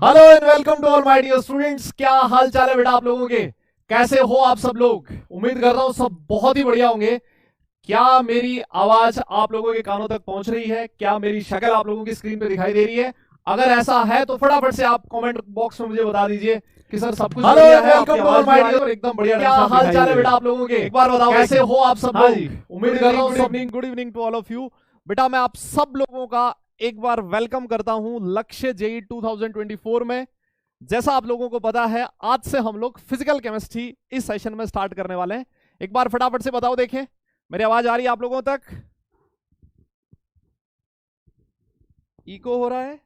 Hello and welcome to all my dear students. क्या हाल चाल है बेटा आप लोगों के? कैसे हो आप सब लोग? उम्मीद कर रहा हूं सब बहुत ही बढ़िया होंगे। क्या मेरी आवाज आप लोगों के कानों तक पहुंच रही है? क्या मेरी शक्ल आप लोगों की स्क्रीन पे दिखाई दे रही है? अगर ऐसा है तो फटाफट से आप कमेंट बॉक्स में मुझे बता दीजिए कि सर सब कुछ बढ़िया है, आपकी आवाज भी आ रही है और एकदम बढ़िया। क्या हाल चाल है बेटा आप लोगों के? एक बार बताओ कैसे हो आप सब लोग? उम्मीद कर रहा हूं सब। Good evening to all of you. बेटा मैं आप सब लोगों का एक बार वेलकम करता हूं लक्ष्य जेई 2024 में। जैसा आप लोगों को पता है आज से हम लोग फिजिकल केमिस्ट्री इस सेशन में स्टार्ट करने वाले हैं। एक बार फटाफट से बताओ, देखें मेरी आवाज आ रही है आप लोगों तक? इको हो रहा है?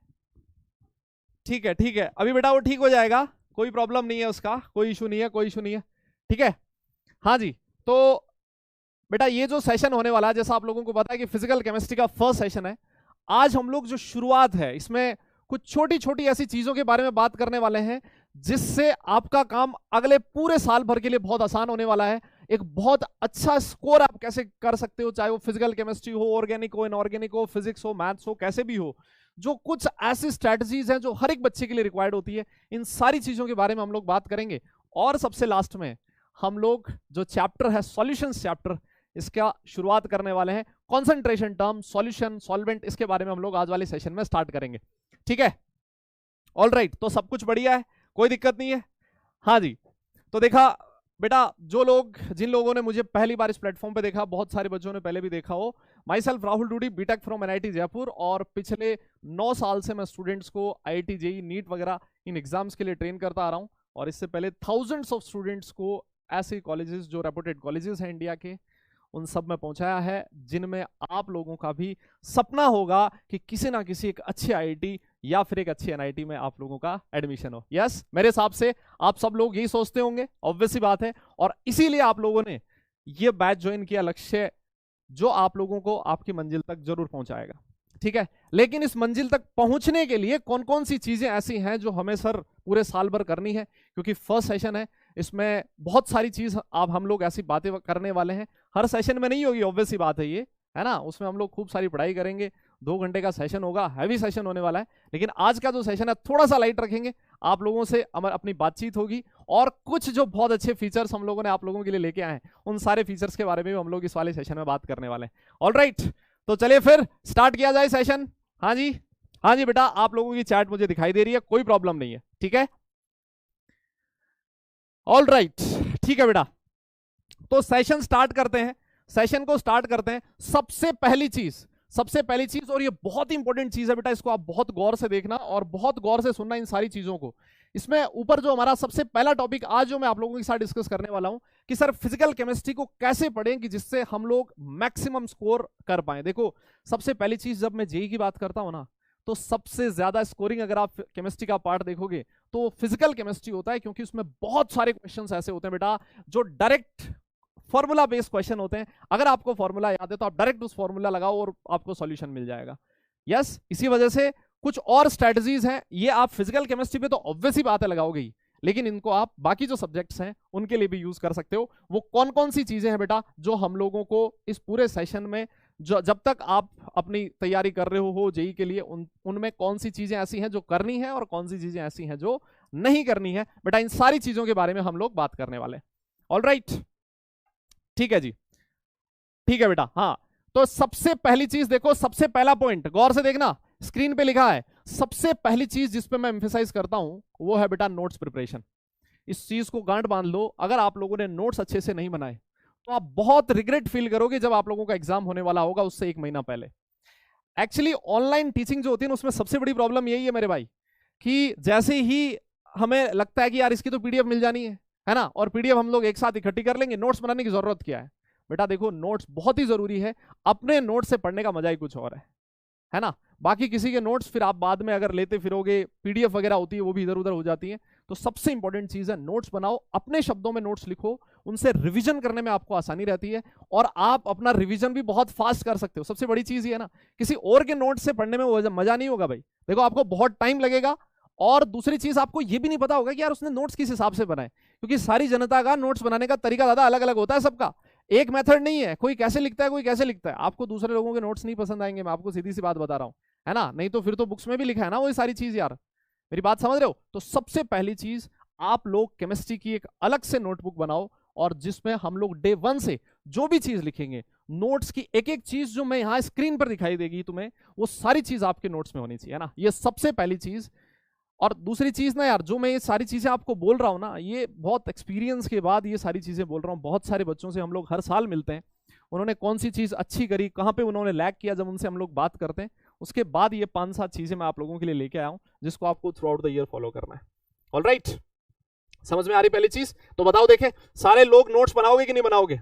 ठीक है ठीक है, अभी बेटा वो ठीक हो जाएगा, कोई प्रॉब्लम नहीं है, उसका कोई इशू नहीं है, कोई इशू नहीं है। ठीक है, हाँ जी। तो बेटा ये जो सेशन होने वाला है, जैसा आप लोगों को पता है कि फिजिकल केमिस्ट्री का फर्स्ट सेशन है। आज हम लोग जो शुरुआत है इसमें कुछ छोटी छोटी ऐसी चीजों के बारे में बात करने वाले हैं जिससे आपका काम अगले पूरे साल भर के लिए बहुत आसान होने वाला है। एक बहुत अच्छा स्कोर आप कैसे कर सकते हो, चाहे वो फिजिकल केमिस्ट्री हो, ऑर्गेनिक हो, इनऑर्गेनिक हो, फिजिक्स हो, मैथ्स हो, कैसे भी हो। जो कुछ ऐसी स्ट्रेटजीज हैं जो हर एक बच्चे के लिए रिक्वायर्ड होती है, इन सारी चीजों के बारे में हम लोग बात करेंगे। और सबसे लास्ट में हम लोग जो चैप्टर है सॉल्यूशंस चैप्टर, इसका शुरुआत करने वाले हैं। कॉन्सेंट्रेशन टर्म, सॉल्यूशन, सॉल्वेंट, इसके बारे में हम लोग आज वाले सेशन में स्टार्ट करेंगे। ठीक है, ऑल राइट। तो सब कुछ बढ़िया है, कोई दिक्कत नहीं है? हाँ जी। तो देखा बेटा, जिन लोगों ने मुझे पहली बार इस प्लेटफॉर्म पे देखा, बहुत सारे बच्चों ने पहले भी देखा हो। Myself Rahul Dudi, BTech from NIT Jaipur, और पिछले 9 साल से मैं स्टूडेंट्स को आईआईटी जेई नीट वगैरह इन एग्जाम्स के लिए ट्रेन करता आ रहा हूँ। और इससे पहले थाउजेंड्स ऑफ स्टूडेंट्स को ऐसे कॉलेजेस जो रेपुटेड कॉलेजेस हैं इंडिया के, उन सब में पहुंचाया है, जिनमें आप लोगों का भी सपना होगा कि किसी ना किसी एक अच्छे आईआईटी या फिर एक अच्छी एनआईटी में आप लोगों का एडमिशन हो। यस, मेरे हिसाब से आप सब लोग यही सोचते होंगे, ऑब्वियस सी बात है। और इसीलिए आप लोगों ने ये बैच ज्वाइन किया, लक्ष्य जो आप लोगों को आपकी मंजिल तक जरूर पहुंचाएगा। ठीक है, लेकिन इस मंजिल तक पहुंचने के लिए कौन कौन सी चीजें ऐसी हैं जो हमें सर पूरे साल भर करनी है, क्योंकि फर्स्ट सेशन है, इसमें बहुत सारी चीज आप हम लोग ऐसी बातें करने वाले हैं। हर सेशन में नहीं होगी, ऑब्वियस सी बात है ये, है ना। उसमें हम लोग खूब सारी पढ़ाई करेंगे, 2 घंटे का सेशन होगा, हैवी सेशन होने वाला है। लेकिन आज का जो सेशन है थोड़ा सा लाइट रखेंगे, आप लोगों से अपनी बातचीत होगी, और कुछ जो बहुत अच्छे फीचर्स हम लोगों ने आप लोगों के लिए लेके आए हैं, उन सारे फीचर्स के बारे में भी हम लोग इस वाले सेशन में बात करने वाले हैं। ऑल राइट, तो चलिए फिर स्टार्ट किया जाए सेशन। हाँ जी, हाँ जी बेटा, आप लोगों की चैट मुझे दिखाई दे रही है, कोई प्रॉब्लम नहीं है। ठीक है, ऑल राइट, ठीक है बेटा। तो सेशन स्टार्ट करते हैं, सेशन को स्टार्ट करते हैं। सबसे पहली चीज, और ये बहुत इंपॉर्टेंट चीज है बेटा, इसको आप बहुत गौर से देखना और बहुत गौर से सुनना इन सारी चीजों को। इसमें ऊपर जो हमारा सबसे पहला टॉपिक आज जो मैं आप लोगों के साथ डिस्कस करने वाला हूं कि सर फिजिकल केमिस्ट्री को कैसे पढ़ें कि जिससे हम लोग मैक्सिमम स्कोर कर पाए। देखो, सबसे पहली चीज जब मैं जेई की बात करता हूं ना, तो सबसे ज्यादा स्कोरिंग अगर आप केमिस्ट्री का पार्ट देखोगे तो फिजिकल केमिस्ट्री होता है, क्योंकि उसमें बहुत सारे क्वेश्चंस ऐसे होते हैं बेटा जो डायरेक्ट फॉर्मूला बेस्ड क्वेश्चन होते हैं। अगर आपको फॉर्मूला याद है तो आप डायरेक्ट उस फॉर्मूला लगाओ और आपको सॉल्यूशन मिल जाएगा। यस, इसी वजह से कुछ और स्ट्रेटजीज हैं, ये आप फिजिकल केमिस्ट्री पे तो ऑब्वियस ही बात है लगाओगे ही, लेकिन इनको आप बाकी जो सब्जेक्ट्स हैं उनके लिए भी यूज कर सकते हो। वो कौन कौन सी चीजें हैं बेटा जो हम लोगों को इस पूरे सेशन में, जो जब तक आप अपनी तैयारी कर रहे हो जेई के लिए, उनमें कौन सी चीजें ऐसी हैं जो करनी है और कौन सी चीजें ऐसी हैं जो नहीं करनी है बेटा, इन सारी चीजों के बारे में हम लोग बात करने वाले हैं। ऑल राइट, ठीक है जी, ठीक है बेटा। हाँ, तो सबसे पहली चीज देखो, सबसे पहला पॉइंट गौर से देखना, स्क्रीन पे लिखा है। सबसे पहली चीज जिस पे मैं एम्फेसाइज करता हूं वो है बेटा नोट्स प्रिपरेशन। इस चीज को गांठ बांध लो, अगर आप लोगों ने नोट्स अच्छे से नहीं बनाए तो आप बहुत रिग्रेट फील करोगे जब आप लोगों का एग्जाम होने वाला होगा उससे 1 महीना पहले। एक्चुअली ऑनलाइन टीचिंग जो होती है ना, उसमें सबसे बड़ी प्रॉब्लम यही है मेरे भाई, कि जैसे ही हमें लगता है कि यार इसकी तो पीडीएफ मिल जानी है ना, और पीडीएफ हम लोग एक साथ इकट्ठी कर लेंगे, नोट्स बनाने की जरूरत क्या है? बेटा देखो, नोट्स बहुत ही जरूरी है, अपने नोट्स से पढ़ने का मजा ही कुछ और है ना। बाकी किसी के नोट्स फिर आप बाद में अगर लेते फिरोगे, पीडीएफ वगैरह होती है वो भी इधर उधर हो जाती है। तो सबसे इंपॉर्टेंट चीज है नोट्स बनाओ, अपने शब्दों में नोट्स लिखो, उनसे रिवीजन करने में आपको आसानी रहती है, और आप अपना रिवीजन भी बहुत फास्ट कर सकते हो। सबसे बड़ी चीज ये है ना, किसी और के नोट्स से पढ़ने में मजा नहीं होगा भाई, देखो आपको बहुत टाइम लगेगा। और दूसरी चीज, आपको ये भी नहीं पता होगा कि यार उसने नोट्स किस हिसाब से बनाए, क्योंकि सारी जनता का नोट्स बनाने का तरीका ज्यादा अलग अलग होता है सबका, एक मेथड नहीं है, कोई कैसे लिखता है कोई कैसे लिखता है। आपको दूसरे लोगों के नोट्स नहीं पसंद आएंगे, मैं आपको सीधी सी बात बता रहा हूं, है ना। नहीं तो फिर तो बुक्स में भी लिखा है ना वही सारी चीज यार, मेरी बात समझ रहे हो? तो सबसे पहली चीज, आप लोग केमिस्ट्री की एक अलग से नोटबुक बनाओ, और जिसमें हम लोग डे 1 से जो भी चीज लिखेंगे, नोट्स की एक एक चीज जो मैं यहां स्क्रीन पर दिखाई देगी तुम्हें, वो सारी चीज आपके नोट्स में होनी चाहिए, है ना? ये सबसे पहली चीज। और दूसरी चीज ना यार, जो मैं ये सारी चीजें आपको बोल रहा हूं ना, ये बहुत एक्सपीरियंस के बाद ये सारी चीजें बोल रहा हूं। बहुत सारे बच्चों से हम लोग हर साल मिलते हैं, उन्होंने कौन सी चीज अच्छी करी, कहां पे उन्होंने लैग किया, जब उनसे हम लोग बात करते हैं, उसके बाद ये 5-7 चीजें मैं आप लोगों के लिए लेके आया हूं, जिसको आपको through out the year follow करना है। ऑलराइट, समझ में आ रही पहली चीज? तो बताओ देखें, सारे लोग नोट्स बनाओगे कि नहीं बनाओगे?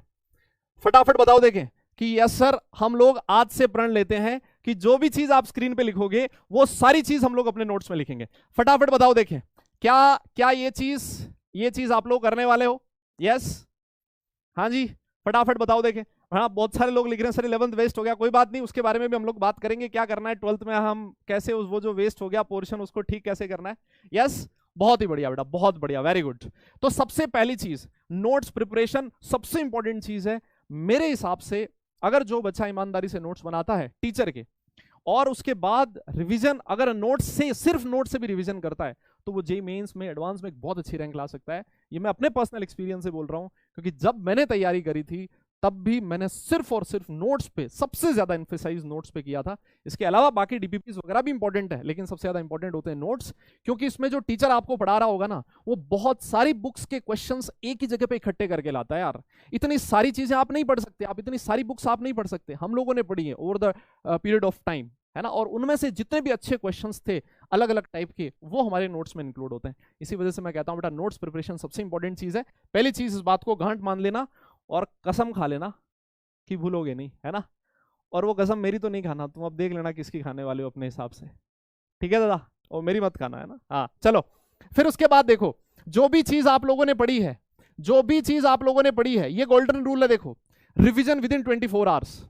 फटाफट बताओ देखें कि यस सर, हम लोग आज से प्रण लेते हैं कि जो भी चीज आप स्क्रीन पे लिखोगे वो सारी चीज हम लोग अपने नोट्स में लिखेंगे। फटाफट बताओ देखें, क्या क्या ये चीज आप लोग करने वाले हो? यस, हाँ जी, फटाफट बताओ देखें। हाँ, बहुत सारे लोग लिख रहे हैं सर 11th वेस्ट हो गया। कोई बात नहीं, उसके बारे में भी हम लोग बात करेंगे, क्या करना है 12th में, हम कैसे वो जो वेस्ट हो गया पोर्शन उसको ठीक कैसे करना है। यस, बहुत ही बढ़िया बेटा, बहुत बढ़िया, वेरी गुड। तो सबसे पहली चीज, नोट्स प्रिपरेशन सबसे इंपॉर्टेंट चीज है मेरे हिसाब से। अगर जो बच्चा ईमानदारी से नोट्स बनाता है टीचर के, और उसके बाद रिवीजन, अगर नोट्स से, सिर्फ नोट्स से भी रिवीजन करता है, तो वो जेईई मेंस में, एडवांस में एक बहुत अच्छी रैंक ला सकता है। ये मैं अपने पर्सनल एक्सपीरियंस से बोल रहा हूं, क्योंकि जब मैंने तैयारी करी थी तब भी मैंने सिर्फ और सिर्फ नोट्स पे, सबसे ज्यादा एम्फेसाइज नोट्स पे किया था। इसके अलावा बाकी डीपीपीस वगैरह भी इंपॉर्टेंट है, लेकिन सबसे ज्यादा इंपॉर्टेंट होते हैं नोट्स, क्योंकि इसमें जो टीचर आपको पढ़ा रहा होगा ना, वो बहुत सारी बुक्स के क्वेश्चंस एक ही जगह पे इकट्ठे करके लाता है यार। इतनी सारी चीजें आप नहीं पढ़ सकते, आप इतनी सारी बुक्स आप नहीं पढ़ सकते। हम लोगों ने पढ़ी है over the period of time, है ना, और उनमें से जितने भी अच्छे क्वेश्चंस थे अलग अलग टाइप के, वो हमारे नोट्स में इंक्लूड होते हैं। इसी वजह से मैं कहता हूं बेटा, नोट्स प्रिपरेशन सबसे इंपॉर्टेंट चीज है। पहली चीज, इस बात को गांठ मान लेना और कसम खा लेना कि भूलोगे नहीं, है ना? और वो कसम मेरी तो नहीं खाना, तुम अब देख लेना किसकी खाने वाले हो अपने हिसाब से, ठीक है दादा? और मेरी मत खाना, है ना? हाँ चलो, फिर उसके बाद देखो, जो भी चीज आप लोगों ने पढ़ी है, जो भी चीज आप लोगों ने पढ़ी है, ये गोल्डन रूल है, देखो, रिविजन विद इन 24 आवर्स।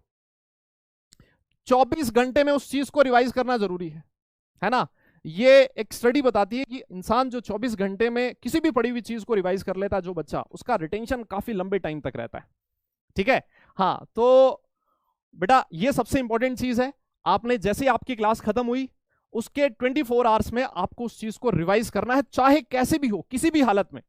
24 घंटे में उस चीज को रिवाइज करना जरूरी है ना? ये एक स्टडी बताती है कि इंसान जो 24 घंटे में किसी भी पढ़ी हुई चीज को रिवाइज कर लेता है, जो बच्चा, उसका रिटेंशन काफी लंबे टाइम तक रहता है, ठीक है? हाँ, तो बेटा ये सबसे इंपॉर्टेंट चीज है। आपने जैसे ही आपकी क्लास खत्म हुई, उसके 24 आवर्स में आपको उस चीज को रिवाइज करना है, चाहे कैसे भी हो, किसी भी हालत में।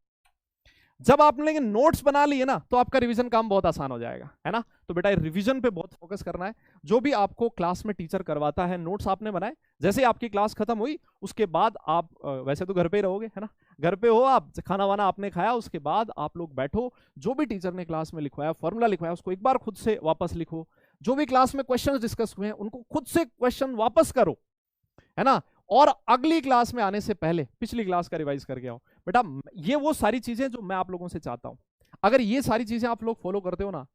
जब आपने नोट्स बना लिए ना, तो आपका रिवीजन काम बहुत आसान हो जाएगा, है ना? तो बेटा रिवीजन पे बहुत फोकस करना है। जो भी आपको क्लास में टीचर करवाता है, नोट्स आपने बनाए, जैसे आपकी क्लास खत्म हुई उसके बाद आप, वैसे तो घर पे ही रहोगे, है ना, घर पे हो आप, खाना वाना आपने खाया, उसके बाद आप लोग बैठो, जो भी टीचर ने क्लास में लिखवाया, फॉर्मूला लिखवाया, उसको एक बार खुद से वापस लिखो। जो भी क्लास में क्वेश्चन डिस्कस हुए हैं, उनको खुद से क्वेश्चन वापस करो, है ना? और अगली क्लास में आने से पहले पिछली क्लास का रिवाइज करके आओ। बेटा ये वो सारी चीजें जो मैं आप लोगों से चाहता हूं, अगर ये सारी चीजें आप लोग फॉलो करते हो ना,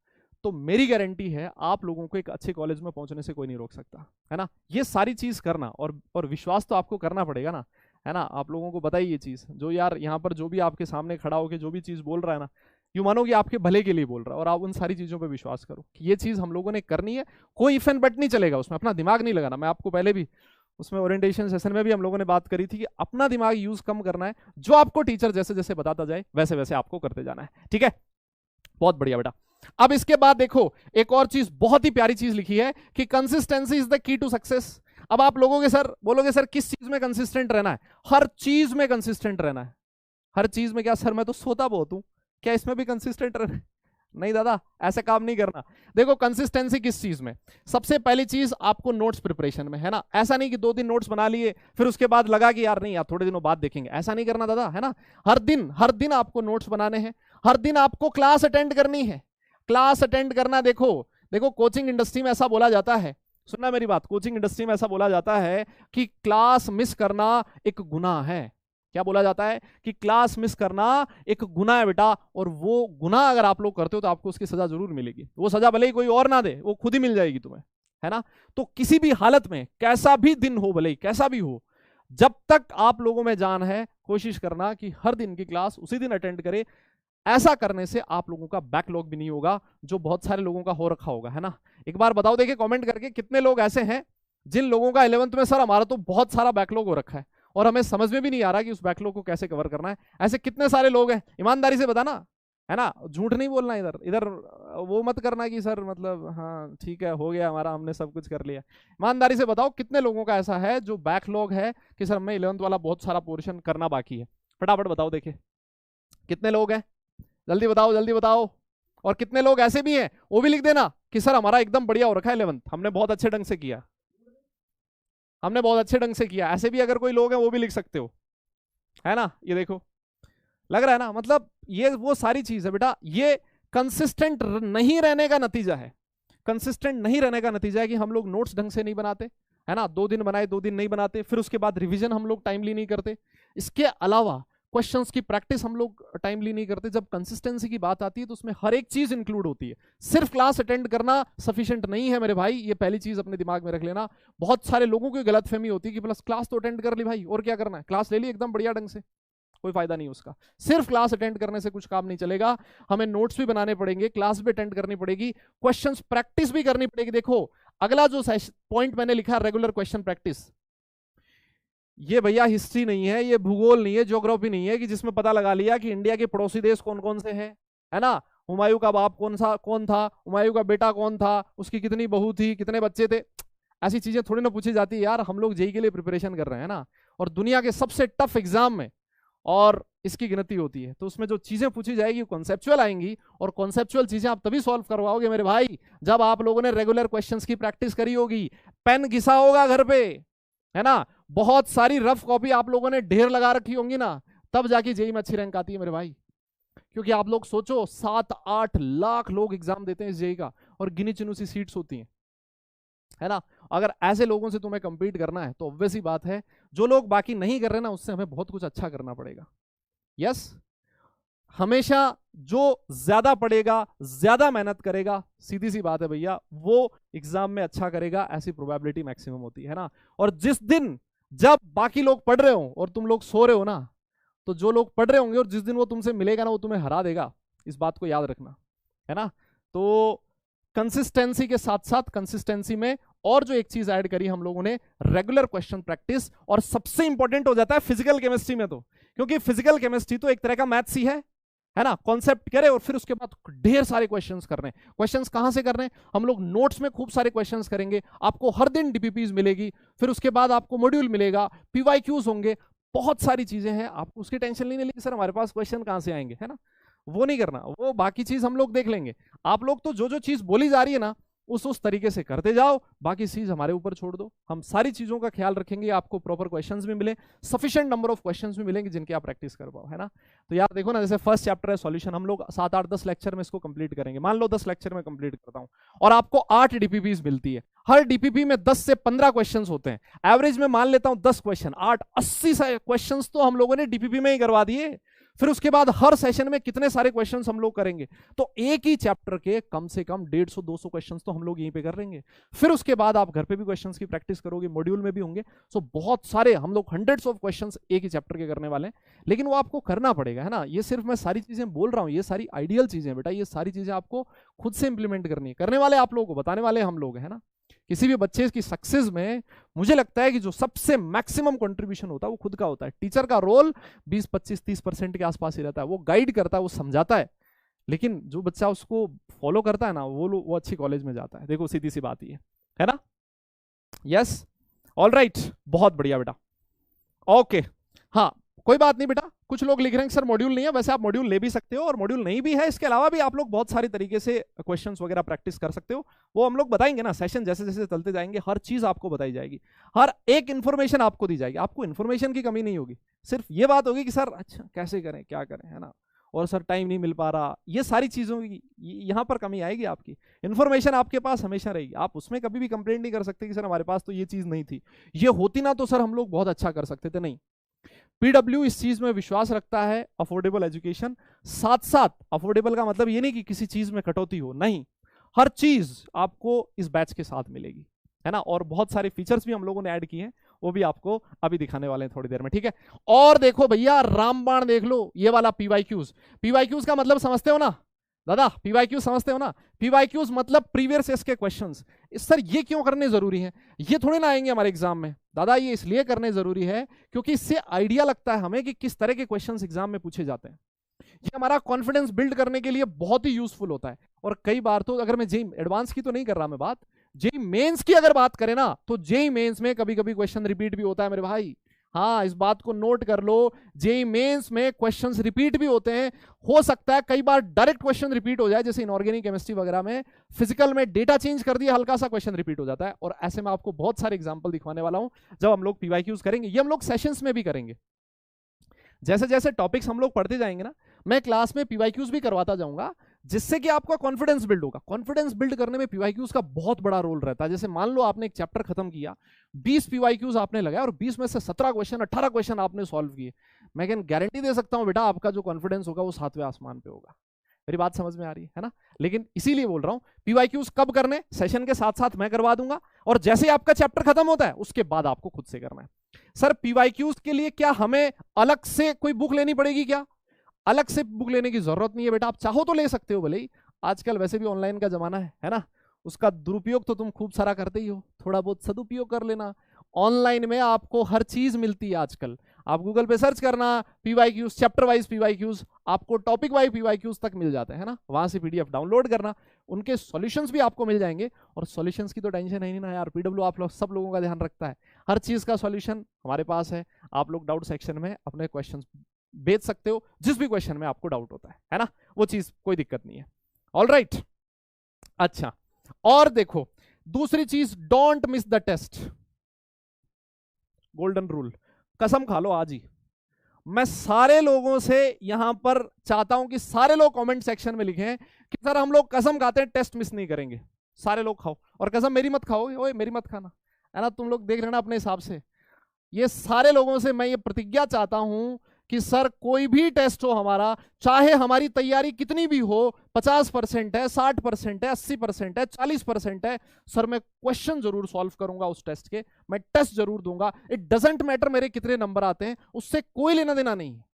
तो मेरी गारंटी है आप लोगों को एक अच्छे कॉलेज में पहुंचने से कोई नहीं रोक सकता, है ना? ये सारी चीज करना, और विश्वास तो आपको करना पड़ेगा ना, है ना? आप लोगों को बताइए ये चीज, जो यार यहाँ पर जो भी आपके सामने खड़ा होकर जो भी चीज बोल रहा है ना, यू मानो कि आपके भले के लिए बोल रहा है, और आप उन सारी चीजों पर विश्वास करो कि ये चीज हम लोगों ने करनी है। कोई इफ एंड बट नहीं चलेगा उसमें, अपना दिमाग नहीं लगाना। मैं आपको पहले भी उसमें ओरिएंटेशन सेशन में भी हम लोगों ने बात करी थी कि अपना दिमाग यूज कम करना है, जो आपको टीचर जैसे जैसे बताता जाए वैसे वैसे आपको करते जाना है, ठीक है? बहुत बढ़िया बेटा। अब इसके बाद देखो, एक और चीज, बहुत ही प्यारी चीज लिखी है कि consistency is the key to success. अब आप लोगों सर बोलोगे सर किस चीज में कंसिस्टेंट रहना है? हर चीज में कंसिस्टेंट रहना है। हर चीज में क्या सर, मैं तो सोता बहुत हूं, क्या इसमें भी कंसिस्टेंट रहना है? नहीं दादा, ऐसा काम नहीं करना। देखो कंसिस्टेंसी किस चीज में, सबसे पहली चीज आपको नोट्स प्रिपरेशन में, है ना? ऐसा नहीं कि 2 दिन नोट्स बना लिए फिर उसके बाद लगा कि यार नहीं यार थोड़े दिनों बाद देखेंगे, ऐसा नहीं करना दादा, है ना? हर दिन आपको नोट्स बनाने हैं, हर दिन आपको क्लास अटेंड करनी है। क्लास अटेंड करना, देखो कोचिंग इंडस्ट्री में ऐसा बोला जाता है, सुनना मेरी बात, कोचिंग इंडस्ट्री में ऐसा बोला जाता है कि क्लास मिस करना एक गुनाह है। क्या बोला जाता है? कि क्लास मिस करना एक गुनाह है बेटा, और वो गुनाह अगर आप लोग करते हो तो आपको उसकी सजा जरूर मिलेगी। वो सजा भले ही कोई और ना दे, वो खुद ही मिल जाएगी तुम्हें, है ना? तो किसी भी हालत में, कैसा भी दिन हो, भले ही कैसा भी हो, जब तक आप लोगों में जान है, कोशिश करना कि हर दिन की क्लास उसी दिन अटेंड करे। ऐसा करने से आप लोगों का बैकलॉग भी नहीं होगा, जो बहुत सारे लोगों का हो रखा होगा, है ना? एक बार बताओ देखिए कमेंट करके, कितने लोग ऐसे हैं जिन लोगों का 11th में सर हमारा तो बहुत सारा बैकलॉग हो रखा है और हमें समझ में भी नहीं आ रहा कि उस बैकलॉग को कैसे कवर करना है? ऐसे कितने सारे लोग हैं? ईमानदारी से बताना, है ना, झूठ नहीं बोलना इधर इधर, वो मत करना कि सर मतलब हाँ ठीक है हो गया हमारा, हमने सब कुछ कर लिया। ईमानदारी से बताओ कितने लोगों का ऐसा है जो बैकलॉग है कि सर हमें 11th वाला बहुत सारा पोर्शन करना बाकी है? फटाफट बताओ देखे कितने लोग हैं, जल्दी बताओ जल्दी बताओ। और कितने लोग ऐसे भी हैं, वो भी लिख देना कि सर हमारा एकदम बढ़िया हो रखा है 11th, हमने बहुत अच्छे ढंग से किया, हमने बहुत अच्छे ढंग से किया। ऐसे भी अगर कोई लोग हैं वो भी लिख सकते हो, है ना। ये देखो लग रहा है ना, मतलब ये वो सारी चीज है बेटा, ये कंसिस्टेंट नहीं रहने का नतीजा है। कंसिस्टेंट नहीं रहने का नतीजा है कि हम लोग नोट्स ढंग से नहीं बनाते, है ना, 2 दिन बनाए 2 दिन नहीं बनाते, फिर उसके बाद रिवीजन हम लोग टाइमली नहीं करते, इसके अलावा क्वेश्चंस की प्रैक्टिस हम लोग टाइमली नहीं करते। जब कंसिस्टेंसी की बात आती है तो उसमें हर एक चीज इंक्लूड होती है, सिर्फ क्लास अटेंड करना सफिशिएंट नहीं है मेरे भाई, ये पहली चीज अपने दिमाग में रख लेना। बहुत सारे लोगों की गलतफहमी होती है कि प्लस क्लास तो अटेंड कर ली भाई, और क्या करना है, क्लास ले ली एकदम बढ़िया ढंग से, कोई फायदा नहीं उसका। सिर्फ क्लास अटेंड करने से कुछ काम नहीं चलेगा, हमें नोट्स भी बनाने पड़ेंगे, क्लास भी अटेंड करनी पड़ेगी, क्वेश्चंस प्रैक्टिस भी करनी पड़ेगी। देखो अगला जो पॉइंट मैंने लिखा रेगुलर क्वेश्चन प्रैक्टिस, ये भैया हिस्ट्री नहीं है, ये भूगोल नहीं है, ज्योग्राफी नहीं है कि जिसमें पता लगा लिया कि इंडिया के पड़ोसी देश कौन कौन से हैं, है ना, हुमायूं का बाप कौन था, हुमायूं का बेटा कौन था, उसकी कितनी बहू थी, कितने बच्चे थे। ऐसी चीजें थोड़ी ना पूछी जाती है यार, हम लोग जेई के लिए प्रिपरेशन कर रहे हैं ना, और दुनिया के सबसे टफ एग्जाम में और इसकी गिनती होती है, तो उसमें जो चीजें पूछी जाएगी कॉन्सेप्चुअल आएंगी, और कॉन्सेप्चुअल चीजें आप तभी सॉल्व करवाओगे मेरे भाई जब आप लोगों ने रेगुलर क्वेश्चंस की प्रैक्टिस करी होगी, पेन घिसा होगा घर पे, है ना, बहुत सारी रफ कॉपी आप लोगों ने ढेर लगा रखी होंगी ना, तब जाके जेई में अच्छी रैंक आती है मेरे भाई। क्योंकि आप लोग सोचो 7-8 लाख लोग एग्जाम देते हैं इस जेई का, और गिनी चुनी सी सीट्स होती हैं, है ना। अगर ऐसे लोगों से तुम्हें कंपीट करना है तो ऑब्वियस ही बात है जो लोग बाकी नहीं कर रहे ना, उससे हमें बहुत कुछ अच्छा करना पड़ेगा। यस, हमेशा जो ज्यादा पढ़ेगा, ज्यादा मेहनत करेगा, सीधी सी बात है भैया, वो एग्जाम में अच्छा करेगा, ऐसी प्रोबेबिलिटी मैक्सिमम होती है ना। और जिस दिन जब बाकी लोग पढ़ रहे हो और तुम लोग सो रहे हो ना, तो जो लोग पढ़ रहे होंगे और जिस दिन वो तुमसे मिलेगा ना, वो तुम्हें हरा देगा, इस बात को याद रखना, है ना। तो कंसिस्टेंसी के साथ साथ कंसिस्टेंसी में और जो एक चीज ऐड करी हम लोगों ने, रेगुलर क्वेश्चन प्रैक्टिस, और सबसे इंपॉर्टेंट हो जाता है फिजिकल केमिस्ट्री में, तो क्योंकि फिजिकल केमिस्ट्री तो एक तरह का मैथ्स ही है ना, कॉन्सेप्ट करे और फिर उसके बाद ढेर सारे क्वेश्चंस करने। क्वेश्चंस कहां से करने, हम लोग नोट्स में खूब सारे क्वेश्चंस करेंगे, आपको हर दिन डीपीपीज मिलेगी, फिर उसके बाद आपको मॉड्यूल मिलेगा, पीवाईक्यूज होंगे, बहुत सारी चीजें हैं, आपको उसकी टेंशन नहीं लेनी सर हमारे पास क्वेश्चन कहां से आएंगे, है ना, वो नहीं करना, वो बाकी चीज हम लोग देख लेंगे। आप लोग तो जो जो चीज बोली जा रही है ना, उस तरीके से करते जाओ, बाकी चीज हमारे ऊपर छोड़ दो, हम सारी चीजों का ख्याल रखेंगे, आपको प्रॉपर क्वेश्चंस भी मिले, सफिशिएंट नंबर ऑफ क्वेश्चंस भी मिलेंगे जिनके आप प्रैक्टिस कर पाओ, है ना। तो यार देखो ना, जैसे फर्स्ट चैप्टर है सॉल्यूशन, हम लोग 7-8-10 लेक्चर में इसको कंप्लीट करेंगे, मान लो 10 लेक्चर में कंप्लीट करता हूं, और आपको 8 डीपीपीज मिलती है, हर डीपीपी में 10 से 15 क्वेश्चंस होते हैं, एवरेज में मान लेता हूं 10 क्वेश्चन, 8-80 क्वेश्चंस तो हम लोगों ने डीपीपी में ही करवा दिए। फिर उसके बाद हर सेशन में कितने सारे क्वेश्चंस हम लोग करेंगे, तो एक ही चैप्टर के कम से कम 150-200 क्वेश्चंस तो हम लोग यहीं पे कर लेंगे। फिर उसके बाद आप घर पे भी क्वेश्चंस की प्रैक्टिस करोगे, मॉड्यूल में भी होंगे, सो बहुत सारे हम लोग हंड्रेड्स ऑफ क्वेश्चंस एक ही चैप्टर के करने वाले हैं, लेकिन वो आपको करना पड़ेगा, है ना। ये सिर्फ मैं सारी चीजें बोल रहा हूँ, ये सारी आइडियल चीजें बेटा, ये सारी चीजें आपको खुद से इंप्लीमेंट करनी है, करने वाले आप लोगों को, बताने वाले हम लोग हैं ना। किसी भी बच्चे की सक्सेस में मुझे लगता है कि जो सबसे मैक्सिमम कंट्रीब्यूशन होता है वो खुद का होता है। टीचर का रोल 20-25-30% के आसपास ही रहता है, वो गाइड करता है, वो समझाता है, लेकिन जो बच्चा उसको फॉलो करता है ना, वो अच्छी कॉलेज में जाता है। देखो सीधी सी बात ही है ना। यस, ऑल राइट, बहुत बढ़िया बेटा, ओके। हाँ कोई बात नहीं बेटा, कुछ लोग लिख रहे हैं सर मॉड्यूल नहीं है, वैसे आप मॉड्यूल ले भी सकते हो, और मॉड्यूल नहीं भी है इसके अलावा भी आप लोग बहुत सारी तरीके से क्वेश्चंस वगैरह प्रैक्टिस कर सकते हो, वो हम लोग बताएंगे ना, सेशन जैसे जैसे चलते जाएंगे हर चीज आपको बताई जाएगी, हर एक इन्फॉर्मेशन आपको दी जाएगी, आपको इन्फॉर्मेशन की कमी नहीं होगी, सिर्फ ये बात होगी कि सर अच्छा कैसे करें क्या करें, है ना, और सर टाइम नहीं मिल पा रहा, ये सारी चीजों की यहाँ पर कमी आएगी। आपकी इन्फॉर्मेशन आपके पास हमेशा रहेगी, आप उसमें कभी भी कंप्लेंट नहीं कर सकते कि सर हमारे पास तो ये चीज नहीं थी, ये होती ना तो सर हम लोग बहुत अच्छा कर सकते थे, नहीं। पीडब्ल्यू इस चीज में विश्वास रखता है, अफोर्डेबल एजुकेशन, साथ साथ अफोर्डेबल का मतलब ये नहीं कि किसी चीज में कटौती हो, नहीं, हर चीज आपको इस बैच के साथ मिलेगी, है ना। और बहुत सारे फीचर्स भी हम लोगों ने ऐड किए हैं, वो भी आपको अभी दिखाने वाले हैं थोड़ी देर में, ठीक है। और देखो भैया रामबाण देख लो, ये वाला पीवाईक्यूज, पीवाईक्यूज का मतलब समझते हो ना दादा, पीवाईक्यू समझते हो ना, पीवाईक्यूज मतलब प्रीवियस ईयर के क्वेश्चंस। सर ये क्यों करने जरूरी है, ये थोड़े ना आएंगे हमारे एग्जाम में दादा, ये इसलिए करने जरूरी है क्योंकि इससे आइडिया लगता है हमें कि किस तरह के क्वेश्चंस एग्जाम में पूछे जाते हैं। ये हमारा कॉन्फिडेंस बिल्ड करने के लिए बहुत ही यूजफुल होता है। और कई बार तो अगर मैं जेई एडवांस की तो नहीं कर रहा मैं बात, जेई मेंस की अगर बात करें ना, तो जेई मेंस में कभी कभी क्वेश्चन रिपीट भी होता है मेरे भाई। हाँ, इस बात को नोट कर लो, जेई मेंस में क्वेश्चंस रिपीट भी होते हैं। हो सकता है कई बार डायरेक्ट क्वेश्चन रिपीट हो जाए, जैसे इनऑर्गेनिक केमिस्ट्री वगैरह में फिजिकल में डेटा चेंज कर दिया, हल्का सा क्वेश्चन रिपीट हो जाता है। और ऐसे में आपको बहुत सारे एग्जांपल दिखवाने वाला हूं जब हम लोग पीवाईक्यूज करेंगे। ये हम लोग सेशंस में भी करेंगे। जैसे जैसे टॉपिक्स हम लोग पढ़ते जाएंगे ना, मैं क्लास में पीवाईक्यूज भी करवाता जाऊंगा, जिससे कि आपका कॉन्फिडेंस बिल्ड होगा। कॉन्फिडेंस बिल्ड करने में पीवाईक्यूज का बहुत बड़ा रोल रहता है। जैसे मान लो आपने एक चैप्टर खत्म किया, 20 पीवाईक्यूज आपने लगाया और 20 में से 17 क्वेश्चन 18 क्वेश्चन आपने सॉल्व किए, मैं कैन गारंटी दे सकता हूं बेटा आपका जो कॉन्फिडेंस होगा वो 7वें आसमान पे होगा। मेरी बात समझ में आ रही है ना? लेकिन इसीलिए बोल रहा हूं पीवाईक्यूज कब करने, सेशन के साथ साथ मैं करवा दूंगा, और जैसे ही आपका चैप्टर खत्म होता है उसके बाद आपको खुद से करना है। सर पीवाईक्यूज के लिए क्या हमें अलग से कोई बुक लेनी पड़ेगी क्या? अलग से बुक लेने की जरूरत नहीं है बेटा, आप चाहो तो ले सकते हो भले ही। आजकल वैसे भी ऑनलाइन का जमाना है ना? उसका दुरुपयोग तो तुम खूब सारा करते ही हो, थोड़ा बहुत सदुपयोग कर लेना। ऑनलाइन में आपको हर चीज मिलती है आजकल। आप गूगल पे सर्च करना पीवाईक्यूज, चैप्टर वाइज पीवाईक्यूज, आपको टॉपिक वाइज पीवाईक्यूज तक मिल जाते हैं ना। वहां से पीडीएफ डाउनलोड करना, उनके सॉल्यूशंस भी आपको मिल जाएंगे। और सॉल्यूशंस की तो टेंशन है नहीं ना यार, पीडब्ल्यू आप लोग सब लोगों का ध्यान रखता है, हर चीज का सॉल्यूशन हमारे पास है। आप लोग डाउट सेक्शन में अपने क्वेश्चंस भेज सकते हो, जिस भी क्वेश्चन में आपको डाउट होता है ना, वो चीज कोई दिक्कत नहीं है। ऑल राइट, अच्छा और देखो दूसरी चीज, don't miss the test. Golden rule, कसम खा लो आज ही मैं सारे लोगों से यहां पर चाहता हूं कि सारे लोग कमेंट सेक्शन में लिखें कि सर हम लोग कसम खाते हैं टेस्ट मिस नहीं करेंगे। सारे लोग खाओ, और कसम मेरी मत खाओ, ओए मेरी मत खाना, है ना? तुम लोग देख लेना अपने हिसाब से। ये सारे लोगों से मैं ये प्रतिज्ञा चाहता हूं कि सर कोई भी टेस्ट हो हमारा, चाहे हमारी तैयारी कितनी भी हो, 50% है, 60% है, 80% है, 40% है, सर मैं क्वेश्चन जरूर सॉल्व करूंगा उस टेस्ट के, मैं टेस्ट जरूर दूंगा। इट डजंट मैटर मेरे कितने नंबर आते हैं, उससे कोई लेना देना नहीं है।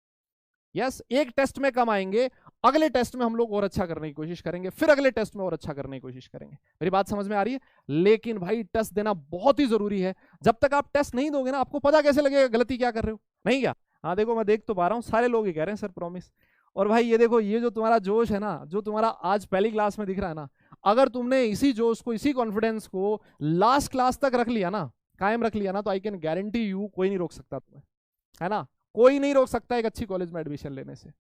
यस, एक टेस्ट में कम आएंगे, अगले टेस्ट में हम लोग और अच्छा करने की कोशिश करेंगे, फिर अगले टेस्ट में और अच्छा करने की कोशिश करेंगे। मेरी बात समझ में आ रही है? लेकिन भाई टेस्ट देना बहुत ही जरूरी है। जब तक आप टेस्ट नहीं दोगे ना, आपको पता कैसे लगेगा गलती क्या कर रहे हो? नहीं क्या? हाँ देखो, मैं देख तो पा रहा हूँ सारे लोग ये कह रहे हैं सर प्रॉमिस। और भाई ये देखो, ये जो तुम्हारा जोश है ना, जो तुम्हारा आज पहली क्लास में दिख रहा है ना, अगर तुमने इसी जोश को, इसी कॉन्फिडेंस को लास्ट क्लास तक रख लिया ना, कायम रख लिया ना, तो आई कैन गारंटी यू कोई नहीं रोक सकता तुम्हें, है ना? कोई नहीं रोक सकता एक अच्छी कॉलेज में एडमिशन लेने से।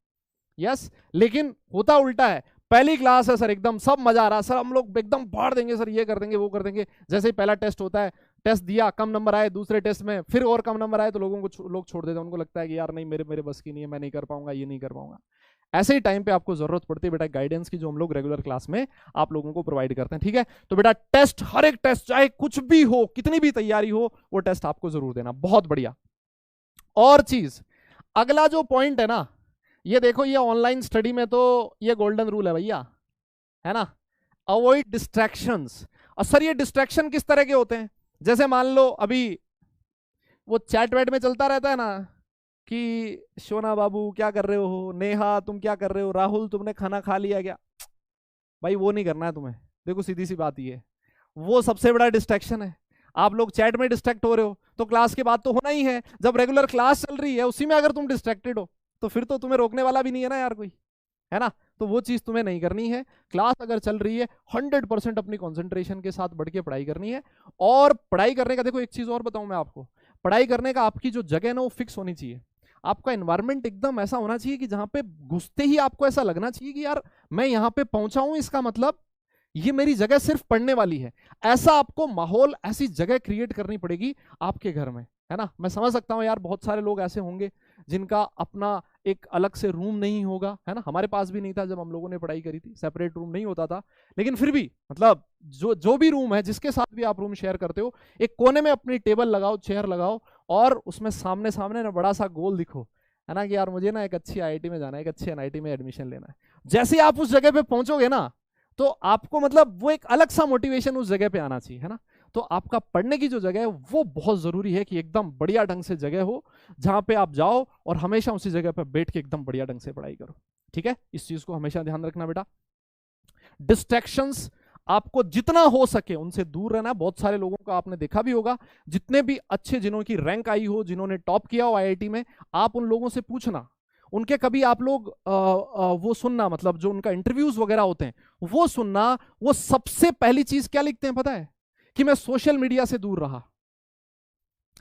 यस, लेकिन होता उल्टा है। पहली क्लास है सर, एकदम सब मजा आ रहा है सर, हम लोग एकदम फाड़ देंगे सर, ये कर देंगे वो कर देंगे। जैसे ही पहला टेस्ट होता है, टेस्ट दिया, कम नंबर आए, दूसरे टेस्ट में फिर और कम नंबर आए, तो लोग छोड़ देते हैं। उनको लगता है कि यार नहीं, मेरे बस की नहीं है, मैं नहीं कर पाऊंगा, ये नहीं कर पाऊंगा। ऐसे ही टाइम पे आपको जरूरत पड़ती है बेटा गाइडेंस की, जो हम लोग रेगुलर क्लास में आप लोगों को प्रोवाइड करते हैं। ठीक है, तो बेटा टेस्ट, हर एक टेस्ट, चाहे कुछ भी हो, कितनी भी तैयारी हो, वो टेस्ट आपको जरूर देना। बहुत बढ़िया। और चीज, अगला जो पॉइंट है ना, ये देखो, ये ऑनलाइन स्टडी में तो ये गोल्डन रूल है भैया, है ना? Avoid distractions. और सर ये डिस्ट्रैक्शन किस तरह के होते हैं? जैसे मान लो अभी वो चैट वैट में चलता रहता है ना कि शोना बाबू क्या कर रहे हो, नेहा तुम क्या कर रहे हो, राहुल तुमने खाना खा लिया क्या? भाई वो नहीं करना है तुम्हें। देखो सीधी सी बात ये है, वो सबसे बड़ा डिस्ट्रैक्शन है। आप लोग चैट में डिस्ट्रैक्ट हो रहे हो, तो क्लास के बाद तो होना ही है। जब रेगुलर क्लास चल रही है उसी में अगर तुम डिस्ट्रैक्टेड हो, तो फिर तो तुम्हें रोकने वाला भी नहीं है ना यार कोई, है ना? तो वो चीज तुम्हें नहीं करनी है। क्लास अगर चल रही है 100% अपनी कंसंट्रेशन के साथ बढ़ के पढ़ाई करनी है। और पढ़ाई करने का, देखो एक चीज और बताऊं मैं आपको, पढ़ाई करने का आपकी जो जगह ना वो फिक्स होनी चाहिए। आपका एनवायरनमेंट एकदम ऐसा होना चाहिए कि जहां पे घुसते ही आपको ऐसा लगना चाहिए कि यार मैं यहां पे पहुंचा हूं, इसका मतलब ये मेरी जगह सिर्फ पढ़ने वाली है। ऐसा आपको माहौल, ऐसी जगह क्रिएट करनी पड़ेगी आपके घर में, है ना? मैं समझ सकता हूं यार, बहुत सारे लोग ऐसे होंगे जिनका अपना एक अलग से रूम नहीं होगा, है ना? हमारे पास भी नहीं था जब हम लोगों ने पढ़ाई करी थी, सेपरेट रूम नहीं होता था। लेकिन फिर भी मतलब जो भी रूम है, जिसके साथ भी आप रूम शेयर करते हो, एक कोने में अपनी टेबल लगाओ, चेयर लगाओ, और उसमें सामने सामने ना बड़ा सा गोल दिखो, है ना? कि यार मुझे ना एक अच्छी आईआईटी में जाना है, एक अच्छी एनआईटी में एडमिशन लेना है। जैसे ही आप उस जगह पे पहुंचोगे ना, तो आपको मतलब वो एक अलग सा मोटिवेशन उस जगह पे आना चाहिए, है ना? तो आपका पढ़ने की जो जगह है वो बहुत जरूरी है कि एकदम बढ़िया ढंग से जगह हो, जहां पे आप जाओ और हमेशा उसी जगह पे बैठ के एकदम बढ़िया ढंग से पढ़ाई करो। ठीक है, इस चीज को हमेशा ध्यान रखना बेटा। डिस्ट्रैक्शंस आपको जितना हो सके उनसे दूर रहना। बहुत सारे लोगों का आपने देखा भी होगा, जितने भी अच्छे, जिन्हों की रैंक आई हो, जिन्होंने टॉप किया हो आईआईटी में, आप उन लोगों से पूछना, उनके कभी आप लोग वो सुनना, मतलब जो उनका इंटरव्यूज वगैरह होते हैं वो सुनना, वो सबसे पहली चीज क्या लिखते हैं पता है? कि मैं सोशल मीडिया से दूर रहा।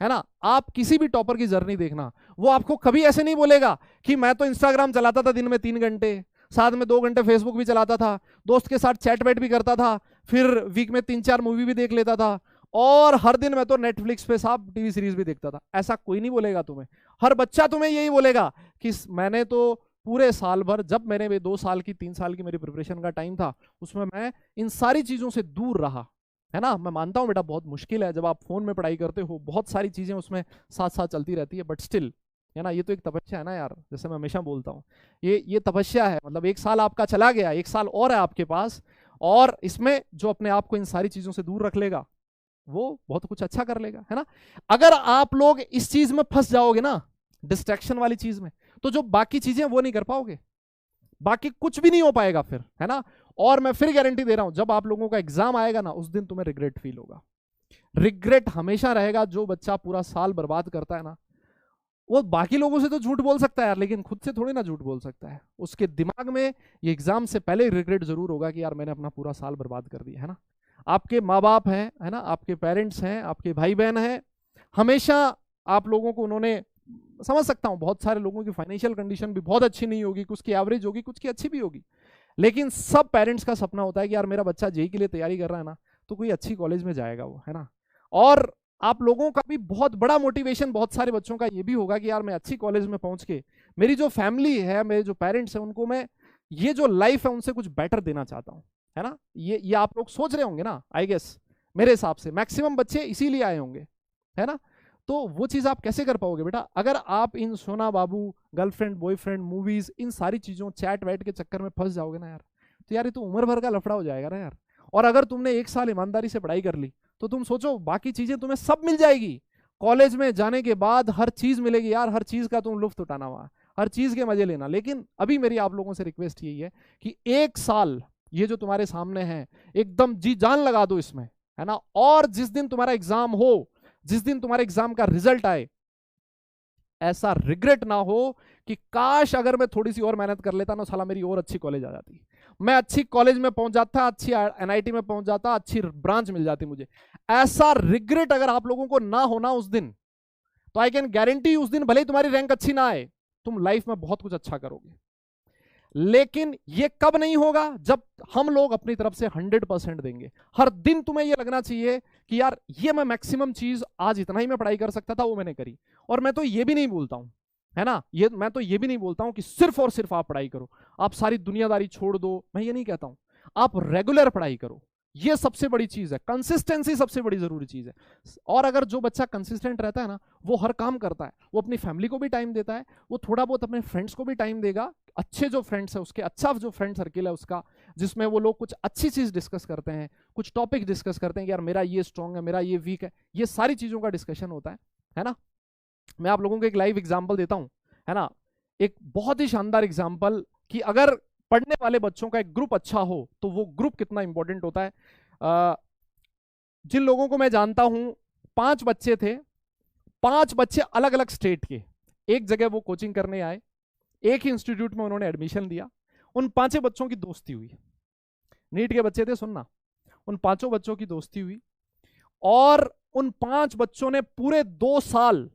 है ना? आप किसी भी टॉपर की जर्नी देखना, वो आपको कभी ऐसे नहीं बोलेगा कि मैं तो इंस्टाग्राम चलाता था दिन में 3 घंटे, साथ में 2 घंटे फेसबुक भी चलाता था, दोस्त के साथ चैट वैट भी करता था, फिर वीक में 3-4 मूवी भी देख लेता था, और हर दिन मैं तो नेटफ्लिक्स पे साहब टीवी सीरीज भी देखता था। ऐसा कोई नहीं बोलेगा तुम्हें। हर बच्चा तुम्हें यही बोलेगा कि मैंने तो पूरे साल भर, जब मैंने 2 साल की 3 साल की मेरी प्रिपरेशन का टाइम था, उसमें मैं इन सारी चीजों से दूर रहा। है ना? मैं मानता हूं बेटा बहुत मुश्किल है, जब आप फोन में पढ़ाई करते हो बहुत सारी चीजें उसमें साथ साथ चलती रहती है, बट स्टिल, है ना, ये तो एक तपस्या है ना यार, जैसे मैं हमेशा बोलता हूँ, ये तपस्या है। मतलब 1 साल आपका चला गया, 1 साल और है आपके पास, और इसमें जो अपने आप को इन सारी चीजों से दूर रख लेगा वो बहुत कुछ अच्छा कर लेगा। है ना? अगर आप लोग इस चीज में फंस जाओगे ना, डिस्ट्रैक्शन वाली चीज में, तो जो बाकी चीजें वो नहीं कर पाओगे, बाकी कुछ भी नहीं हो पाएगा फिर। है ना? और मैं फिर गारंटी दे रहा हूं, जब आप लोगों का एग्जाम आएगा ना, उस दिन तुम्हें रिग्रेट फील होगा। रिग्रेट हमेशा रहेगा। जो बच्चा पूरा साल बर्बाद करता है ना, वो बाकी लोगों से तो झूठ बोल सकता है यार, लेकिन खुद से थोड़ी ना झूठ बोल सकता है। उसके दिमाग में ये एग्जाम से पहले रिग्रेट जरूर होगा कि यार मैंने अपना पूरा साल बर्बाद कर दिया। है ना? आपके माँ बाप हैं, है ना, आपके पेरेंट्स हैं, आपके भाई बहन हैं, हमेशा आप लोगों को उन्होंने, समझ सकता हूं बहुत सारे लोगों की फाइनेंशियल कंडीशन भी बहुत अच्छी नहीं होगी, कुछ की एवरेज होगी, कुछ की अच्छी भी होगी, लेकिन सब पेरेंट्स का सपना होता है कि यार मेरा बच्चा जेई के लिए तैयारी कर रहा है ना, तो कोई अच्छी कॉलेज में जाएगा वो। है ना? और आप लोगों का भी बहुत बड़ा मोटिवेशन, बहुत सारे बच्चों का ये भी होगा कि यार मैं अच्छी कॉलेज में पहुंच के मेरी जो फैमिली है, मेरे जो पेरेंट्स हैं, उनको मैं ये जो लाइफ है उनसे कुछ बेटर देना चाहता हूं। है ना? ये आप लोग सोच रहे होंगे ना, आई गेस मेरे हिसाब से मैक्सिमम बच्चे इसीलिए आए होंगे। है ना? तो वो चीज आप कैसे कर पाओगे बेटा, अगर आप इन सोना बाबू, गर्लफ्रेंड, बॉयफ्रेंड, मूवीज, इन सारी चीजों, चैट वैट के चक्कर में फंस जाओगे ना यार, तो यार ये तो उम्र भर का लफड़ा हो जाएगा ना यार। और अगर तुमने 1 साल ईमानदारी से पढ़ाई कर ली, तो तुम सोचो बाकी चीजें तुम्हें सब मिल जाएगी। कॉलेज में जाने के बाद हर चीज मिलेगी यार, हर चीज का तुम लुफ्त उठाना, वहां हर चीज के मजे लेना। लेकिन अभी मेरी आप लोगों से रिक्वेस्ट यही है कि 1 साल ये जो तुम्हारे सामने है, एकदम जी जान लगा दो इसमें। है ना? और जिस दिन तुम्हारा एग्जाम हो, जिस दिन तुम्हारे एग्जाम का रिजल्ट आए, ऐसा रिग्रेट ना हो कि काश अगर मैं थोड़ी सी और मेहनत कर लेता ना, साला मेरी और अच्छी कॉलेज आ जाती, मैं अच्छी कॉलेज में पहुंच जाता, अच्छी एनआईटी में पहुंच जाता, अच्छी ब्रांच मिल जाती मुझे। ऐसा रिग्रेट अगर आप लोगों को ना होना उस दिन, तो आई कैन गारंटी उस दिन भले ही तुम्हारी रैंक अच्छी ना आए, तुम लाइफ में बहुत कुछ अच्छा करोगे। लेकिन ये कब नहीं होगा? जब हम लोग अपनी तरफ से 100% देंगे। हर दिन तुम्हें ये लगना चाहिए कि यार ये मैं मैक्सिमम चीज आज इतना ही मैं पढ़ाई कर सकता था, वो मैंने करी। और मैं तो ये भी नहीं बोलता हूं, है ना, मैं तो ये भी नहीं बोलता हूं कि सिर्फ और सिर्फ आप पढ़ाई करो, आप सारी दुनियादारी छोड़ दो, मैं ये नहीं कहता हूं। आप रेगुलर पढ़ाई करो, ये सबसे बड़ी चीज है। कंसिस्टेंसी सबसे बड़ी जरूरी चीज है। और अगर जो बच्चा कंसिस्टेंट रहता है ना, वो हर काम करता है, वो अपनी फैमिली को भी टाइम देता है, वो थोड़ा बहुत अपने फ्रेंड्स को भी टाइम देगा, अच्छे जो फ्रेंड्स है उसके, अच्छा जो फ्रेंड सर्किल है उसका, जिसमें वो लोग कुछ अच्छी चीज डिस्कस करते हैं, कुछ टॉपिक डिस्कस करते हैं कि यार मेरा ये स्ट्रांग है, मेरा ये वीक है, ये सारी चीजों का डिस्कशन होता है ना? मैं आप लोगों को एक लाइव एग्जाम्पल देता हूं, है ना, एक बहुत ही शानदार एग्जाम्पल, कि अगर पढ़ने वाले बच्चों का एक ग्रुप अच्छा हो तो वो ग्रुप कितना इंपॉर्टेंट होता है। जिन लोगों को मैं जानता हूं, 5 बच्चे थे, 5 बच्चे अलग अलग स्टेट के, एक जगह वो कोचिंग करने आए, एक ही इंस्टीट्यूट में उन्होंने एडमिशन दिया, उन 5 बच्चों की दोस्ती हुई। नीट के बच्चे थे, सुनना, उन 5 बच्चों की दोस्ती हुई, और उन 5 बच्चों ने पूरे 2 साल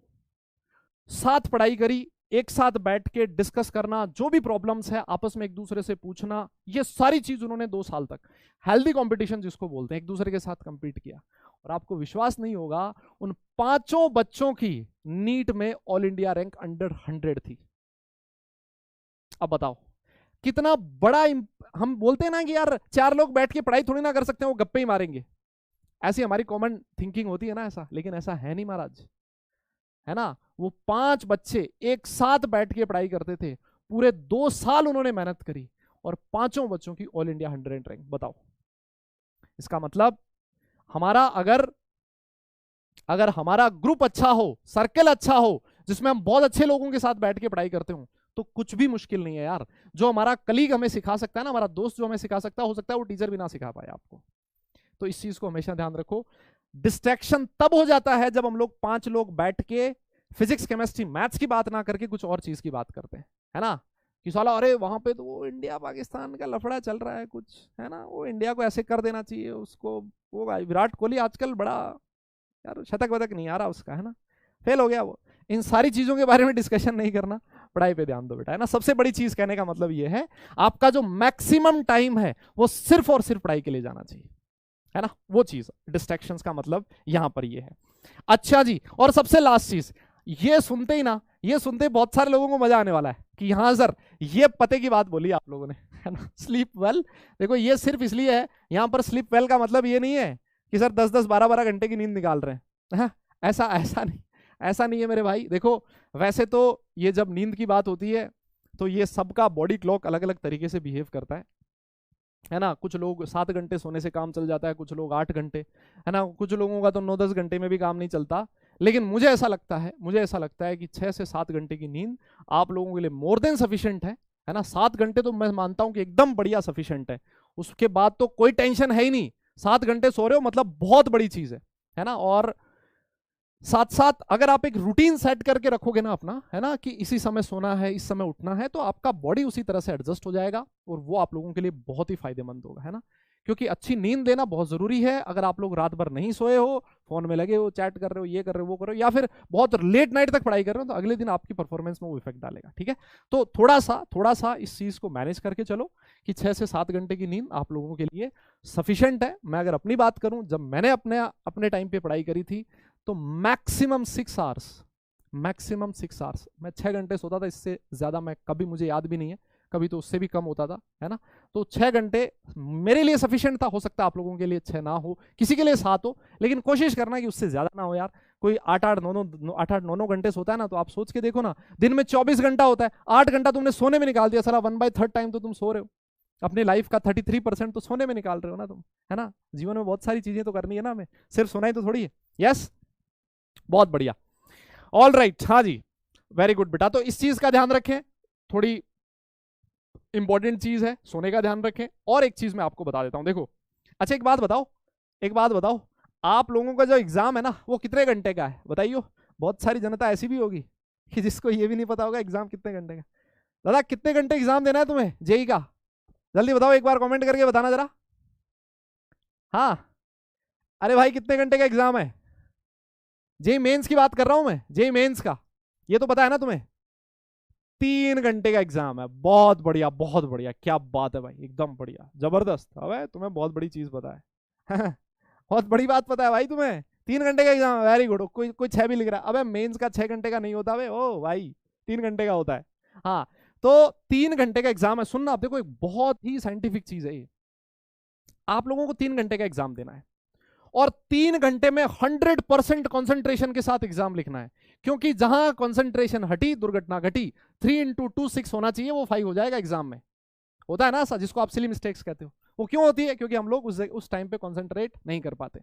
साथ पढ़ाई करी, एक साथ बैठ के डिस्कस करना, जो भी प्रॉब्लम्स है आपस में एक दूसरे से पूछना, ये सारी चीज उन्होंने 2 साल तक हेल्दी कंपटीशन जिसको बोलते हैं, एक दूसरे के साथ कंपीट किया। और आपको विश्वास नहीं होगा, उन 5 बच्चों की नीट में ऑल इंडिया रैंक अंडर 100 थी। अब बताओ कितना बड़ा हम बोलते हैं ना कि यार 4 लोग बैठ के पढ़ाई थोड़ी ना कर सकते हैं, वो गप्पे ही मारेंगे, ऐसी हमारी कॉमन थिंकिंग होती है ना ऐसा, लेकिन ऐसा है नहीं महाराज। है ना? वो 5 बच्चे एक साथ बैठ के पढ़ाई करते थे, पूरे 2 साल उन्होंने मेहनत करी, और 5 बच्चों की ऑल इंडिया 100 रैंक। बताओ, इसका मतलब हमारा अगर हमारा ग्रुप अच्छा हो, सर्कल अच्छा हो, जिसमें हम बहुत अच्छे लोगों के साथ बैठ के पढ़ाई करते हो, तो कुछ भी मुश्किल नहीं है यार। जो हमारा कलीग हमें सिखा सकता है ना, हमारा दोस्त जो हमें सिखा सकता है, हो सकता है वो टीचर भी ना सिखा पाए आपको। तो इस चीज को हमेशा ध्यान रखो। डिस्ट्रैक्शन तब हो जाता है जब हम लोग 5 लोग बैठ के फिजिक्स, केमिस्ट्री, मैथ्स की बात ना करके कुछ और चीज की बात करते हैं। है ना, कि साला अरे वहां पे तो वो इंडिया पाकिस्तान का लफड़ा चल रहा है कुछ, है ना, वो इंडिया को ऐसे कर देना चाहिए उसको, वो विराट कोहली आजकल बड़ा यार शतक वतक नहीं आ रहा उसका, है ना, फेल हो गया वो। इन सारी चीजों के बारे में डिस्कशन नहीं करना, पढ़ाई पे ध्यान दो बेटा, है ना। सबसे बड़ी चीज कहने का मतलब ये है, आपका जो मैक्सिमम टाइम है वो सिर्फ और सिर्फ पढ़ाई के लिए जाना चाहिए, है ना, वो चीज डिस्ट्रैक्शंस का मतलब यहां पर ये है। अच्छा जी, और सबसे लास्ट चीज, ये सुनते ही ना, ये सुनते ही बहुत सारे लोगों को मजा आने वाला है कि हाँ सर ये पते की बात बोली आप लोगों ने, है ना, स्लीप वेल। देखो ये सिर्फ इसलिए है, यहां पर स्लीप वेल का मतलब ये नहीं है कि सर 10-10 12-12 घंटे की नींद निकाल रहे हैं, है? ऐसा नहीं है मेरे भाई। देखो वैसे तो ये जब नींद की बात होती है तो ये सबका बॉडी क्लॉक अलग अलग तरीके से बिहेव करता है ना। कुछ लोग 7 घंटे सोने से काम चल जाता है, कुछ लोग 8 घंटे, है ना, कुछ लोगों का तो 9-10 घंटे में भी काम नहीं चलता। लेकिन मुझे ऐसा लगता है कि 6 से 7 घंटे की नींद आप लोगों के लिए मोर देन सफिशिएंट है ना। 7 घंटे तो मैं मानता हूं कि एकदम बढ़िया सफिशिएंट है, उसके बाद तो कोई टेंशन है ही नहीं। 7 घंटे सो रहे हो मतलब बहुत बड़ी चीज है ना। और साथ साथ अगर आप एक रूटीन सेट करके रखोगे ना अपना, है ना, कि इसी समय सोना है, इस समय उठना है, तो आपका बॉडी उसी तरह से एडजस्ट हो जाएगा और वो आप लोगों के लिए बहुत ही फायदेमंद होगा, है ना। क्योंकि अच्छी नींद लेना बहुत जरूरी है। अगर आप लोग रात भर नहीं सोए हो, फोन में लगे हो, चैट कर रहे हो, ये कर रहे हो, वो कर रहे हो, या फिर बहुत लेट नाइट तक पढ़ाई कर रहे हो, तो अगले दिन आपकी परफॉर्मेंस में वो इफेक्ट डालेगा, ठीक है। तो थोड़ा सा इस चीज को मैनेज करके चलो कि 6 से 7 घंटे की नींद आप लोगों के लिए सफिशिएंट है। मैं अगर अपनी बात करूं, जब मैंने अपने टाइम पे पढ़ाई करी थी तो मैक्सिमम 6 आवर्स मैं 6 घंटे सोता था। इससे ज्यादा मैं कभी, मुझे याद भी नहीं है, कभी तो उससे भी कम होता था, है ना। तो 6 घंटे मेरे लिए सफिशिएंट था। हो सकता है आप लोगों के लिए 6 ना हो, किसी के लिए 7 हो, लेकिन कोशिश करना कि उससे ज्यादा ना हो यार। कोई 8-9 घंटे सोता है ना, तो आप सोच के देखो ना, दिन में 24 घंटा होता है, 8 घंटा तुमने सोने में निकाल दिया, साला 1/3 टाइम तो तुम सो रहे हो। अपनी लाइफ का 33% तो सोने में निकाल रहे हो ना तुम, है ना। जीवन में बहुत सारी चीजें तो करनी है ना हमें, सिर्फ सोना ही तो थोड़ी है। यस, बहुत बढ़िया, ऑल राइट, हाँ जी, वेरी गुड बेटा। तो इस चीज का ध्यान रखें, थोड़ी इंपॉर्टेंट चीज है, सोने का ध्यान रखें। और एक चीज मैं आपको बता देता हूं, देखो, अच्छा एक बात बताओ, आप लोगों का जो एग्जाम है ना वो कितने घंटे का है बताइए। बहुत सारी जनता ऐसी भी होगी कि जिसको ये भी नहीं पता होगा एग्जाम कितने घंटे का। दादा कितने घंटे एग्जाम देना है तुम्हें जेई का, जल्दी बताओ, एक बार कमेंट करके बताना जरा। हाँ, अरे भाई कितने घंटे का एग्जाम है? जेई मेंस की बात कर रहा हूं मैं, जेई मेंस का, ये तो पता है ना तुम्हें। 3 घंटे का एग्जाम है। बहुत बढ़िया, बहुत बढ़िया, क्या बात है भाई, एकदम बढ़िया, जबरदस्त। अबे तुम्हें बहुत बड़ी चीज पता है बहुत बड़ी बात पता है भाई तुम्हें। 3 घंटे का एग्जाम है, वेरी गुड। कोई कोई 6 भी लिख रहा है। अबे मेंस का 6 घंटे का नहीं होता भाई, ओ भाई 3 घंटे का होता है। हाँ, तो 3 घंटे का एग्जाम है। सुनना आप, देखो एक बहुत ही साइंटिफिक चीज है ये। आप लोगों को 3 घंटे का एग्जाम देना है और 3 घंटे में 100% कॉन्सेंट्रेशन के साथ एग्जाम लिखना है। क्योंकि जहां कॉन्सेंट्रेशन हटी, दुर्घटना घटी। 3 × 2 6 होना चाहिए, वो 5 हो जाएगा एग्जाम में। होता है ना ऐसा, जिसको आप सिली मिस्टेक्स कहते हो। वो क्यों होती है? क्योंकि हम लोग उस टाइम पे कॉन्सेंट्रेट नहीं कर पाते।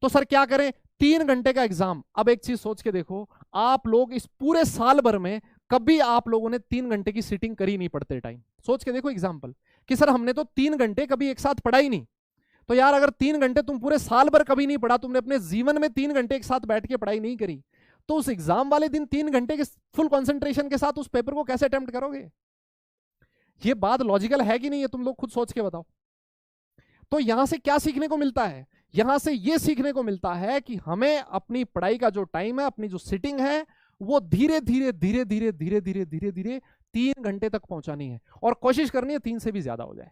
तो सर क्या करें? 3 घंटे का एग्जाम। अब एक चीज सोच के देखो, आप लोग इस पूरे साल भर में कभी आप लोगों ने 3 घंटे की सीटिंग करी नहीं पढ़ते टाइम। सोच के देखो एग्जाम्पल, कि सर हमने तो 3 घंटे कभी एक साथ पढ़ा ही नहीं। तो यार अगर 3 घंटे तुम पूरे साल भर कभी नहीं पढ़ा, तुमने अपने जीवन में 3 घंटे एक साथ बैठ के पढ़ाई नहीं करी, तो उस एग्जाम वाले दिन 3 घंटे के फुल कंसंट्रेशन के साथ उस पेपर को कैसे अटेम्प्ट करोगे? ये बात लॉजिकल है कि नहीं है? तुम लोग खुद सोच के बताओ। तो यहां से क्या सीखने को मिलता है? यहां से यह सीखने को मिलता है कि हमें अपनी पढ़ाई का जो टाइम है, अपनी जो सिटिंग है, वो धीरे धीरे धीरे धीरे धीरे धीरे धीरे धीरे 3 घंटे तक पहुंचानी है। और कोशिश करनी है 3 से भी ज्यादा हो जाए,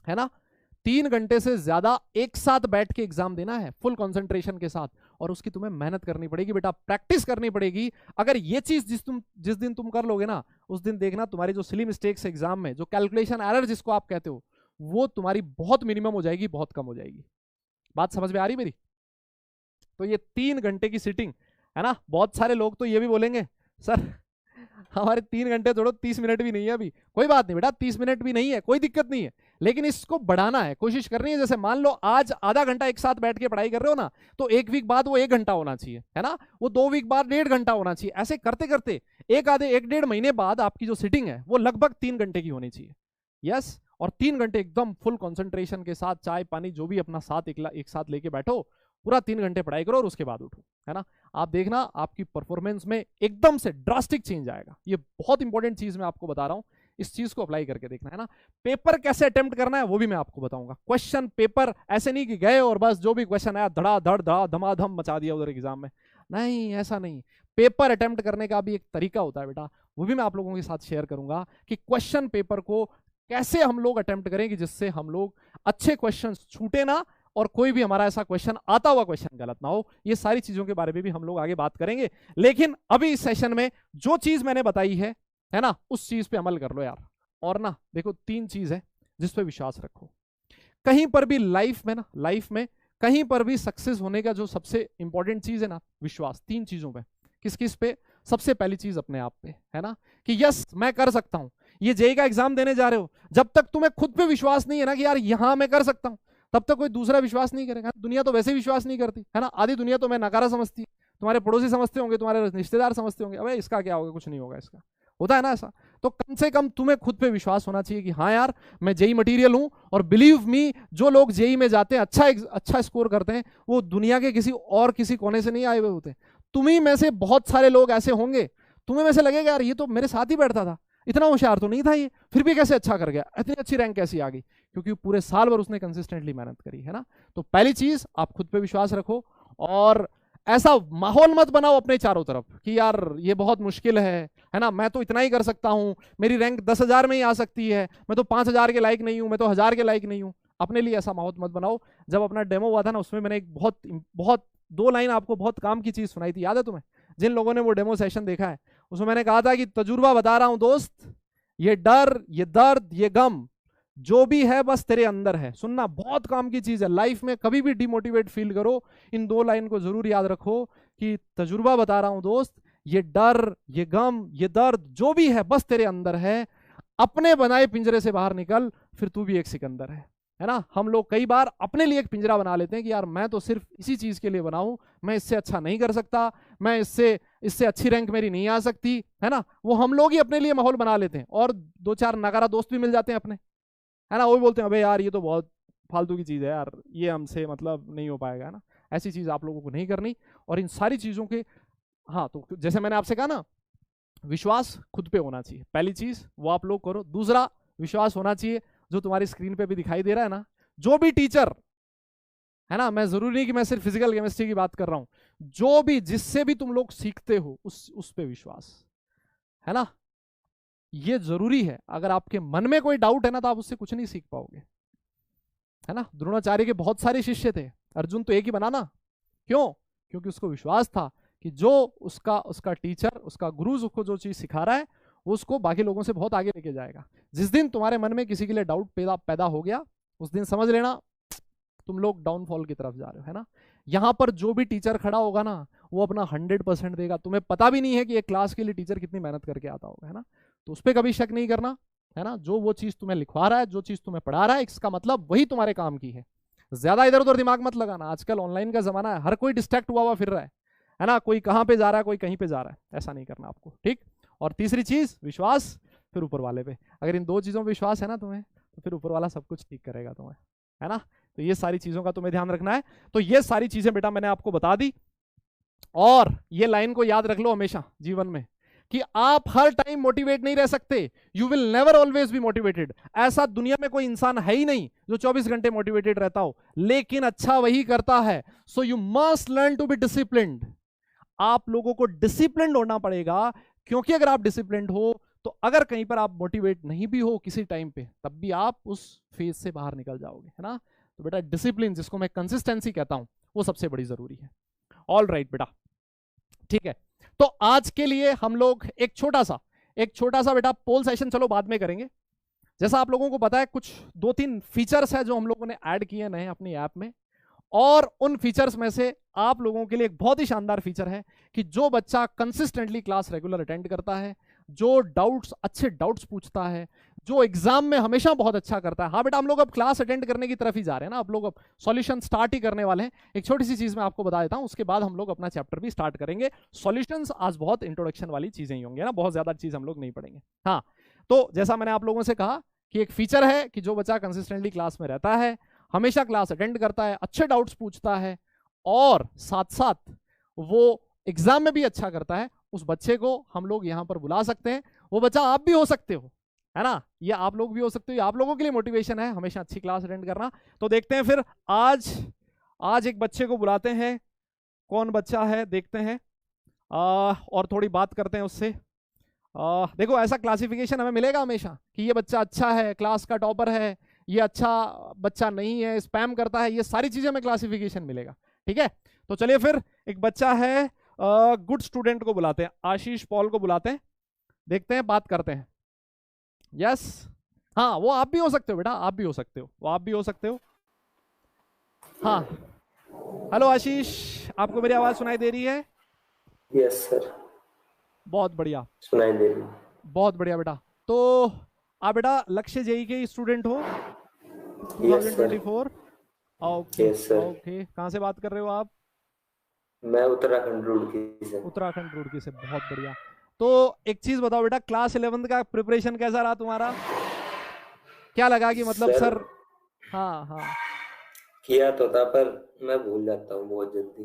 है ना। 3 घंटे से ज्यादा एक साथ बैठ के एग्जाम देना है फुल कंसंट्रेशन के साथ। और उसकी तुम्हें मेहनत करनी पड़ेगी बेटा, प्रैक्टिस करनी पड़ेगी। अगर ये चीज जिस दिन तुम कर लोगे ना, उस दिन देखना तुम्हारी जो सिली मिस्टेक्स एग्जाम में, जो कैलकुलेशन एरर जिसको आप कहते हो, वो तुम्हारी बहुत मिनिमम हो जाएगी, बहुत कम हो जाएगी। बात समझ में आ रही मेरी? तो ये 3 घंटे की सिटिंग है ना। बहुत सारे लोग तो ये भी बोलेंगे, सर हमारे 3 घंटे छोड़ो, 30 मिनट भी नहीं है अभी। कोई बात नहीं बेटा, 30 मिनट भी नहीं है, कोई दिक्कत नहीं है, लेकिन इसको बढ़ाना है, कोशिश करनी है। जैसे मान लो आज आधा घंटा एक साथ बैठ के पढ़ाई कर रहे हो ना, तो 1 वीक बाद वो 1 घंटा होना चाहिए, है ना। वो 2 वीक बाद 1.5 घंटा होना चाहिए। ऐसे करते करते 1-1.5 महीने बाद आपकी जो सिटिंग है वो लगभग 3 घंटे की होनी चाहिए। यस, और 3 घंटे एकदम फुल कंसंट्रेशन के साथ, चाय पानी जो भी अपना साथ एक साथ लेके बैठो, पूरा 3 घंटे पढ़ाई करो और उसके बाद उठो, है ना। आप देखना आपकी परफॉर्मेंस में एकदम से ड्रास्टिक चेंज आएगा। ये बहुत इंपॉर्टेंट चीज मैं आपको बता रहा हूं, इस चीज को अप्लाई करके देखना, है ना। पेपर कैसे अटेम्प्ट करना है वो भी मैं आपको बताऊंगा। क्वेश्चन पेपर ऐसे नहीं कि गए और बस जो भी क्वेश्चन आया धड़ा धड़ धड़ा धमाधम मचा दिया उधर एग्जाम में, नहीं, ऐसा नहीं। पेपर अटेम्प्ट करने का भी एक तरीका होता है बेटा, वो भी मैं आप लोगों के साथ शेयर करूंगा कि क्वेश्चन पेपर को कैसे हम लोग अटेम्प्ट करें कि जिससे हम लोग अच्छे क्वेश्चन छूटे ना और कोई भी हमारा ऐसा क्वेश्चन आता हुआ क्वेश्चन गलत ना हो। ये सारी चीजों के बारे में भी हम लोग आगे बात करेंगे, लेकिन अभी इस सेशन में जो चीज मैंने बताई है ना, उस चीज पे अमल कर लो यार। और ना देखो 3 चीज है जिस पे विश्वास रखो। कहीं पर भी लाइफ में कहीं पर भी सक्सेस होने का जो सबसे इंपॉर्टेंट चीज है ना, विश्वास। 3 चीजों पे। किस किस पे? सबसे पहली चीज अपने आप पे, है ना, कि यस मैं कर सकता हूं। ये जेईई का एग्जाम देने जा रहे हो, जब तक तुम्हें खुद पे विश्वास नहीं है ना कि यार यहां मैं कर सकता हूं, तब तक कोई दूसरा विश्वास नहीं करेगा। दुनिया तो वैसे विश्वास नहीं करती, है ना। आधी दुनिया तो मैं नकारा समझती है, तुम्हारे पड़ोसी समझते होंगे, तुम्हारे रिश्तेदार समझते होंगे, अबे इसका क्या होगा, कुछ नहीं होगा इसका, होता है ना ऐसा। तो कम से कम तुम्हें खुद पे विश्वास होना चाहिए कि हाँ यार मैं जेईई मटेरियल हूं। और बिलीव मी, जो लोग जेईई में जाते हैं, अच्छा स्कोर करते हैं, वो दुनिया के किसी कोने से नहीं आए हुए होते। तुम्ही में से बहुत सारे लोग ऐसे होंगे, तुम्हें में से लगेगा यार ये तो मेरे साथ ही बैठता था, इतना होशियार तो नहीं था ये, फिर भी कैसे अच्छा कर गया, इतनी अच्छी रैंक कैसी आ गई, क्योंकि पूरे साल भर उसने कंसिस्टेंटली मेहनत करी, है ना। तो पहली चीज आप खुद पे विश्वास रखो, और ऐसा माहौल मत बनाओ अपने चारों तरफ कि यार ये बहुत मुश्किल है ना, मैं तो इतना ही कर सकता हूं, मेरी रैंक 10,000 में ही आ सकती है, मैं तो 5,000 के लायक नहीं हूं, मैं तो 1,000 के लायक नहीं हूं। अपने लिए ऐसा माहौल मत बनाओ। जब अपना डेमो हुआ था ना, उसमें मैंने एक बहुत 2 लाइन आपको बहुत काम की चीज सुनाई थी, याद है तुम्हें? जिन लोगों ने वो डेमो सेशन देखा है, उसमें मैंने कहा था कि तजुर्बा बता रहा हूं दोस्त, ये डर, ये दर्द, ये गम जो भी है बस तेरे अंदर है। सुनना, बहुत काम की चीज है। लाइफ में कभी भी डिमोटिवेट फील करो, इन 2 लाइन को जरूर याद रखो कि तजुर्बा बता रहा हूं दोस्त, ये डर, ये गम, ये दर्द जो भी है बस तेरे अंदर है। अपने बनाए पिंजरे से बाहर निकल, फिर तू भी एक सिकंदर है ना। हम लोग कई बार अपने लिए एक पिंजरा बना लेते हैं कि यार मैं तो सिर्फ इसी चीज के लिए बनाऊं, मैं इससे अच्छा नहीं कर सकता, मैं इससे अच्छी रैंक मेरी नहीं आ सकती, है ना। वो हम लोग ही अपने लिए माहौल बना लेते हैं, और 2-4 नकारा दोस्त भी मिल जाते हैं अपने, है ना। वो भी बोलते हैं अबे यार ये तो बहुत फालतू की चीज है यार, ये हमसे मतलब नहीं हो पाएगा, है ना। ऐसी चीज आप लोगों को नहीं करनी। और इन सारी चीजों के, हाँ, तो जैसे मैंने आपसे कहा ना, विश्वास खुद पे होना चाहिए, पहली चीज वो आप लोग करो। दूसरा, विश्वास होना चाहिए जो तुम्हारी स्क्रीन पे भी दिखाई दे रहा है ना, जो भी टीचर, है ना, मैं जरूरी नहीं कि मैं सिर्फ फिजिकल केमिस्ट्री की बात कर रहा हूं, जो भी जिससे भी तुम लोग सीखते हो उस पे विश्वास, है ना। ये जरूरी है। अगर आपके मन में कोई डाउट है ना, तो आप उससे कुछ नहीं सीख पाओगे, है ना। द्रोणाचार्य के बहुत सारे शिष्य थे, अर्जुन तो एक ही बना ना, क्यों? क्योंकि उसको विश्वास था कि जो उसका टीचर, उसका गुरु उसको जो चीज सिखा रहा है, वो उसको बाकी लोगों से बहुत आगे लेके जाएगा। जिस दिन तुम्हारे मन में किसी के लिए डाउट पैदा हो गया, उस दिन समझ लेना तुम लोग डाउनफॉल की तरफ जा रहे हो, है ना। यहां पर जो भी टीचर खड़ा होगा ना, वो अपना 100% देगा। तुम्हें पता भी नहीं है कि एक क्लास के लिए टीचर कितनी मेहनत करके आता होगा, है ना। तो उस पर कभी शक नहीं करना, है ना। जो वो चीज तुम्हें लिखवा रहा है, जो चीज तुम्हें पढ़ा रहा है, इसका मतलब वही तुम्हारे काम की है। ज्यादा इधर उधर दिमाग मत लगाना। आजकल ऑनलाइन का जमाना है, हर कोई डिस्ट्रैक्ट हुआ फिर रहा है ना। कोई कहां पे जा रहा है, कोई कहीं पे जा रहा है, ऐसा नहीं करना आपको, ठीक। और तीसरी चीज, विश्वास, फिर ऊपर वाले पे। अगर इन 2 चीजों पे विश्वास है ना तुम्हें, तो फिर ऊपर वाला सब कुछ ठीक करेगा तुम्हें, है ना। तो ये सारी चीजों का तुम्हें ध्यान रखना है। तो ये सारी चीजें बेटा मैंने आपको बता दी, और ये लाइन को याद रख लो हमेशा जीवन में कि आप हर टाइम मोटिवेट नहीं रह सकते। You will never always be motivated. ऐसा दुनिया में कोई इंसान है ही नहीं जो 24 घंटे मोटिवेटेड रहता हो, लेकिन अच्छा वही करता है। So you must learn to be disciplined. आप लोगों को डिसिप्लिन्ड होना पड़ेगा, क्योंकि अगर आप डिसिप्लिन्ड हो तो अगर कहीं पर आप मोटिवेट नहीं भी हो किसी टाइम पे, तब भी आप उस फेज से बाहर निकल जाओगे, है ना। तो बेटा डिसिप्लिन, जिसको मैं कंसिस्टेंसी कहता हूं, वो सबसे बड़ी जरूरी है। ऑल राइट बेटा, ठीक है। तो आज के लिए हम लोग एक छोटा सा बेटा पोल सेशन चलो बाद में करेंगे। जैसा आप लोगों को पता है, कुछ 2-3 फीचर्स है जो हम लोगों ने ऐड किए नए अपनी ऐप में, और उन फीचर्स में से आप लोगों के लिए एक बहुत ही शानदार फीचर है कि जो बच्चा कंसिस्टेंटली क्लास रेगुलर अटेंड करता है, जो अच्छे डाउट्स पूछता है, जो एग्जाम में हमेशा बहुत अच्छा करता है। हाँ बेटा, हम लोग अब क्लास अटेंड करने की तरफ ही जा रहे हैं ना, आप लोग अब सॉल्यूशन स्टार्ट ही करने वाले हैं। एक छोटी सी चीज मैं आपको बता देता हूं, उसके बाद हम लोग अपना चैप्टर भी स्टार्ट करेंगे। सॉल्यूशंस आज बहुत इंट्रोडक्शन वाली चीजें ही होंगे ना, बहुत ज्यादा चीज हम लोग नहीं पढ़ेंगे। हाँ, तो जैसा मैंने आप लोगों से कहा कि एक फीचर है कि जो बच्चा कंसिस्टेंटली क्लास में रहता है, हमेशा क्लास अटेंड करता है, अच्छे डाउट्स पूछता है, और साथ साथ वो एग्जाम में भी अच्छा करता है, उस बच्चे को हम लोग यहाँ पर बुला सकते हैं। वो बच्चा आप भी हो सकते हो, है ना, ये आप लोग भी हो सकते हो, ये आप लोगों के लिए मोटिवेशन है हमेशा अच्छी क्लास अटेंड करना। तो देखते हैं फिर आज एक बच्चे को बुलाते हैं, कौन बच्चा है देखते हैं, और थोड़ी बात करते हैं उससे। देखो ऐसा क्लासिफिकेशन हमें मिलेगा हमेशा कि ये बच्चा अच्छा है, क्लास का टॉपर है, ये अच्छा बच्चा नहीं है, स्पैम करता है, ये सारी चीजें हमें क्लासिफिकेशन मिलेगा। ठीक है, तो चलिए फिर एक बच्चा है, गुड स्टूडेंट को बुलाते हैं, आशीष पॉल को बुलाते हैं, देखते हैं बात करते हैं। यस, हाँ वो आप भी हो सकते हो बेटा, आप भी हो सकते हो, वो आप भी हो सकते हो। हाँ हेलो आशीष, आपको मेरी आवाज सुनाई दे रही है? यस सर, बहुत बढ़िया, सुनाई दे रही। बहुत बढ़िया बेटा। तो आप बेटा लक्ष्य जेई के स्टूडेंट हो yes sir. 2024? Okay yes sir, okay, कहाँ से बात कर रहे हो आप? मैं उत्तराखंड रुड़की से। उत्तराखंड रुड़की से, बहुत बढ़िया। तो एक चीज बताओ बेटा, क्लास 11th का प्रिपरेशन कैसा रहा तुम्हारा? क्या लगा कि मतलब सर? हाँ हाँ, किया तो था पर मैं भूल जाता हूँ बहुत जल्दी।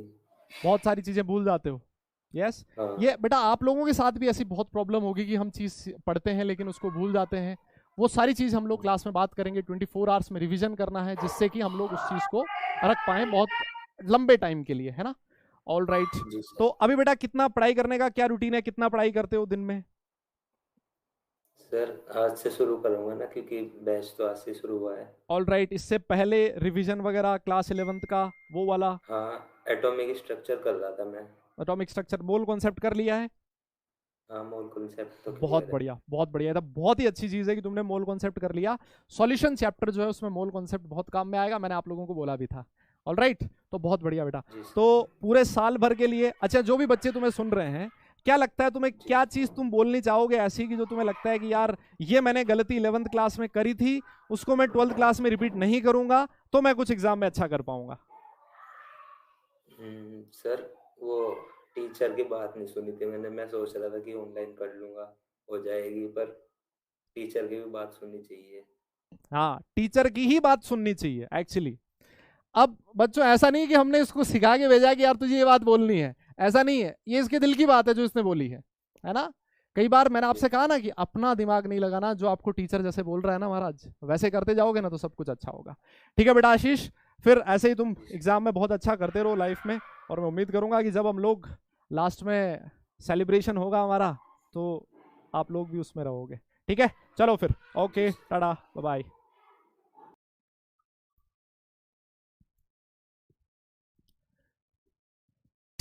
बहुत सारी चीजें भूल जाते हो। यस, हाँ। ये बेटा आप लोगों के साथ भी ऐसी बहुत प्रॉब्लम होगी कि हम चीज पढ़ते हैं लेकिन उसको भूल जाते हैं। वो सारी चीज हम लोग क्लास में बात करेंगे, 24 आवर्स में रिवीजन करना है जिससे कि हम लोग उस चीज को रख पाए बहुत लंबे टाइम के लिए, है ना। ऑल राइट, जी तो सर। अभी बेटा कितना पढ़ाई करने का क्या रूटीन है, कितना पढ़ाई करते हो दिन में? सर आज से शुरू करूंगा ना, क्योंकि बैच तो आज से शुरू हुआ है। ऑल राइट, इससे पहले रिवीजन वगैरह क्लास 11th का वो वाला? हाँ, एटॉमिक स्ट्रक्चर कर रहा था मैं। एटॉमिक स्ट्रक्चर, मोल कॉन्सेप्ट कर लिया है? हाँ, मोल कॉन्सेप्ट तो बहुत क्लियर है। बढ़िया, बहुत बढ़िया, तो बहुत ही अच्छी चीज है कि तुमने मोल कॉन्सेप्ट कर लिया। सॉल्यूशन चैप्टर जो है उसमें मोल कॉन्सेप्ट बहुत काम में आएगा, मैंने आप लोगों को बोला भी था। ऑल राइट, तो बहुत बढ़िया बेटा। जी तो सर। पूरे साल भर के लिए, अच्छा जो भी बच्चे तुम्हें सुन रहे हैं, क्या लगता है तुम्हें, जी। क्या चीज तुम बोलनी चाहोगे ऐसी कि जो तुम्हें लगता है कि यार ये मैंने गलती 11th क्लास में करी थी, उसको मैं 12th क्लास में रिपीट नहीं करूंगा तो मैं कुछ एग्जाम में अच्छा कर पाऊंगा? सर वो टीचर की बात नहीं सुनी थी मैंने। मैं सोच रहा था कि ऑनलाइन पढ़ लूंगा, हो जाएगी, पर टीचर की भी बात सुननी चाहिए। हाँ, टीचर की ही बात सुननी चाहिए एक्चुअली। अब बच्चों ऐसा नहीं कि हमने इसको सिखा के भेजा कि यार तुझे ये बात बोलनी है, ऐसा नहीं है, ये इसके दिल की बात है जो इसने बोली है ना। कई बार मैंने आपसे कहा ना कि अपना दिमाग नहीं लगाना, जो आपको टीचर जैसे बोल रहा है ना महाराज, वैसे करते जाओगे ना तो सब कुछ अच्छा होगा। ठीक है बेटा आशीष, फिर ऐसे ही तुम एग्जाम में बहुत अच्छा करते रहो लाइफ में, और मैं उम्मीद करूंगा कि जब हम लोग लास्ट में सेलिब्रेशन होगा हमारा तो आप लोग भी उसमें रहोगे। ठीक है, चलो फिर, ओके टाटा बाय बाय।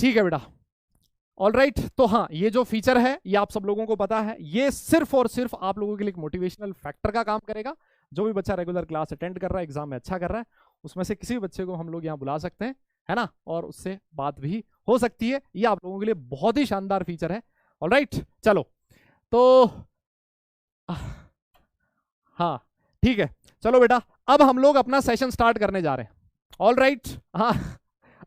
ठीक है बेटा, ऑल राइट, तो हाँ ये जो फीचर है ये आप सब लोगों को पता है, ये सिर्फ और सिर्फ आप लोगों के लिए एक मोटिवेशनल फैक्टर का काम करेगा। जो भी बच्चा रेगुलर क्लास अटेंड कर रहा है, एग्जाम में अच्छा कर रहा है, उसमें से किसी भी बच्चे को हम लोग यहाँ बुला सकते हैं, है ना, और उससे बात भी हो सकती है। ये आप लोगों के लिए बहुत ही शानदार फीचर है। ऑल राइट, चलो तो हाँ ठीक है, चलो बेटा अब हम लोग अपना सेशन स्टार्ट करने जा रहे हैं। ऑल राइट, हाँ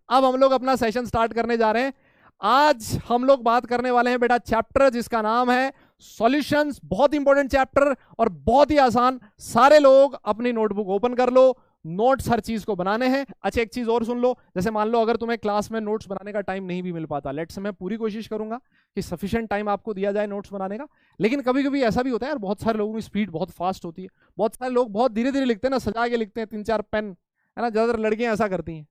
अब हम लोग अपना सेशन स्टार्ट करने जा रहे हैं। आज हम लोग बात करने वाले हैं बेटा चैप्टर जिसका नाम है सॉल्यूशंस, बहुत इंपॉर्टेंट चैप्टर और बहुत ही आसान। सारे लोग अपनी नोटबुक ओपन कर लो, नोट्स हर चीज को बनाने हैं। अच्छा एक चीज और सुन लो, जैसे मान लो अगर तुम्हें क्लास में नोट्स बनाने का टाइम नहीं भी मिल पाता, लेट्स मैं पूरी कोशिश करूंगा कि सफिशिएंट टाइम आपको दिया जाए नोट्स बनाने का, लेकिन कभी कभी ऐसा भी होता है यार, बहुत सारे लोगों की स्पीड बहुत फास्ट होती है, बहुत सारे लोग बहुत धीरे धीरे लिखते हैं ना, सजा के लिखते हैं, 3-4 पेन, है ना, ज्यादातर लड़कियां ऐसा करती हैं।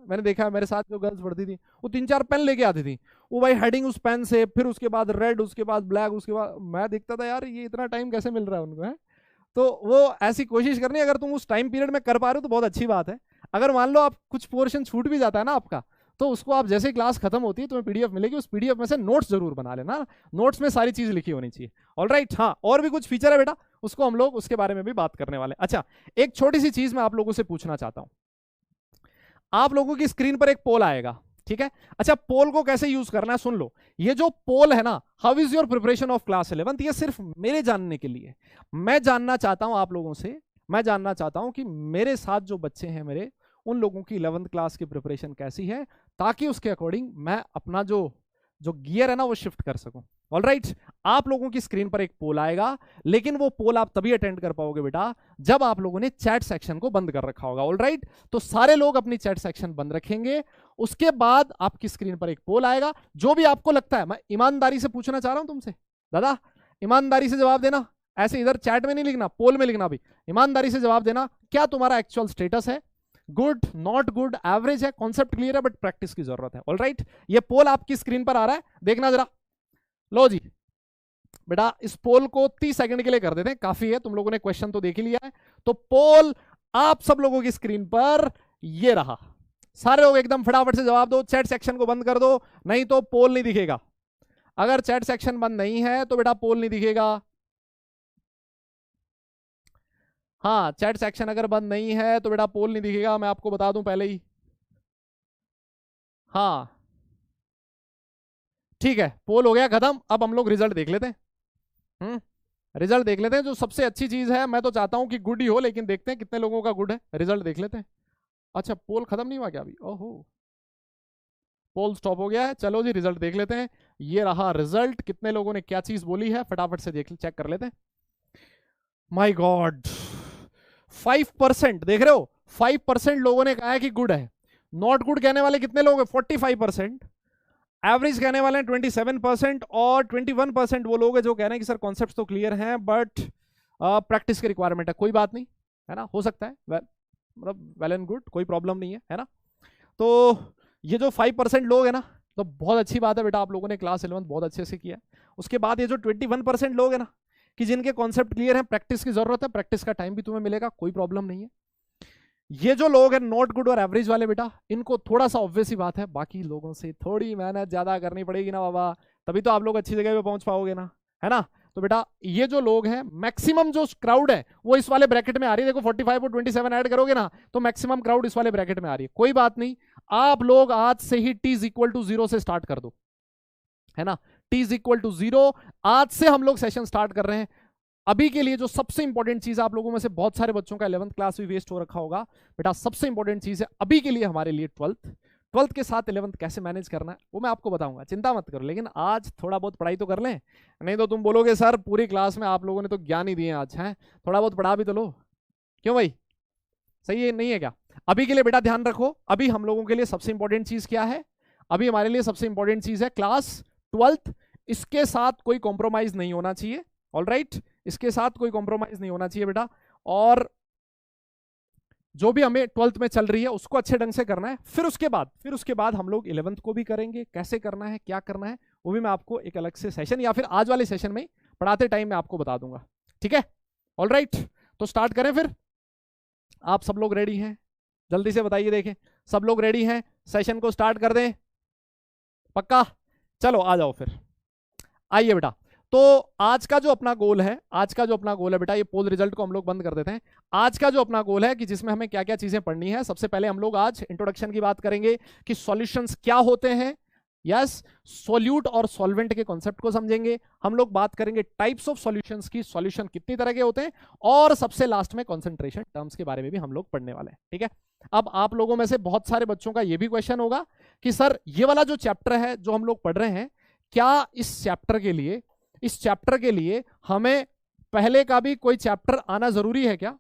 मैंने देखा मेरे साथ जो गर्ल्स पढ़ती थी वो 3-4 पेन लेके आती थी, वो भाई हेडिंग उस पेन से, फिर उसके बाद रेड, उसके बाद ब्लैक, उसके बाद मैं देखता था यार ये इतना टाइम कैसे मिल रहा है उनको, है। तो वो ऐसी कोशिश करनी, अगर तुम उस टाइम पीरियड में कर पा रहे हो तो बहुत अच्छी बात है। अगर मान लो आप कुछ पोर्शन छूट भी जाता है ना आपका, तो उसको आप जैसे क्लास खत्म होती है तुम्हें पीडीएफ मिलेगी, उस पीडीएफ में से नोट्स जरूर बना लेना, नोट्स में सारी चीज लिखी होनी चाहिए। ऑल राइट, हाँ और भी कुछ फीचर है बेटा, उसको हम लोग उसके बारे में भी बात करने वाले। अच्छा एक छोटी सी चीज मैं आप लोगों से पूछना चाहता हूं, आप लोगों की स्क्रीन पर एक पोल आएगा, ठीक है। अच्छा पोल को कैसे यूज करना है सुन लो, ये जो पोल है ना, how is your preparation of class 11th, ये सिर्फ मेरे जानने के लिए, मैं जानना चाहता हूं आप लोगों से, मैं जानना चाहता हूं कि मेरे साथ जो बच्चे हैं मेरे, उन लोगों की 11th क्लास की प्रिपरेशन कैसी है, ताकि उसके अकॉर्डिंग मैं अपना जो जो गियर है ना वो शिफ्ट कर सकूं। ऑलराइट, आप लोगों की स्क्रीन पर एक पोल आएगा, लेकिन वो पोल आप तभी अटेंड कर पाओगे बेटा जब आप लोगों ने चैट सेक्शन को बंद कर रखा होगा। ऑलराइट, तो सारे लोग अपनी चैट सेक्शन बंद रखेंगे, उसके बाद आपकी स्क्रीन पर एक पोल आएगा। जो भी आपको लगता है, मैं ईमानदारी से पूछना चाह रहा हूं तुमसे, दादा ईमानदारी से जवाब देना, ऐसे इधर चैट में नहीं लिखना, पोल में लिखना भी, ईमानदारी से जवाब देना। क्या तुम्हारा एक्चुअल स्टेटस है? गुड, नॉट गुड, एवरेज है? कॉन्सेप्ट क्लियर है, बट प्रैक्टिस की जरूरत है। ऑलराइट, ये पोल आपकी स्क्रीन पर आ रहा है, देखना जरा। लो जी बेटा, इस पोल को 30 सेकंड के लिए कर देते हैं, काफी है, तुम लोगों ने क्वेश्चन तो देख ही लिया है। तो पोल आप सब लोगों की स्क्रीन पर ये रहा। सारे लोग एकदम फटाफट से जवाब दो, चैट सेक्शन को बंद कर दो, नहीं तो पोल नहीं दिखेगा। अगर चैट सेक्शन बंद नहीं है तो बेटा पोल नहीं दिखेगा। हाँ, चैट सेक्शन अगर बंद नहीं है तो बेटा पोल नहीं दिखेगा, मैं आपको बता दूं पहले ही। हाँ ठीक है, पोल हो गया खत्म। अब हम लोग रिजल्ट देख लेते हैं। रिजल्ट देख लेते हैं। जो सबसे अच्छी चीज है, मैं तो चाहता हूं कि गुड ही हो, लेकिन देखते हैं कितने लोगों का गुड है। रिजल्ट देख लेते हैं। अच्छा, पोल खत्म नहीं हुआ क्या अभी? ओहो, पोल स्टॉप हो गया है। चलो जी रिजल्ट देख लेते हैं। ये रहा रिजल्ट, कितने लोगों ने क्या चीज बोली है फटाफट से देख चेक कर लेते हैं। माय गॉड, 5% देख रहे हो, 5% लोगों ने कहा है कि गुड है। नॉट गुड कहने वाले कितने लोग हैं? 45%। एवरेज कहने वाले हैं 27%, और 21% वो लोग हैं जो कह रहे हैं कि सर कॉन्सेप्ट तो क्लियर हैं बट प्रैक्टिस की रिक्वायरमेंट है। कोई बात नहीं, है ना, हो सकता है, मतलब वेल एंड गुड, कोई प्रॉब्लम नहीं है ना। तो ये जो 5% लोग हैं ना, तो बहुत अच्छी बात है बेटा, आप लोगों ने क्लास 11 बहुत अच्छे से किया है। उसके बाद ये जो 21% लोग हैं ना, कि जिनके कॉन्सेप्ट क्लियर है, प्रैक्टिस की जरूरत है, प्रैक्टिस का टाइम भी तुम्हें मिलेगा, कोई प्रॉब्लम नहीं है। ये जो लोग हैं नॉट गुड और एवरेज वाले बेटा, इनको थोड़ा सा ऑब्वियस ही बात है, बाकी लोगों से थोड़ी मेहनत ज्यादा करनी पड़ेगी ना बाबा, तभी तो आप लोग अच्छी जगह पे पहुंच पाओगे ना, है ना। तो बेटा ये जो लोग हैं, मैक्सिमम जो क्राउड है वो इस वाले ब्रैकेट में आ रही है। देखो 45 और 27 ऐड करोगे ना तो मैक्सिमम क्राउड इस वाले ब्रैकेट में आ रही है। कोई बात नहीं, आप लोग आज से ही t इज इक्वल टू 0 से स्टार्ट कर दो, है ना। t इज इक्वल टू 0 आज से हम लोग सेशन स्टार्ट कर रहे हैं। अभी के लिए जो सबसे इंपॉर्टेंट चीज, आप लोगों में से बहुत सारे बच्चों का 11th क्लास भी वेस्ट हो रखा होगा बेटा, सबसे इंपॉर्टेंट चीज है अभी के लिए हमारे लिए 12th के साथ 11th कैसे मैनेज करना है वो मैं आपको बताऊंगा, चिंता मत करो। लेकिन आज थोड़ा बहुत पढ़ाई तो कर लें, नहीं तो तुम बोलोगे सर पूरी क्लास में आप लोगों ने तो ज्ञान ही दिए आज, हैं थोड़ा बहुत पढ़ा भी तो लो। क्यों भाई, सही है नहीं है क्या? अभी के लिए बेटा ध्यान रखो, अभी हम लोगों के लिए सबसे इंपॉर्टेंट चीज क्या है? अभी हमारे लिए सबसे इंपॉर्टेंट चीज है क्लास 12th, इसके साथ कोई कॉम्प्रोमाइज नहीं होना चाहिए। ऑलराइट, इसके साथ कोई कॉम्प्रोमाइज नहीं होना चाहिए बेटा, और जो भी हमें 12th में चल रही है उसको अच्छे ढंग से करना है। फिर उसके बाद हम लोग 11th को भी करेंगे, कैसे करना है क्या करना है वो भी मैं आपको एक अलग से सेशन या फिर आज वाले सेशन में पढ़ाते टाइम में आपको बता दूंगा, ठीक है। ऑलराइट, तो स्टार्ट करें फिर। आप सब लोग रेडी हैं? जल्दी से बताइए, देखें सब लोग रेडी हैं, सेशन को स्टार्ट कर दें पक्का? चलो आ जाओ फिर, आइए बेटा। तो आज का जो अपना गोल है बेटा, ये पोल रिजल्ट को हम लोग बंद कर देते हैं। आज का जो अपना गोल है कि जिसमें हमें क्या क्या चीजें पढ़नी है, सबसे पहले हम लोग आज इंट्रोडक्शन की बात करेंगे कि सॉल्यूशंस क्या होते हैं, यस, सॉल्यूट और सॉल्वेंट के कॉन्सेप्ट को समझेंगे। हम लोग बात करेंगे टाइप्स ऑफ सॉल्यूशंस की, सॉल्यूशन कितनी तरह के होते हैं, और सबसे लास्ट में कंसंट्रेशन टर्म्स के बारे में भी हम लोग पढ़ने वाले हैं, ठीक है। अब आप लोगों में से बहुत सारे बच्चों का ये भी क्वेश्चन होगा कि सर ये वाला जो चैप्टर है जो हम लोग पढ़ रहे हैं, क्या इस चैप्टर के लिए हमें पहले का भी कोई चैप्टर आना जरूरी है क्या,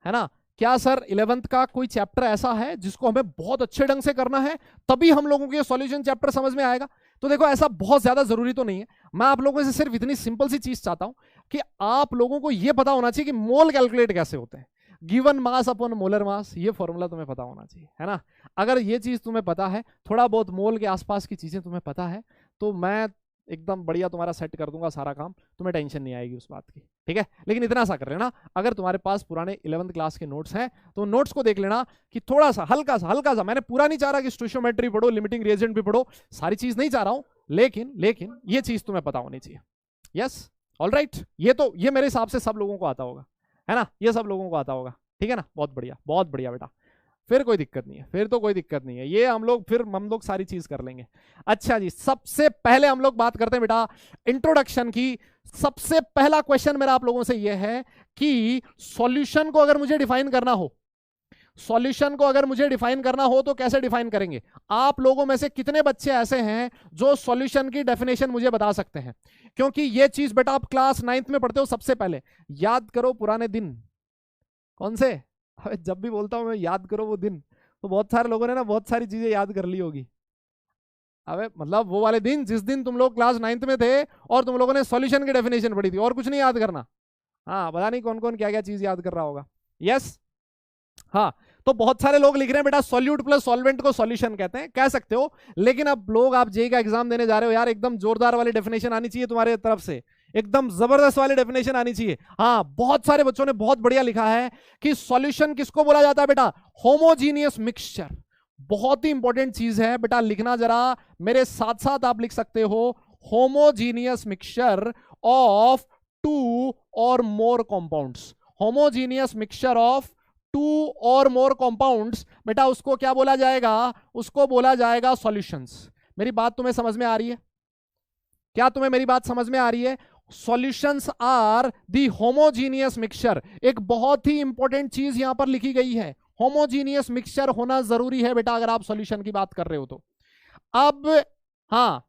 है ना? क्या सर 11th का कोई चैप्टर ऐसा है जिसको हमें बहुत अच्छे ढंग से करना है तभी हम लोगों को ये सॉल्यूशन चैप्टर समझ में आएगा? तो देखो ऐसा बहुत ज्यादा जरूरी तो नहीं है। मैं आप लोगों से सिर्फ इतनी सिंपल सी चीज चाहता हूं कि आप लोगों को यह पता होना चाहिए कि मोल कैलकुलेट कैसे होते हैं, given mass upon molar mass, ये फॉर्मूला तुम्हें पता होना चाहिए, है ना। अगर ये चीज तुम्हें पता है, थोड़ा बहुत मोल के आसपास की चीजें तुम्हें पता है, तो मैं एकदम बढ़िया तुम्हारा सेट कर दूंगा सारा काम, तुम्हें टेंशन नहीं आएगी उस बात की, ठीक है। लेकिन इतना सा कर लेना, अगर तुम्हारे पास पुराने 11th क्लास के नोट्स हैं तो नोट्स को देख लेना कि थोड़ा सा हल्का सा, मैंने पूरा नहीं चाह रहा कि स्टोइचियोमेट्री पढ़ो, लिमिटिंग रिएजेंट भी पढ़ो, सारी चीज नहीं चाह रहा हूं, लेकिन ये चीज तुम्हें पता होनी चाहिए। यस, ऑलराइट, ये मेरे हिसाब से सब लोगों को आता होगा, है ना, ये सब लोगों को आता होगा, ठीक है ना। बहुत बढ़िया बेटा, फिर कोई दिक्कत नहीं है, फिर तो कोई दिक्कत नहीं है, ये हम लोग सारी चीज कर लेंगे। अच्छा जी, सबसे पहले हम लोग बात करते हैं बेटा इंट्रोडक्शन की। सबसे पहला क्वेश्चन मेरा आप लोगों से ये है कि सॉल्यूशन को अगर मुझे डिफाइन करना हो, सॉल्यूशन को अगर मुझे डिफाइन करना हो तो कैसे डिफाइन करेंगे? आप लोगों में से कितने बच्चे ऐसे हैं जो सॉल्यूशन की डेफिनेशन मुझे बता सकते हैं? क्योंकि ये चीज बेटा आप क्लास 9th में पढ़ते हो, सबसे पहले याद करो पुराने दिन। कौन से? जब भी बोलता हूं मैं याद करो वो दिन, तो बहुत सारे लोगों ने ना बहुत सारी चीजें याद कर ली होगी। अबे मतलब वो वाले दिन जिस दिन तुम लोग क्लास 9th में थे और तुम लोगों ने सॉल्यूशन की डेफिनेशन पढ़ी थी, और कुछ नहीं याद करना। हाँ, पता नहीं कौन कौन क्या क्या चीज याद कर रहा होगा। यस, हाँ, तो बहुत सारे लोग लिख रहे हैं बेटा सॉल्यूट प्लस सॉल्वेंट को सॉल्यूशन कहते हैं, कह सकते हो। लेकिन अब लोग, आप जेईई का एग्जाम देने जा रहे हो यार, एकदम जोरदार वाली डेफिनेशन आनी चाहिए तुम्हारे तरफ से, एकदम जबरदस्त वाली डेफिनेशन आनी चाहिए। हाँ, बहुत सारे बच्चों ने बहुत बढ़िया लिखा है कि सॉल्यूशन किसको बोला जाता है बेटा? Homogeneous mixture. बहुत ही इंपॉर्टेंट चीज है बेटा, लिखना जरा मेरे साथ साथ आप लिख सकते हो, homogeneous mixture of 2 or more compounds. Homogeneous mixture of 2 or more compounds बेटा, उसको क्या बोला जाएगा? उसको बोला जाएगा सॉल्यूशंस। मेरी बात तुम्हें समझ में आ रही है? क्या तुम्हें मेरी बात समझ में आ रही है? Solutions are the homogeneous mixture. एक बहुत ही इंपॉर्टेंट चीज यहां पर लिखी गई है, होमोजीनियस मिक्सचर होना जरूरी है बेटा अगर आप सॉल्यूशन की बात कर रहे हो तो। अब हाँ,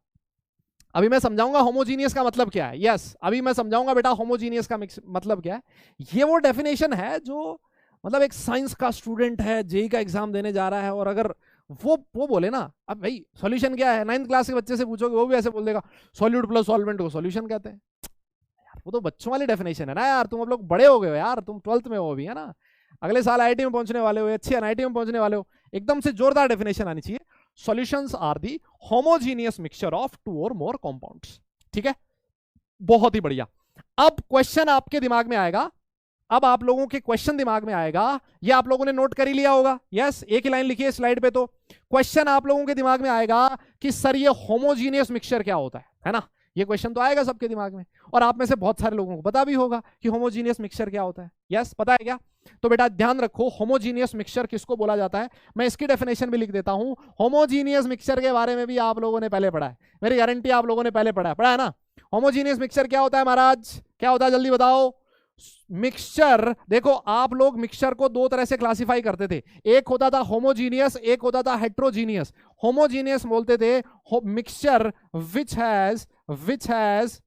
अभी मैं समझाऊंगा होमोजीनियस का मतलब क्या है। यस, अभी मैं समझाऊंगा बेटा होमोजीनियस का मतलब क्या है। ये वो डेफिनेशन है जो मतलब एक साइंस का स्टूडेंट है, जेईई का एग्जाम देने जा रहा है, और अगर वो बोले ना, अब भाई सॉल्यूशन क्या है, 9th क्लास के बच्चे से पूछोगे वो भी ऐसे बोल देगा सॉल्यूट प्लस सॉल्वेंट को सॉल्यूशन कहते हैं। यार वो तो बच्चों वाली डेफिनेशन है ना यार, तुम अब लोग बड़े हो गए हो यार, तुम 12th में हो अभी, है ना, अगले साल आईआईटी में पहुंचने वाले हो, अच्छी एनआईटी में पहुंचने वाले हो, एकदम से जोरदार डेफिनेशन आनी चाहिए। Solutions are the homogeneous mixture of 2 or more compounds. ठीक है, बहुत ही बढ़िया। अब क्वेश्चन आपके दिमाग में आएगा, अब आप लोगों के क्वेश्चन दिमाग में आएगा, ये आप लोगों ने नोट कर ही लिया होगा। यस, एक ही लाइन लिखी है स्लाइड पे। तो क्वेश्चन आप लोगों के दिमाग में आएगा कि सर ये होमोजीनियस मिक्सचर क्या होता है ना? ये क्वेश्चन तो आएगा सबके दिमाग में, और आप में से बहुत सारे लोगों को पता भी होगा कि होमोजीनियस मिक्सचर क्या होता है। यस, पता है क्या? तो बेटा ध्यान रखो, होमोजीनियस मिक्सचर किसको बोला जाता है, मैं इसकी डेफिनेशन भी लिख देता हूं। होमोजीनियस मिक्सचर के बारे में भी आप लोगों ने पहले पढ़ा है, मेरी गारंटी आप लोगों ने पहले पढ़ा है ना? होमोजीनियस मिक्सचर क्या होता है महाराज, क्या होता है, जल्दी बताओ। मिक्सचर, देखो आप लोग मिक्सचर को 2 तरह से क्लासिफाई करते थे, एक होता था होमोजीनियस, एक होता था हेट्रोजीनियस। होमोजीनियस बोलते थे mixture which has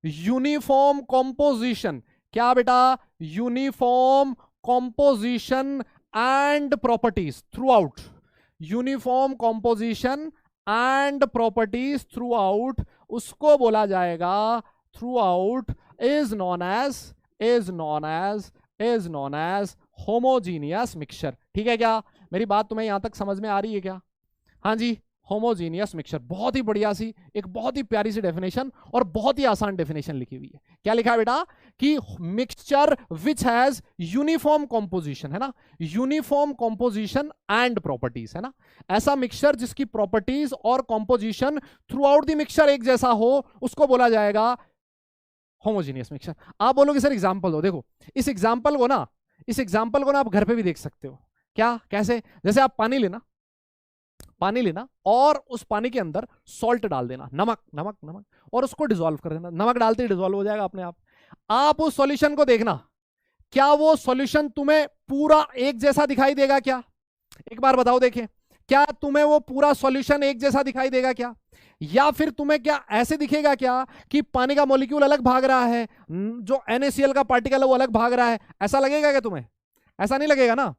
uniform composition. क्या बेटा? Uniform composition and properties through out. Uniform composition and properties through out, उसको बोला जाएगा through out is known as homogeneous mixture। ठीक है क्या? मेरी बात तुम्हें यहां तक समझ में आ रही है क्या? हाँ जी, होमोजीनियस मिक्सचर, बहुत ही बढ़िया सी, एक बहुत ही प्यारी सी डेफिनेशन, और बहुत ही आसान डेफिनेशन लिखी हुई है। क्या लिखा है बेटा? कि mixture which has uniform composition, है ना, यूनिफॉर्म कॉम्पोजिशन एंड प्रॉपर्टीज, है ना, ऐसा मिक्सचर जिसकी प्रॉपर्टीज और composition through out the mixture एक जैसा हो, उसको बोला जाएगा होमोजीनियस मिक्सचर। आप बोलोगे सर एग्जांपल दो। देखो इस एग्जांपल को ना आप घर पे भी देख सकते हो। क्या? कैसे? जैसे आप पानी लेना और उस पानी के अंदर सॉल्ट डाल देना, नमक, और उसको डिसॉल्व कर देना। नमक डालते ही डिसॉल्व हो जाएगा अपने आप। आप उस सॉल्यूशन को देखना, क्या वो सॉल्यूशन तुम्हें पूरा एक जैसा दिखाई देगा क्या? एक बार बताओ, देखें, क्या तुम्हें वो पूरा सॉल्यूशन एक जैसा दिखाई देगा क्या? या फिर तुम्हें क्या ऐसे दिखेगा क्या कि पानी का मॉलिक्यूल अलग भाग रहा है, जो NaCl का पार्टिकल है वो अलग भाग रहा है? ऐसा लगेगा क्या तुम्हें? ऐसा नहीं लगेगा ना।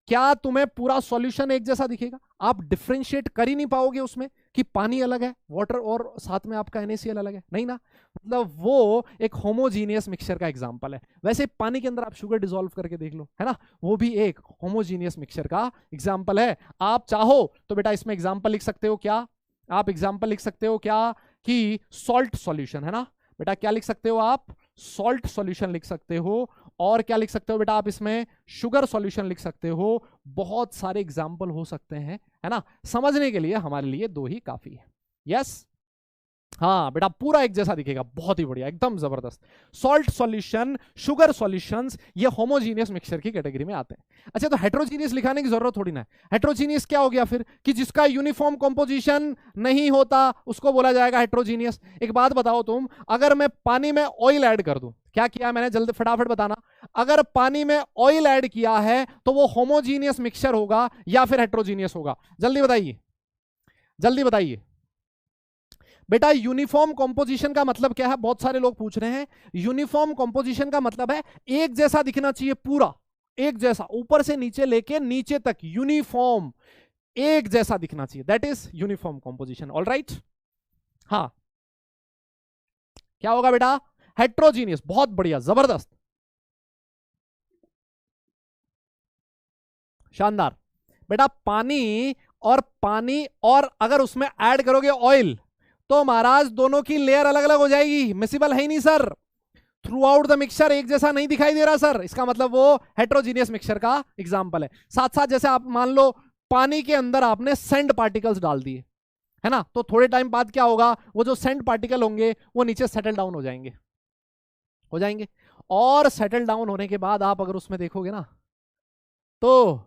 क्या तुम्हें पूरा सॉल्यूशन एक जैसा दिखेगा? आप डिफरेंशिएट कर ही नहीं पाओगे उसमें कि पानी अलग है, वाटर, और साथ में आपका NaCl अलग है, नहीं ना। मतलब वो एक होमोजीनियस मिक्सचर का एग्जांपल है। वैसे पानी के अंदर आप शुगर डिसॉल्व करके देख लो, है ना, वो भी एक होमोजीनियस मिक्सचर का एग्जांपल है। आप चाहो तो बेटा इसमें एग्जांपल लिख सकते हो, क्या आप एग्जांपल लिख सकते हो क्या, कि सॉल्ट सॉल्यूशन, है ना बेटा, क्या लिख सकते हो आप? सॉल्ट सॉल्यूशन लिख सकते हो। और क्या लिख सकते हो बेटा आप इसमें? शुगर सॉल्यूशन लिख सकते हो। बहुत सारे एग्जांपल हो सकते हैं, है ना। समझने के लिए हमारे लिए 2 ही काफी है। यस, हाँ बेटा पूरा एक जैसा दिखेगा, बहुत ही बढ़िया, एकदम जबरदस्त। सॉल्ट सॉल्यूशन, शुगर सॉल्यूशंस, ये होमोजीनियस मिक्सचर की कैटेगरी में आते हैं। अच्छा, तो हेट्रोजीनियस लिखाने की जरूरत थोड़ी ना है। हेट्रोजीनियस क्या हो गया फिर? कि जिसका यूनिफॉर्म कंपोजिशन नहीं होता उसको बोला जाएगा हेट्रोजीनियस। एक बात बताओ तुम, अगर मैं पानी में ऑयल ऐड कर दूं, क्या किया मैंने, जल्दी फटाफट बताना। अगर पानी में ऑयल ऐड किया है तो वो होमोजीनियस मिक्सचर होगा या फिर हेट्रोजीनियस होगा? जल्दी बताइए, जल्दी बताइए बेटा। यूनिफॉर्म कंपोजिशन का मतलब क्या है? बहुत सारे लोग पूछ रहे हैं। यूनिफॉर्म कंपोजिशन का मतलब है एक जैसा दिखना चाहिए, पूरा एक जैसा, ऊपर से नीचे लेके नीचे तक यूनिफॉर्म एक जैसा दिखना चाहिए, that is uniform composition. All right, हाँ क्या होगा बेटा? हेट्रोजीनियस। बहुत बढ़िया, जबरदस्त, शानदार बेटा। पानी और अगर उसमें ऐड करोगे ऑयल तो महाराज दोनों की लेयर अलग अलग हो जाएगी, मिसिबल है ही नहीं sir. Through out the mixture एक जैसा नहीं दिखाई दे रहा सर, इसका मतलब वो हेट्रोजीनियस मिक्सचर का एग्जांपल है। साथ साथ जैसे आप मान लो पानी के अंदर आपने सैंड पार्टिकल्स डाल दिए, है ना, तो थोड़े टाइम बाद क्या होगा, वो जो सैंड पार्टिकल होंगे वो नीचे सेटल डाउन हो जाएंगे। और सेटल डाउन होने के बाद आप अगर उसमें देखोगे ना, तो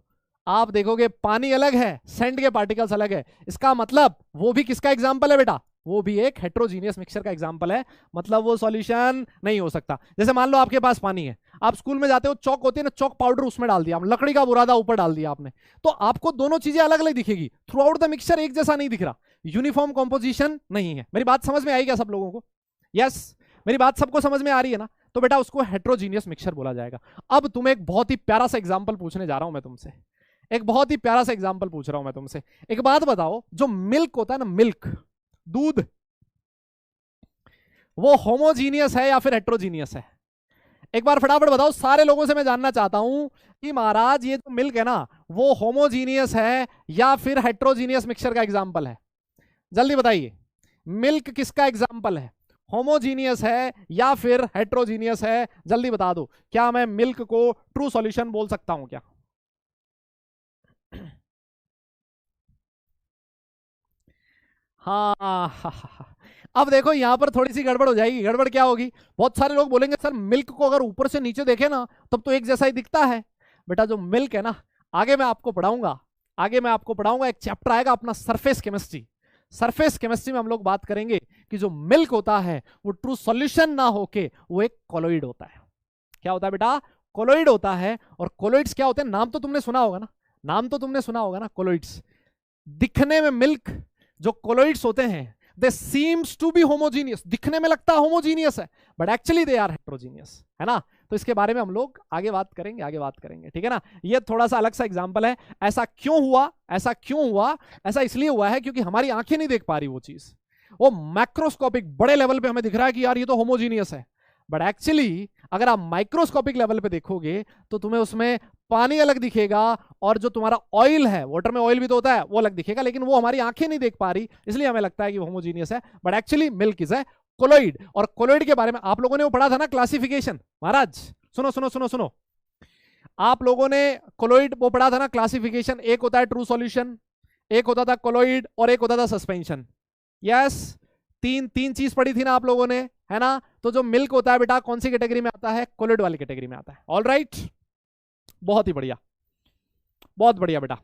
आप देखोगे पानी अलग है, सैंड के पार्टिकल्स अलग है। इसका मतलब वो भी किसका एग्जांपल है बेटा? वो भी एक हेट्रोजीनियस मिक्सचर का एग्जांपल है, मतलब वो सॉल्यूशन नहीं हो सकता। जैसे मान लो आपके पास पानी है, आप स्कूल में जाते हो, चौक होती है ना, चौक पाउडर उसमें डाल दिया, लकड़ी का बुरादा ऊपर डाल दिया आपने, तो आपको दोनों चीजें अलग अलग दिखेगी, थ्रू आउट द मिक्सचर एक जैसा नहीं दिख रहा, यूनिफॉर्म कंपोजिशन नहीं है। मेरी बात समझ में आई क्या सब लोगों को? यस, मेरी बात सबको समझ में आ रही है ना? तो बेटा उसको हेट्रोजीनियस मिक्सचर बोला जाएगा। अब तुम्हें एक बहुत ही प्यारा सा एग्जाम्पल पूछने जा रहा हूं मैं तुमसे, एक बहुत ही प्यारा सा एग्जाम्पल पूछ रहा हूं मैं तुमसे। एक बात बताओ, जो मिल्क होता है ना, मिल्क, दूध, वो होमोजीनियस है या फिर हेट्रोजीनियस है? एक बार फटाफट बताओ, सारे लोगों से मैं जानना चाहता हूं कि महाराज ये जो मिल्क है ना, वो होमोजीनियस है या फिर हेट्रोजीनियस मिक्सचर का एग्जांपल है? जल्दी बताइए, मिल्क किसका एग्जांपल है? होमोजीनियस है या फिर हेट्रोजीनियस है? जल्दी बता दो। क्या मैं मिल्क को ट्रू सॉल्यूशन बोल सकता हूं क्या? हाँ अब देखो यहां पर थोड़ी सी गड़बड़ हो जाएगी। गड़बड़ क्या होगी? बहुत सारे लोग बोलेंगे सर मिल्क को अगर ऊपर से नीचे देखे ना तब तो एक जैसा ही दिखता है। बेटा जो मिल्क है ना, आगे मैं आपको पढ़ाऊंगा, एक चैप्टर आएगा अपना सरफेस केमिस्ट्री। सरफेस केमिस्ट्री में हम लोग बात करेंगे कि जो मिल्क होता है वो ट्रू सॉल्यूशन ना होके वो एक कोलोइड होता है। क्या होता है बेटा? कोलोइड होता है। और कोलोइड्स क्या होते हैं? नाम तो तुमने सुना होगा ना, कोलोइड्स। दिखने में मिल्क, जो कोलोइड्स होते हैं, they seems to be homogeneous, दिखने में लगता होमोजीनियस है, but actually they are heterogeneous, है ना? तो इसके बारे में हम लोग आगे बात करेंगे, ठीक है ना? ये थोड़ा सा अलग सा एग्जांपल है। ऐसा क्यों हुआ? ऐसा इसलिए हुआ है क्योंकि हमारी आंखें नहीं देख पा रही वो चीज, वो मैक्रोस्कोपिक बड़े लेवल पे हमें दिख रहा है कि यार ये तो होमोजीनियस है, बट एक्चुअली अगर आप माइक्रोस्कोपिक लेवल पे देखोगे तो तुम्हें उसमें पानी अलग दिखेगा और जो तुम्हारा ऑयल है, वाटर में ऑयल भी तो होता है, वो अलग दिखेगा, लेकिन वो हमारी आंखें नहीं देख पा रही, इसलिए हमें लगता है कि वो होमोजीनियस है, बट एक्चुअली मिल्क इज है कोलोइड। और कोलोइड के बारे में आप लोगों ने वो पढ़ा था ना, क्लासिफिकेशन। महाराज सुनो, आप लोगों ने कोलोइड वो पढ़ा था ना, क्लासिफिकेशन। एक होता है ट्रू सॉल्यूशन, एक होता था कोलोइड और एक होता था सस्पेंशन। यस, तीन चीज पढ़ी थी ना आप लोगों ने, है ना? तो जो मिल्क होता है बेटा कौन सी कैटेगरी में आता है? कोलोइड वाली कैटेगरी में आता है। ऑल राइट, बहुत ही बढ़िया, बहुत बढ़िया बेटा।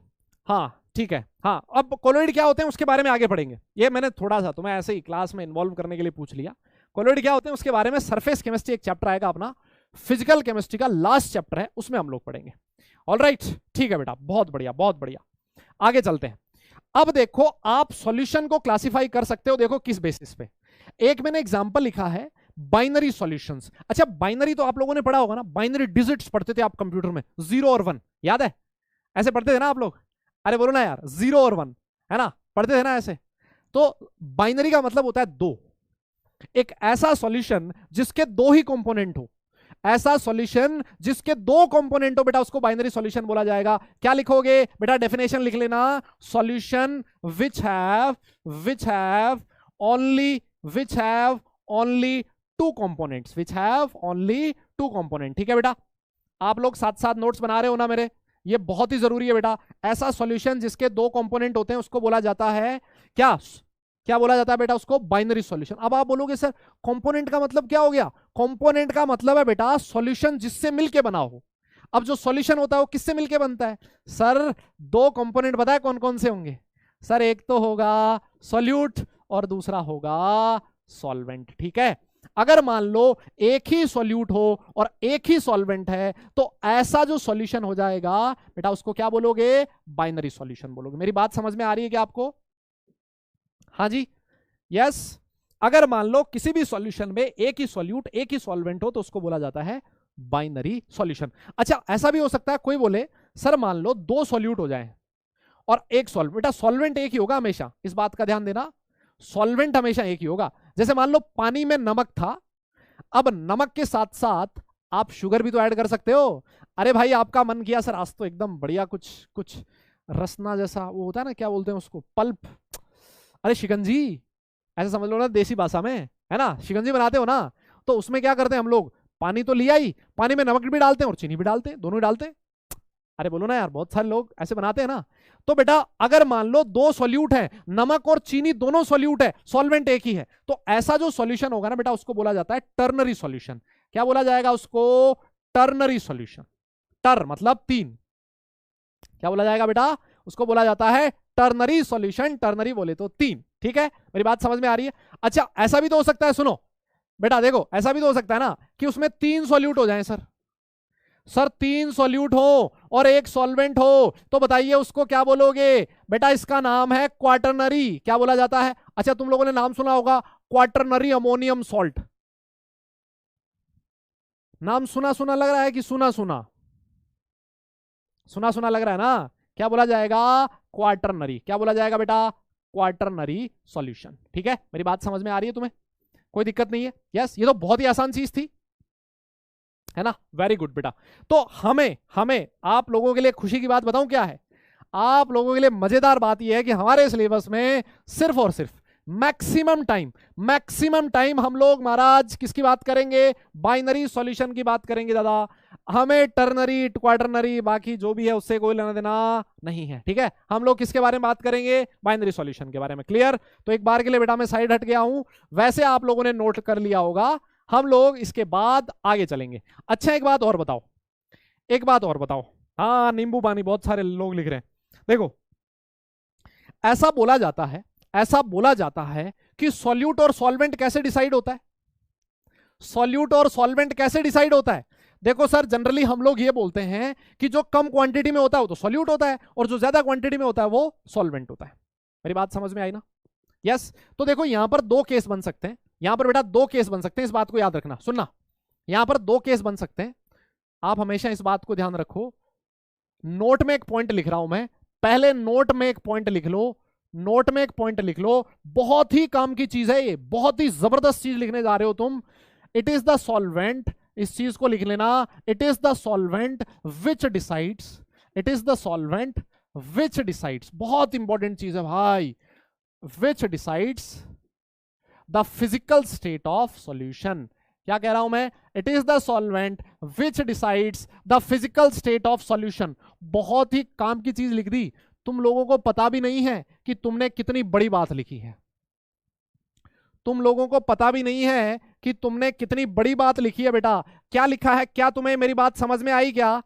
हाँ ठीक है, हाँ अब कोलोइड क्या होते हैं उसके बारे में आगे पढ़ेंगे। ये मैंने थोड़ा सा तुम्हें ऐसे ही क्लास में इन्वॉल्व करने के लिए पूछ लिया। कोलोइड क्या होते हैं उसके बारे में सरफेस केमिस्ट्री एक चैप्टर आएगा अपना, फिजिकल केमिस्ट्री का लास्ट चैप्टर है, उसमें हम लोग पढ़ेंगे। ऑल राइट, ठीक है बेटा, बहुत बढ़िया बहुत बढ़िया। आगे चलते हैं। अब देखो आप सॉल्यूशन को क्लासिफाई कर सकते हो, देखो किस बेसिस पे। एक मैंने एग्जांपल लिखा है बाइनरी सॉल्यूशंस। अच्छा बाइनरी तो आप लोगों ने पढ़ा होगा ना, बाइनरी डिजिट्स पढ़ते थे आप कंप्यूटर में, 0 और 1, याद है? ऐसे पढ़ते थे ना आप लोग? अरे बोलो ना यार, 0 और 1, है ना? पढ़ते थे ना ऐसे? तो बाइनरी का मतलब होता है 2। एक ऐसा सॉल्यूशन जिसके 2 ही कंपोनेंट हो, ऐसा सॉल्यूशन जिसके 2 कंपोनेंट हो बेटा, उसको बाइनरी सॉल्यूशन बोला जाएगा। क्या लिखोगे बेटा? डेफिनेशन लिख लेना, solution which have only 2 components, which have only 2 component. ठीक है बेटा, आप लोग साथ साथ नोट्स बना रहे हो ना मेरे? ये बहुत ही जरूरी है बेटा। ऐसा सॉल्यूशन जिसके 2 कंपोनेंट होते हैं उसको बोला जाता है क्या बोला जाता है बेटा? उसको बाइनरी सॉल्यूशन। अब आप बोलोगे सर कंपोनेंट का मतलब क्या हो गया? कंपोनेंट का मतलब है बेटा सॉल्यूशन जिससे मिलके बना हो। अब जो सॉल्यूशन होता है वो किससे मिलके बनता है? सर 2 कंपोनेंट बताए कौन कौन से होंगे? सर एक तो होगा सॉल्यूट और दूसरा होगा सॉल्वेंट। ठीक है, अगर मान लो एक ही सॉल्यूट हो और एक ही सॉल्वेंट है तो ऐसा जो सॉल्यूशन हो जाएगा बेटा उसको क्या बोलोगे? बाइनरी सॉल्यूशन बोलोगे। मेरी बात समझ में आ रही है क्या आपको? हाँ जी, यस। अगर मान लो किसी भी सॉल्यूशन में एक ही सॉल्यूट एक ही सॉल्वेंट हो तो उसको बोला जाता है बाइनरी सॉल्यूशन। अच्छा, ऐसा भी हो सकता है कोई बोले सर मान लो दो सॉल्यूट हो जाए और एक सॉल्वेंट, बेटा सॉल्वेंट एक ही होगा हमेशा, इस बात का ध्यान देना, सॉल्वेंट हमेशा एक ही होगा। जैसे मान लो पानी में नमक था, अब नमक के साथ साथ आप शुगर भी तो ऐड कर सकते हो। अरे भाई आपका मन किया सर आज तो एकदम बढ़िया कुछ कुछ रसना जैसा वो होता है ना, क्या बोलते हैं उसको, पल्प, अरे शिकंजी, ऐसा समझ लो ना देसी भाषा में, है ना, शिकंजी बनाते हो ना, तो उसमें क्या करते हैं हम लोग, पानी तो लिया ही, पानी में नमक भी डालते हैं और चीनी भी डालते हैं, दोनों ही डालते हैं। अरे बोलो ना यार, बहुत सारे लोग ऐसे बनाते हैं ना। तो बेटा अगर मान लो दो सॉल्यूट है, नमक और चीनी दोनों सॉल्यूट है, सॉल्वेंट एक ही है, तो ऐसा जो सॉल्यूशन होगा ना बेटा उसको बोला जाता है टर्नरी सॉल्यूशन। क्या बोला जाएगा उसको? Ternary solution. टर मतलब तीन, क्या बोला जाएगा बेटा? उसको बोला जाता है टर्नरी सॉल्यूशन। टर्नरी बोले तो तीन, ठीक है, मेरी बात समझ में आ रही है? अच्छा, ऐसा भी तो हो सकता है, सुनो बेटा देखो, ऐसा भी तो हो सकता है ना कि उसमें तीन सॉल्यूट हो जाएं सर तीन सॉल्यूट हो और एक सॉल्वेंट हो, तो बताइए उसको क्या बोलोगे? बेटा इसका नाम है क्वाटरनरी। क्या बोला जाता है? अच्छा, तुम लोगों ने नाम सुना होगा क्वाटरनरी अमोनियम सॉल्ट। नाम सुना सुना लग रहा है कि सुना सुना? सुना सुना लग रहा है ना? क्या बोला जाएगा? क्वाटरनरी। क्या बोला जाएगा बेटा? Quaternary solution. ठीक है, मेरी बात समझ में आ रही है तुम्हें? कोई दिक्कत नहीं है? यस, ये तो बहुत ही आसान चीज थी, है ना? वेरी गुड बेटा। तो हमें हमें आप लोगों के लिए खुशी की बात बताऊं क्या है? आप लोगों के लिए मजेदार बात यह है कि हमारे सिलेबस में सिर्फ और सिर्फ मैक्सिमम टाइम हम लोग महाराज किसकी बात करेंगे? बाइनरी सॉल्यूशन की बात करेंगे दादा। हमें टर्नरी क्वाटरनरी बाकी जो भी है उससे कोई लेना देना नहीं है, ठीक है? हम लोग किसके बारे में बात करेंगे? बाइनरी सॉल्यूशन के बारे में। क्लियर? तो एक बार के लिए बेटा मैं साइड हट गया हूं, वैसे आप लोगों ने नोट कर लिया होगा, हम लोग इसके बाद आगे चलेंगे। अच्छा, एक बात और बताओ, एक बात और बताओ। हाँ, नींबू पानी बहुत सारे लोग लिख रहे हैं। देखो, ऐसा बोला जाता है कि सॉल्यूट और सॉल्वेंट कैसे डिसाइड होता है? सॉल्यूट और सॉल्वेंट कैसे डिसाइड होता है? देखो सर, जनरली हम लोग ये बोलते हैं कि जो कम क्वांटिटी में होता है वो तो सॉल्यूट होता है और जो ज्यादा क्वांटिटी में होता है वो सॉल्वेंट होता है। मेरी बात समझ में आई ना? यस। तो देखो यहां पर दो केस बन सकते हैं, यहां पर बेटा दो केस बन सकते हैं, इस बात को याद रखना, सुनना, यहां पर दो केस बन सकते हैं, आप हमेशा इस बात को ध्यान रखो। नोट में एक पॉइंट लिख रहा हूं मैं, पहले नोट में एक पॉइंट लिख लो, नोट में एक पॉइंट लिख लो, बहुत ही काम की चीज है ये, बहुत ही जबरदस्त चीज लिखने जा रहे हो तुम। इट इज द सॉल्वेंट, इस चीज को लिख लेना, it is the solvent which decides, it is the solvent which decides, बहुत इंपॉर्टेंट चीज है भाई, विच decides the physical state of solution. क्या कह रहा हूं मैं? It is the solvent which decides the physical state of solution. बहुत ही काम की चीज लिख दी, तुम लोगों को पता भी नहीं है कि तुमने कितनी बड़ी बात लिखी है, तुम लोगों को पता भी नहीं है कि तुमने कितनी बड़ी बात लिखी है बेटा। क्या लिखा है? क्या तुम्हें मेरी बात समझ में आई क्या?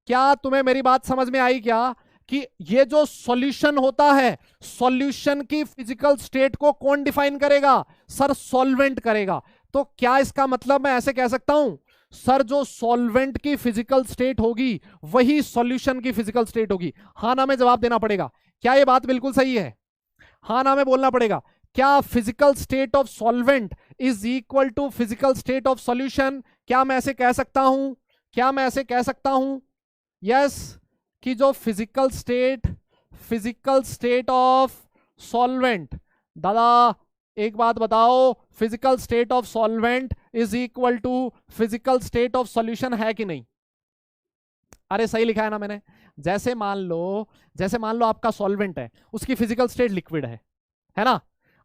क्या तुम्हें मेरी बात समझ में आई क्या कि ये जो सॉल्यूशन होता है, सॉल्यूशन की फिजिकल स्टेट को कौन डिफाइन करेगा? सर सॉल्वेंट करेगा। तो क्या इसका मतलब मैं ऐसे कह सकता हूं, सर जो सॉल्वेंट की फिजिकल स्टेट होगी वही सॉल्यूशन की फिजिकल स्टेट होगी? हाँ ना में जवाब देना पड़ेगा। क्या ये बात बिल्कुल सही है? हाँ ना में बोलना पड़ेगा। क्या physical state of solvent is equal to physical state of solution? क्या मैं ऐसे कह सकता हूं? क्या मैं ऐसे कह सकता हूं? यस, कि जो फिजिकल स्टेट ऑफ सॉल्वेंट, दादा एक बात बताओ, physical state of solvent is equal to physical state of solution, है कि नहीं? अरे सही लिखा है ना मैंने? जैसे मान लो आपका सॉल्वेंट है, उसकी फिजिकल स्टेट लिक्विड है ना?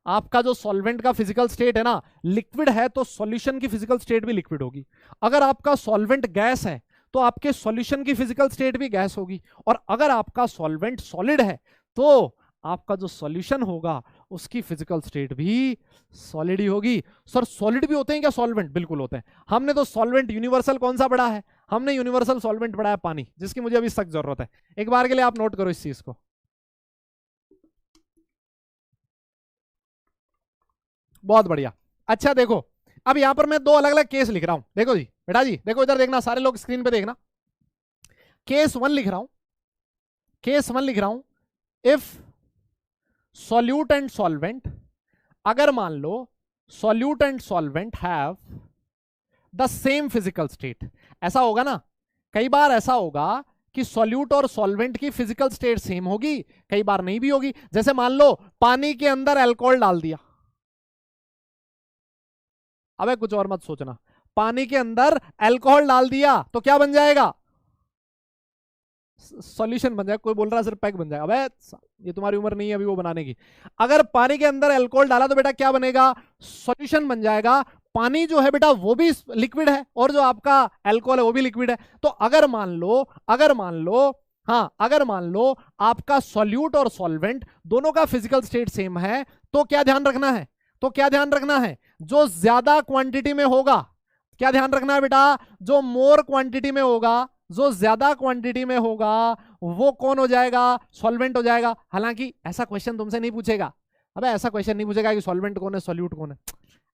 आपका जो सॉल्वेंट का फिजिकल स्टेट है ना लिक्विड है, तो सॉल्यूशन की फिजिकल स्टेट भी लिक्विड होगी। अगर आपका सॉल्वेंट गैस है तो आपके सॉल्यूशन की फिजिकल स्टेट भी गैस होगी, और अगर आपका सॉल्वेंट सॉलिड है तो आपका जो सॉल्यूशन होगा उसकी फिजिकल स्टेट भी सॉलिड ही होगी। सर सॉलिड भी होते हैं क्या सॉल्वेंट? बिल्कुल होते हैं। हमने तो सॉल्वेंट यूनिवर्सल कौन सा पढ़ा है? हमने यूनिवर्सल सॉल्वेंट पढ़ा है पानी, जिसकी मुझे अभी सख्त जरूरत है। एक बार के लिए आप नोट करो इस चीज को, बहुत बढ़िया। अच्छा देखो, अब यहां पर मैं दो अलग अलग केस लिख रहा हूं, देखो जी बेटा जी, देखो इधर देखना, सारे लोग स्क्रीन पे देखना। केस 1 लिख रहा हूं, केस 1 लिख रहा हूं, इफ सॉल्यूट एंड सॉल्वेंट, अगर मान लो solute and solvent have the same physical state. ऐसा होगा ना, कई बार ऐसा होगा कि सॉल्यूट और सॉल्वेंट की फिजिकल स्टेट सेम होगी, कई बार नहीं भी होगी। जैसे मान लो पानी के अंदर अल्कोहल डाल दिया, अबे कुछ और मत सोचना, पानी के अंदर अल्कोहल डाल दिया तो क्या बन जाएगा, सॉल्यूशन बन जाएगा। कोई बोल रहा है सिर्फ पैक बन जाएगा, अबे ये तुम्हारी उम्र नहीं है अभी वो बनाने की। अगर पानी के अंदर अल्कोहल डाला तो बेटा क्या बनेगा, सॉल्यूशन बन जाएगा। पानी जो है बेटा वो भी लिक्विड है और जो आपका अल्कोहल है वो भी लिक्विड है। तो अगर मान लो हाँ, अगर मान लो आपका सॉल्यूट और सॉल्वेंट दोनों का फिजिकल स्टेट सेम है, तो क्या ध्यान रखना है, तो क्या ध्यान रखना है, जो ज्यादा क्वांटिटी में होगा, क्या ध्यान रखना है बेटा, जो मोर क्वांटिटी में होगा, जो ज्यादा क्वांटिटी में होगा वो कौन हो जाएगा, सॉल्वेंट हो जाएगा। हालांकि ऐसा क्वेश्चन तुमसे नहीं पूछेगा, अबे ऐसा क्वेश्चन नहीं पूछेगा कि सॉल्वेंट कौन है सॉल्यूट कौन है,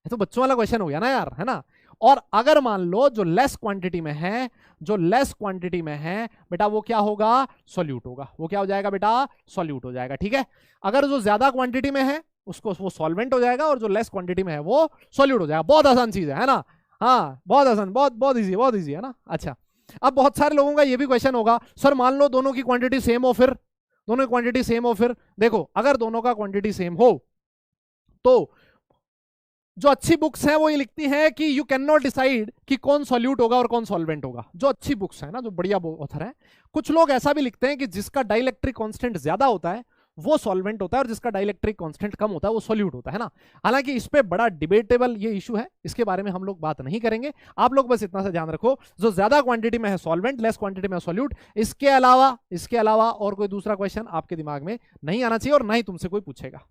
ये तो बच्चों वाला क्वेश्चन हो गया ना यार, है ना। और अगर मान लो जो लेस क्वांटिटी में है, जो लेस क्वांटिटी में है बेटा वो क्या होगा, सॉल्यूट होगा, वो क्या हो जाएगा बेटा, सॉल्यूट हो जाएगा, ठीक है। अगर जो ज्यादा क्वांटिटी में है उसको वो सॉल्वेंट हो जाएगा और जो लेस क्वांटिटी में है वो सॉल्यूट हो जाएगा। बहुत आसान चीज है ना, हाँ बहुत आसान, बहुत बहुत इजी है ना। अच्छा, अब बहुत सारे लोगों का ये भी क्वेश्चन होगा, सर मान लो दोनों की क्वांटिटी सेम हो, फिर दोनों की क्वांटिटी सेम हो, फिर देखो अगर दोनों का क्वांटिटी सेम हो तो जो अच्छी बुक्स हैं वो ये लिखती हैं कि यू कैन नॉट डिसाइड कि कौन सॉल्यूट होगा और कौन सॉल्वेंट होगा। जो अच्छी बुक्स है ना, जो बढ़िया ऑथर है। कुछ लोग ऐसा भी लिखते हैं कि जिसका डाइलेक्ट्रिक कांस्टेंट ज्यादा होता है वो सॉल्वेंट होता है और जिसका डाइलेक्ट्रिक कांस्टेंट कम होता है वो सॉल्यूट होता है ना। हालांकि इस पे बड़ा डिबेटेबल ये इशू है, इसके बारे में हम लोग बात नहीं करेंगे। आप लोग बस इतना सा ध्यान रखो, जो ज्यादा क्वांटिटी में है सॉल्वेंट, लेस क्वांटिटी में है सॉल्यूट। इसके अलावा और कोई दूसरा क्वेश्चन आपके दिमाग में नहीं आना चाहिए और ना ही तुमसे कोई पूछेगा,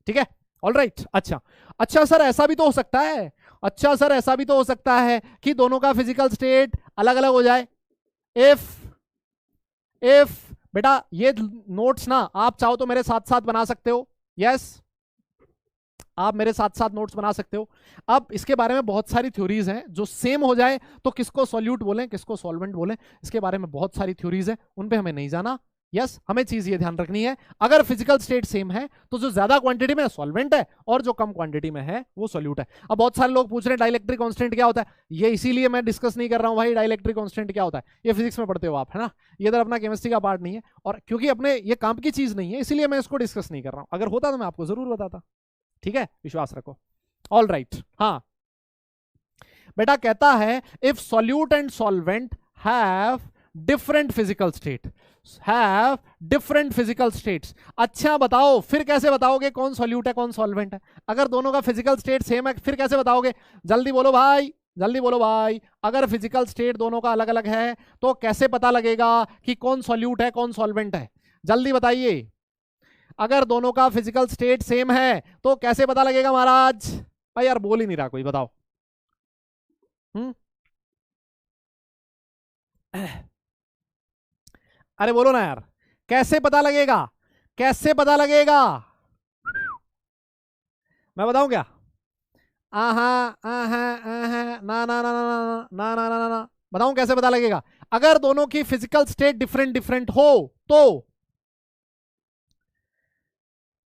ठीक है। ऑलराइट, अच्छा सर ऐसा भी तो हो सकता है, अच्छा सर ऐसा भी तो हो सकता है कि दोनों का फिजिकल स्टेट अलग अलग हो जाए। इफ बेटा ये नोट्स ना आप चाहो तो मेरे साथ साथ बना सकते हो, यस आप मेरे साथ साथ नोट्स बना सकते हो। अब इसके बारे में बहुत सारी थ्योरीज हैं, जो सेम हो जाए तो किसको सॉल्यूट बोलें किसको सॉल्वेंट बोलें, इसके बारे में बहुत सारी थ्योरीज हैं, उन पे हमें नहीं जाना। यस, हमें चीज ये ध्यान रखनी है, अगर फिजिकल स्टेट सेम है तो जो ज्यादा क्वांटिटी में सॉल्वेंट है और जो कम क्वांटिटी में है वो सॉल्यूट है। अब बहुत सारे लोग पूछ रहे हैं डाइलेक्ट्रिक कांस्टेंट क्या होता है, ये इसीलिए मैं डिस्कस नहीं कर रहा हूं भाई डाइलेक्ट्रिक कांस्टेंट क्या होता है, ये फिजिक्स में पढ़ते हो आप, है ना। ये इधर अपना केमिस्ट्री का पार्ट नहीं है और क्योंकि अपने ये काम की चीज नहीं है इसीलिए मैं इसको डिस्कस नहीं कर रहा हूं, अगर होता तो मैं आपको जरूर बताता, ठीक है, विश्वास रखो। ऑल राइट, हाँ बेटा कहता है if solute and solvent have different physical state, have different physical states. अच्छा बताओ फिर कैसे बताओगे कौन सॉल्यूट है कौन सॉल्वेंट है, अगर दोनों का फिजिकल स्टेट सेम है फिर कैसे बताओगे, जल्दी बोलो भाई, जल्दी बोलो भाई। अगर फिजिकल स्टेट दोनों का अलग अलग है तो कैसे पता लगेगा कि कौन सॉल्यूट है कौन सॉल्वेंट है, जल्दी बताइए। अगर दोनों का फिजिकल स्टेट सेम है तो कैसे पता लगेगा महाराज, भाई यार बोल ही नहीं रहा कोई, बताओ। अरे बोलो ना यार, कैसे पता लगेगा, कैसे पता लगेगा, मैं बताऊं क्या, आहा आहा आहा ना ना ना ना ना ना ना ना ना, बताऊं कैसे पता लगेगा। अगर दोनों की फिजिकल स्टेट डिफरेंट डिफरेंट हो तो,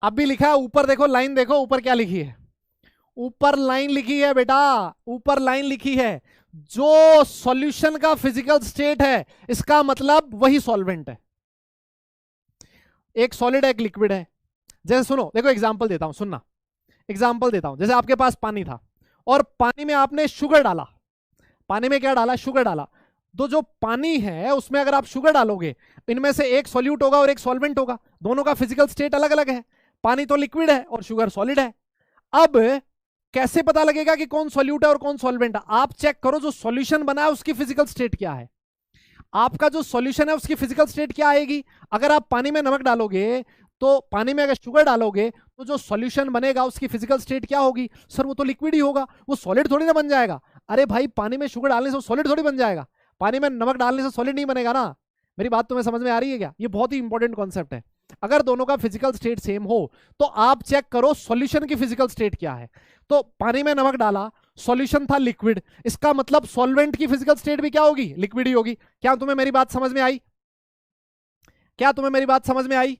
अब भी लिखा है ऊपर देखो, लाइन देखो ऊपर क्या लिखी है, ऊपर लाइन लिखी है बेटा, ऊपर लाइन लिखी है, जो सॉल्यूशन का फिजिकल स्टेट है इसका मतलब वही सॉल्वेंट है। एक सॉलिड है एक लिक्विड है, जैसे सुनो देखो एग्जांपल देता हूं, सुनना एग्जांपल देता हूं। जैसे आपके पास पानी था और पानी में आपने शुगर डाला, पानी में क्या डाला, शुगर डाला, तो जो पानी है उसमें अगर आप शुगर डालोगे इनमें से एक सॉल्यूट होगा और एक सॉल्वेंट होगा, दोनों का फिजिकल स्टेट अलग अलग है, पानी तो लिक्विड है और शुगर सॉलिड है। अब कैसे पता लगेगा कि कौन सॉल्यूट है और कौन सॉल्वेंट है, आप चेक करो जो सॉल्यूशन बना है उसकी फिजिकल स्टेट क्या है, आपका जो सॉल्यूशन है उसकी फिजिकल स्टेट क्या आएगी। अगर आप पानी में नमक डालोगे तो पानी में अगर शुगर डालोगे तो जो सॉल्यूशन बनेगा उसकी फिजिकल स्टेट क्या होगी, सर वो तो लिक्विड ही होगा, वो सॉलिड थोड़ी ना बन जाएगा। अरे भाई पानी में शुगर डालने से सॉलिड थोड़ी बन जाएगा, पानी में नमक डालने से सॉलिड नहीं बनेगा ना। मेरी बात तुम्हें समझ में आ रही है क्या, ये बहुत ही इंपॉर्टेंट कॉन्सेप्ट है। अगर दोनों का फिजिकल स्टेट सेम हो तो आप चेक करो सॉल्यूशन की फिजिकल स्टेट क्या है। तो पानी में नमक डाला, सॉल्यूशन था लिक्विड, इसका मतलब सॉल्वेंट की फिजिकल स्टेट भी क्या होगी, लिक्विड ही होगी। क्या तुम्हें मेरी बात समझ में आई? क्या तुम्हें मेरी बात समझ में आई?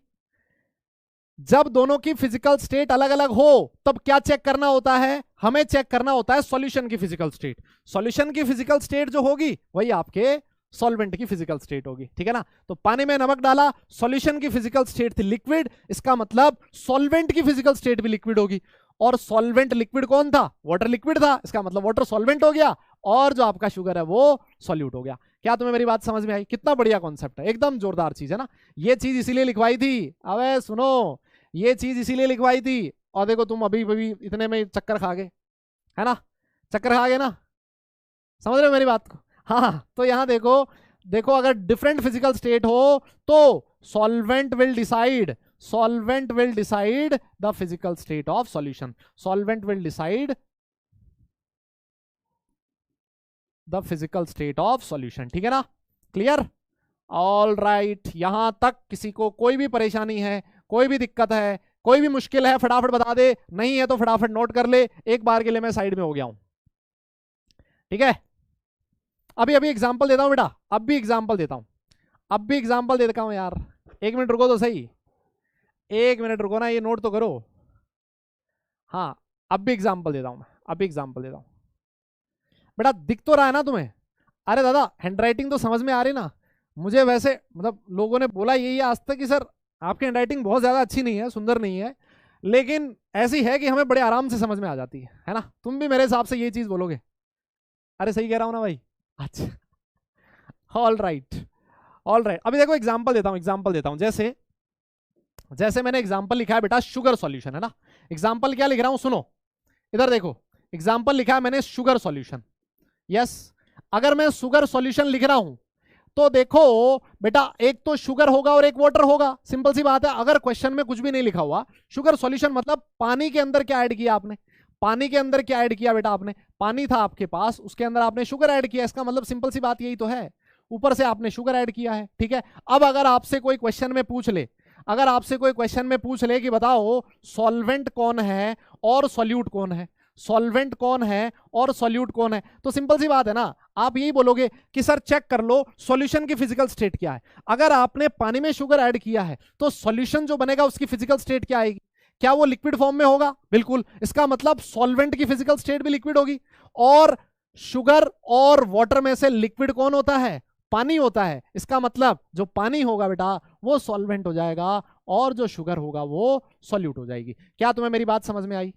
जब दोनों की फिजिकल स्टेट अलग अलग हो तब क्या चेक करना होता है, हमें चेक करना होता है सॉल्यूशन की फिजिकल स्टेट। सॉल्यूशन की फिजिकल स्टेट जो होगी वही आपके सॉल्वेंट की फिजिकल स्टेट होगी, ठीक है ना। तो पानी में नमक डाला, सॉल्यूशन की फिजिकल स्टेट थी लिक्विड, इसका मतलब सॉल्वेंट की फिजिकल स्टेट भी लिक्विड होगी। और सॉल्वेंट लिक्विड कौन था, वाटर लिक्विड था, इसका मतलब वाटर सॉल्वेंट हो गया और जो आपका शुगर है वो सॉल्यूट हो गया। क्या तुम्हें मेरी बात समझ में आई? कितना बढ़िया कॉन्सेप्ट है, एकदम जोरदार चीज है ना। ये चीज इसीलिए लिखवाई थी, अबे सुनो, ये चीज इसीलिए लिखवाई थी। और देखो तुम अभी अभी इतने में चक्कर खा गए, है ना, चक्कर खा गए ना, समझ रहे हो मेरी बात को? हाँ, तो यहां देखो, देखो अगर डिफरेंट फिजिकल स्टेट हो तो solvent will decide, solvent will decide the physical state of solution, solvent will decide the physical state of solution, ठीक है ना, क्लियर? ऑल राइट, यहां तक किसी को कोई भी परेशानी है, कोई भी दिक्कत है, कोई भी मुश्किल है, फटाफट बता दे, नहीं है तो फटाफट नोट कर ले। एक बार के लिए मैं साइड में हो गया हूं, ठीक है। अभी अभी एग्जांपल देता हूं बेटा, अब भी एग्जांपल देता हूं, अब भी एग्जांपल देता हूं यार, एक मिनट रुको तो सही, एक मिनट रुको ना, ये नोट तो करो। हाँ, अब भी एग्जांपल देता हूं मैं, अभी एग्जांपल देता हूं बेटा, दिख तो रहा है ना तुम्हें? अरे दादा हैंडराइटिंग तो समझ में आ रही ना? मुझे वैसे मतलब लोगों ने बोला यही है आज तक कि सर आपकी हैंडराइटिंग बहुत ज्यादा अच्छी नहीं है, सुंदर नहीं है, लेकिन ऐसी है कि हमें बड़े आराम से समझ में आ जाती है ना। तुम भी मेरे हिसाब से ये चीज बोलोगे? अरे सही कह रहा हूं ना भाई? अच्छा, ऑल राइट, ऑल राइट। अभी देखो एग्जांपल देता हूं, एग्जांपल देता हूं, जैसे जैसे मैंने एग्जांपल लिखा है बेटा शुगर सॉल्यूशन, है ना। एग्जांपल क्या लिख रहा हूं सुनो, इधर देखो, एग्जांपल लिखा है मैंने शुगर सॉल्यूशन। यस, अगर मैं शुगर सॉल्यूशन लिख रहा हूं तो देखो बेटा, एक तो शुगर होगा और एक वाटर होगा, सिंपल सी बात है। अगर क्वेश्चन में कुछ भी नहीं लिखा हुआ, शुगर सॉल्यूशन मतलब पानी के अंदर क्या ऐड किया आपने, पानी के अंदर क्या ऐड किया बेटा आपने, पानी था आपके पास, उसके अंदर आपने शुगर ऐड किया, इसका मतलब सिंपल सी बात यही तो है, ऊपर से आपने शुगर ऐड किया है, ठीक है। अब अगर आपसे कोई क्वेश्चन में पूछ ले, अगर आपसे कोई क्वेश्चन में पूछ ले कि बताओ सॉल्वेंट कौन है और सॉल्यूट कौन है, सॉल्वेंट कौन है और सॉल्यूट कौन है, तो सिंपल सी बात है ना, आप यही बोलोगे कि सर चेक कर लो सॉल्यूशन की फिजिकल स्टेट क्या है। अगर आपने पानी में शुगर ऐड किया है तो सॉल्यूशन जो बनेगा उसकी फिजिकल स्टेट क्या आएगी, क्या वो लिक्विड फॉर्म में होगा? बिल्कुल, इसका मतलब सॉल्वेंट की फिजिकल स्टेट भी लिक्विड होगी। और शुगर और वाटर में से लिक्विड कौन होता है? पानी होता है। इसका मतलब जो पानी होगा बेटा वो सॉल्वेंट हो जाएगा और जो शुगर होगा वो सॉल्यूट हो जाएगी। क्या तुम्हें मेरी बात समझ में आई?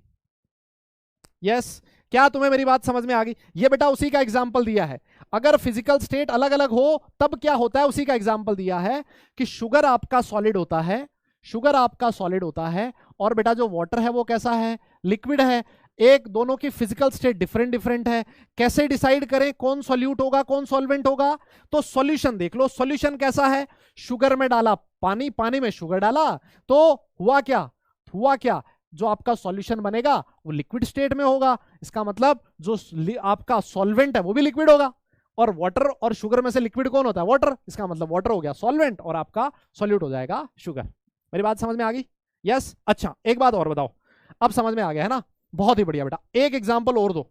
यस, क्या तुम्हें मेरी बात समझ में आ गई? ये बेटा उसी का एग्जाम्पल दिया है, अगर फिजिकल स्टेट अलग अलग हो तब क्या होता है, उसी का एग्जाम्पल दिया है कि शुगर आपका सॉलिड होता है, शुगर आपका सॉलिड होता है, और बेटा जो वाटर है वो कैसा है? लिक्विड है। एक दोनों की फिजिकल स्टेट डिफरेंट डिफरेंट है। कैसे डिसाइड करें कौन सॉल्यूट होगा कौन सॉल्वेंट होगा? तो सॉल्यूशन देख लो, सॉल्यूशन कैसा है? शुगर में डाला पानी, पानी में शुगर डाला, तो हुआ क्या? हुआ क्या, जो आपका सॉल्यूशन बनेगा वो लिक्विड स्टेट में होगा। इसका मतलब जो आपका सॉल्वेंट है वो भी लिक्विड होगा, और वाटर और शुगर में से लिक्विड कौन होता है? वाटर। इसका मतलब वाटर हो गया सॉल्वेंट और आपका सॉल्यूट हो जाएगा शुगर। मेरी बात समझ में आ गई? यस। अच्छा, एक बात और बताओ, अब समझ में आ गया है ना? बहुत ही बढ़िया बेटा, एक एग्जांपल और दो।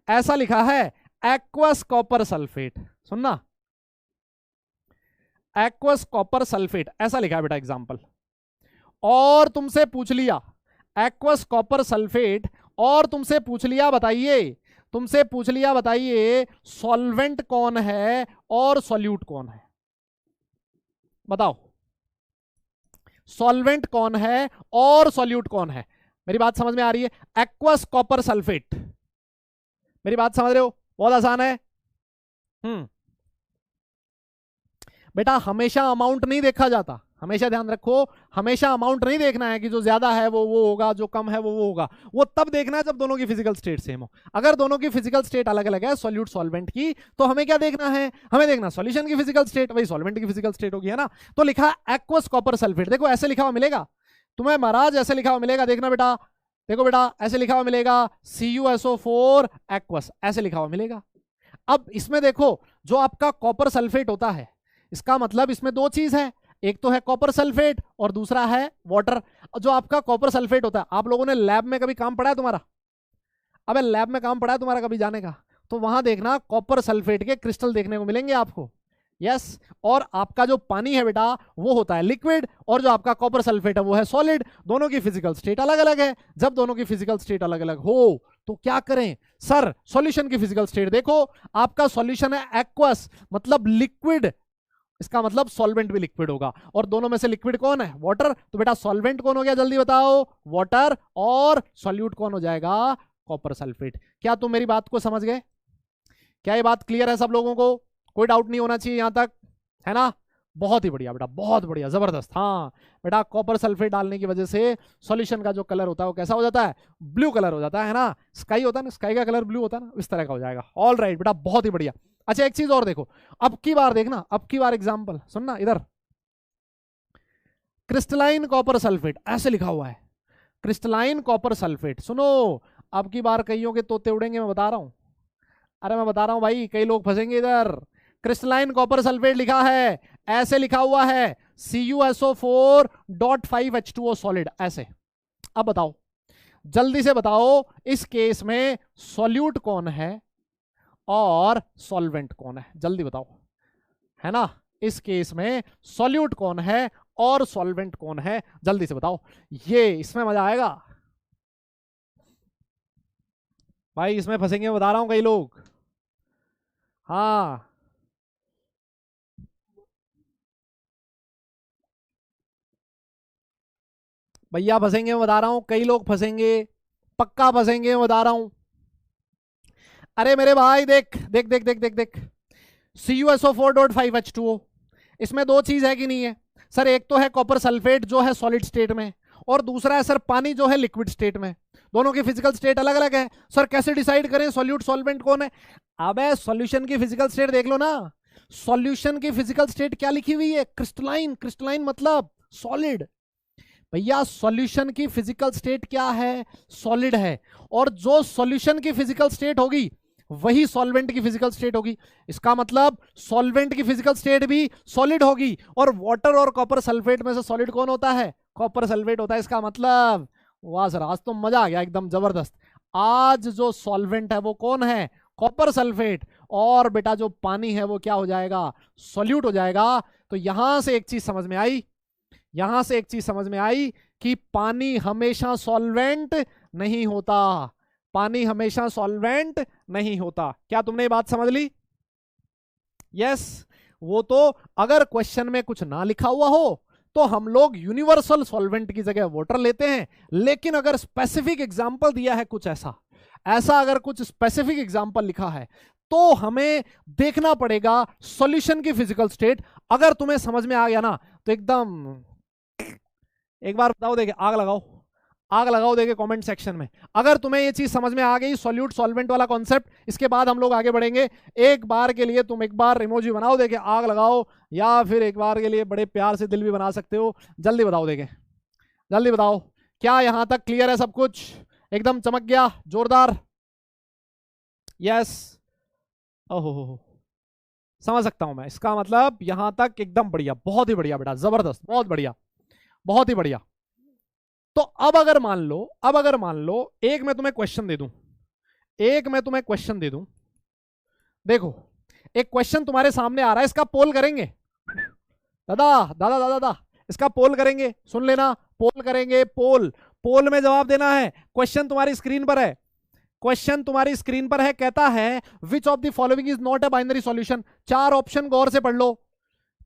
ऐसा लिखा है एक्वस कॉपर सल्फेट, सुनना, एक्वस कॉपर सल्फेट ऐसा लिखा है बेटा एग्जांपल, और तुमसे पूछ लिया एक्वस कॉपर सल्फेट, और तुमसे पूछ लिया बताइए, तुमसे पूछ लिया बताइए सॉल्वेंट कौन है और सॉल्यूट कौन है? बताओ, सॉल्वेंट कौन है और सॉल्यूट कौन है? मेरी बात समझ में आ रही है? एक्वस कॉपर सल्फेट, मेरी बात समझ रहे हो? बहुत आसान है। बेटा हमेशा अमाउंट नहीं देखा जाता, हमेशा ध्यान रखो, हमेशा अमाउंट नहीं देखना है कि जो ज्यादा है वो होगा, जो कम है वो होगा। वो तब देखना है जब दोनों की फिजिकल स्टेट सेम हो। अगर दोनों की फिजिकल स्टेट अलग अलग है सॉल्यूट सॉल्वेंट की, तो हमें क्या देखना है? हमें देखना सॉल्यूशन की फिजिकल स्टेट, वही सॉल्वेंट की फिजिकल स्टेट होगी, है ना। तो लिखा एक्वस कॉपर सल्फेट, देखो ऐसे लिखा हुआ मिलेगा तुम्हें महाराज, ऐसे लिखा हुआ मिलेगा, देखना बेटा, देखो बेटा ऐसे लिखा हुआ मिलेगा CuSO4 एक्वस, ऐसे लिखा हुआ मिलेगा। अब इसमें देखो जो आपका कॉपर सल्फेट होता है, इसका मतलब इसमें दो चीज है, एक तो है कॉपर सल्फेट और दूसरा है वाटर। जो आपका कॉपर सल्फेट होता है, आप लोगों ने लैब में कभी काम पढ़ा है तुम्हारा? अबे लैब में काम पड़ा है तुम्हारा कभी जाने का, तो वहां देखना कॉपर सल्फेट के क्रिस्टल देखने को मिलेंगे आपको। यस और आपका जो पानी है बेटा वो होता है लिक्विड, और जो आपका कॉपर सल्फेट है वो है सॉलिड। दोनों की फिजिकल स्टेट अलग अलग है। जब दोनों की फिजिकल स्टेट अलग अलग हो तो क्या करें सर, सॉल्यूशन की फिजिकल स्टेट देखो। आपका सॉल्यूशन है एक्वस मतलब लिक्विड, इसका मतलब सॉल्वेंट भी लिक्विड होगा, और दोनों में से लिक्विड कौन है, वाटर। तो बेटा सॉल्वेंट कौन हो गया जल्दी बताओ, वाटर, और सॉल्यूट कौन हो जाएगा, कॉपर सल्फेट। क्या तुम मेरी बात को समझ गए? क्या ये बात क्लियर है सब लोगों को? कोई डाउट नहीं होना चाहिए यहां तक, है ना? बहुत ही बढ़िया बेटा, बहुत बढ़िया, जबरदस्त। हाँ बेटा कॉपर सल्फेट डालने की वजह से सॉल्यूशन का जो कलर होता है वो कैसा हो जाता है, ब्लू कलर हो जाता है ना। स्काई होता है ना, स्काई का कलर ब्लू होता है ना, इस तरह का हो जाएगा। ऑल राइट बेटा, बहुत ही बढ़िया। अच्छा एक चीज और देखो, अब की बार देखना, अब की बार एग्जाम्पल सुनना, इधर क्रिस्टलाइन कॉपर सल्फेट ऐसे लिखा हुआ है, क्रिस्टलाइन कॉपर सल्फेट। सुनो अब की बार कईयों के तोते उड़ेंगे, मैं बता रहा हूं। अरे मैं बता रहा हूं भाई, कई लोग फंसेंगे इधर। क्रिस्टलाइन कॉपर सल्फेट लिखा है, ऐसे लिखा हुआ है CuSO4.5H2O सॉलिड ऐसे। अब बताओ जल्दी से बताओ, इस केस में सॉल्यूट कौन है और सॉल्वेंट कौन है, जल्दी बताओ, है ना? इस केस में सॉल्यूट कौन है और सॉल्वेंट कौन है, जल्दी से बताओ। ये इसमें मजा आएगा भाई, इसमें फंसेंगे बता रहा हूं कई लोग। हाँ भैया फंसेंगे बता रहा हूं, कई लोग फंसेंगे, पक्का फंसेंगे बता रहा हूं। अरे मेरे भाई देख देख देख देख देख देख, CuSO4.5H2O, इसमें दो चीज है कि नहीं है सर? एक तो है कॉपर सल्फेट जो है सॉलिड स्टेट में, और दूसरा है सर पानी जो है लिक्विड स्टेट में। दोनों की फिजिकल स्टेट अलग अलग है। सर कैसे डिसाइड करें सॉल्यूट सॉल्वेंट कौन है? अबे सॉल्यूशन की फिजिकल स्टेट देख लो ना। सॉल्यूशन की फिजिकल स्टेट क्या लिखी हुई है, क्रिस्टलाइन। क्रिस्टलाइन मतलब सॉलिड। भैया सॉल्यूशन की फिजिकल स्टेट क्या है, सॉलिड है, और जो सॉल्यूशन की फिजिकल स्टेट होगी वही सॉल्वेंट की फिजिकल स्टेट होगी। इसका मतलब सॉल्वेंट की फिजिकल स्टेट भी सॉलिड होगी, और वाटर और कॉपर सल्फेट में से सॉलिड कौन होता है, कॉपर सल्फेट होता है। इसका मतलब वाह सर, आज तो मजा आ गया एकदम जबरदस्त। आज जो सॉल्वेंट है वो कौन है, कॉपर सल्फेट, और बेटा जो पानी है वो क्या हो जाएगा, सॉल्यूट हो जाएगा। तो यहां से एक चीज समझ में आई, यहां से एक चीज समझ में आई कि पानी हमेशा सॉल्वेंट नहीं होता, पानी हमेशा सॉल्वेंट नहीं होता। क्या तुमने ये बात समझ ली? यस वो तो अगर क्वेश्चन में कुछ ना लिखा हुआ हो तो हम लोग यूनिवर्सल सॉल्वेंट की जगह वाटर लेते हैं, लेकिन अगर स्पेसिफिक एग्जांपल दिया है कुछ ऐसा, ऐसा अगर कुछ स्पेसिफिक एग्जांपल लिखा है तो हमें देखना पड़ेगा सॉल्यूशन की फिजिकल स्टेट। अगर तुम्हें समझ में आ गया ना तो एकदम, एक बार बताओ देखे, आग लगाओ, आग लगाओ देखे कमेंट सेक्शन में, अगर तुम्हें ये चीज समझ में आ गई सॉल्यूट सॉल्वेंट वाला कॉन्सेप्ट। इसके बाद हम लोग आगे बढ़ेंगे। एक बार के लिए तुम एक बार इमोजी बनाओ देखे, आग लगाओ, या फिर एक बार के लिए बड़े प्यार से दिल भी बना सकते हो। जल्दी बताओ देखे, जल्दी बताओ। क्या यहां तक क्लियर है सब कुछ? एकदम चमक गया, जोरदार। यस ओहो समझ सकता हूं मैं, इसका मतलब यहां तक एकदम बढ़िया, बहुत ही बढ़िया बेटा, जबरदस्त, बहुत बढ़िया, बहुत ही बढ़िया। तो अब अगर मान लो, अब अगर मान लो एक मैं तुम्हें क्वेश्चन दे दूं, एक मैं तुम्हें क्वेश्चन दे दूं, देखो एक क्वेश्चन तुम्हारे सामने आ रहा है, इसका पोल करेंगे दादा दादा दादा दादा, इसका पोल करेंगे, सुन लेना, पोल करेंगे, पोल, पोल में जवाब देना है। क्वेश्चन तुम्हारी स्क्रीन पर है, क्वेश्चन तुम्हारी स्क्रीन पर है, कहता है which of the following is not a binary solution. चार ऑप्शन गौर से पढ़ लो,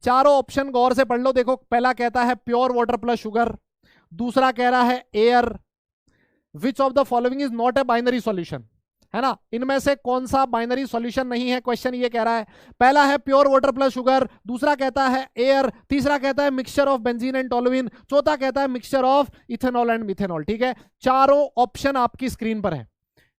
चारों ऑप्शन गौर से पढ़ लो। देखो पहला कहता है प्योर वाटर प्लस शुगर, दूसरा कह रहा है air. Which of the following is not a binary solution, है ना? इनमें से कौन सा बाइनरी सॉल्यूशन नहीं है, क्वेश्चन ये कह रहा है। पहला है प्योर वाटर प्लस शुगर, दूसरा कहता है एयर, तीसरा कहता है mixture of benzene and toluene, चौथा कहता है mixture of ethanol and methanol. ठीक है, चारों ऑप्शन आपकी स्क्रीन पर है,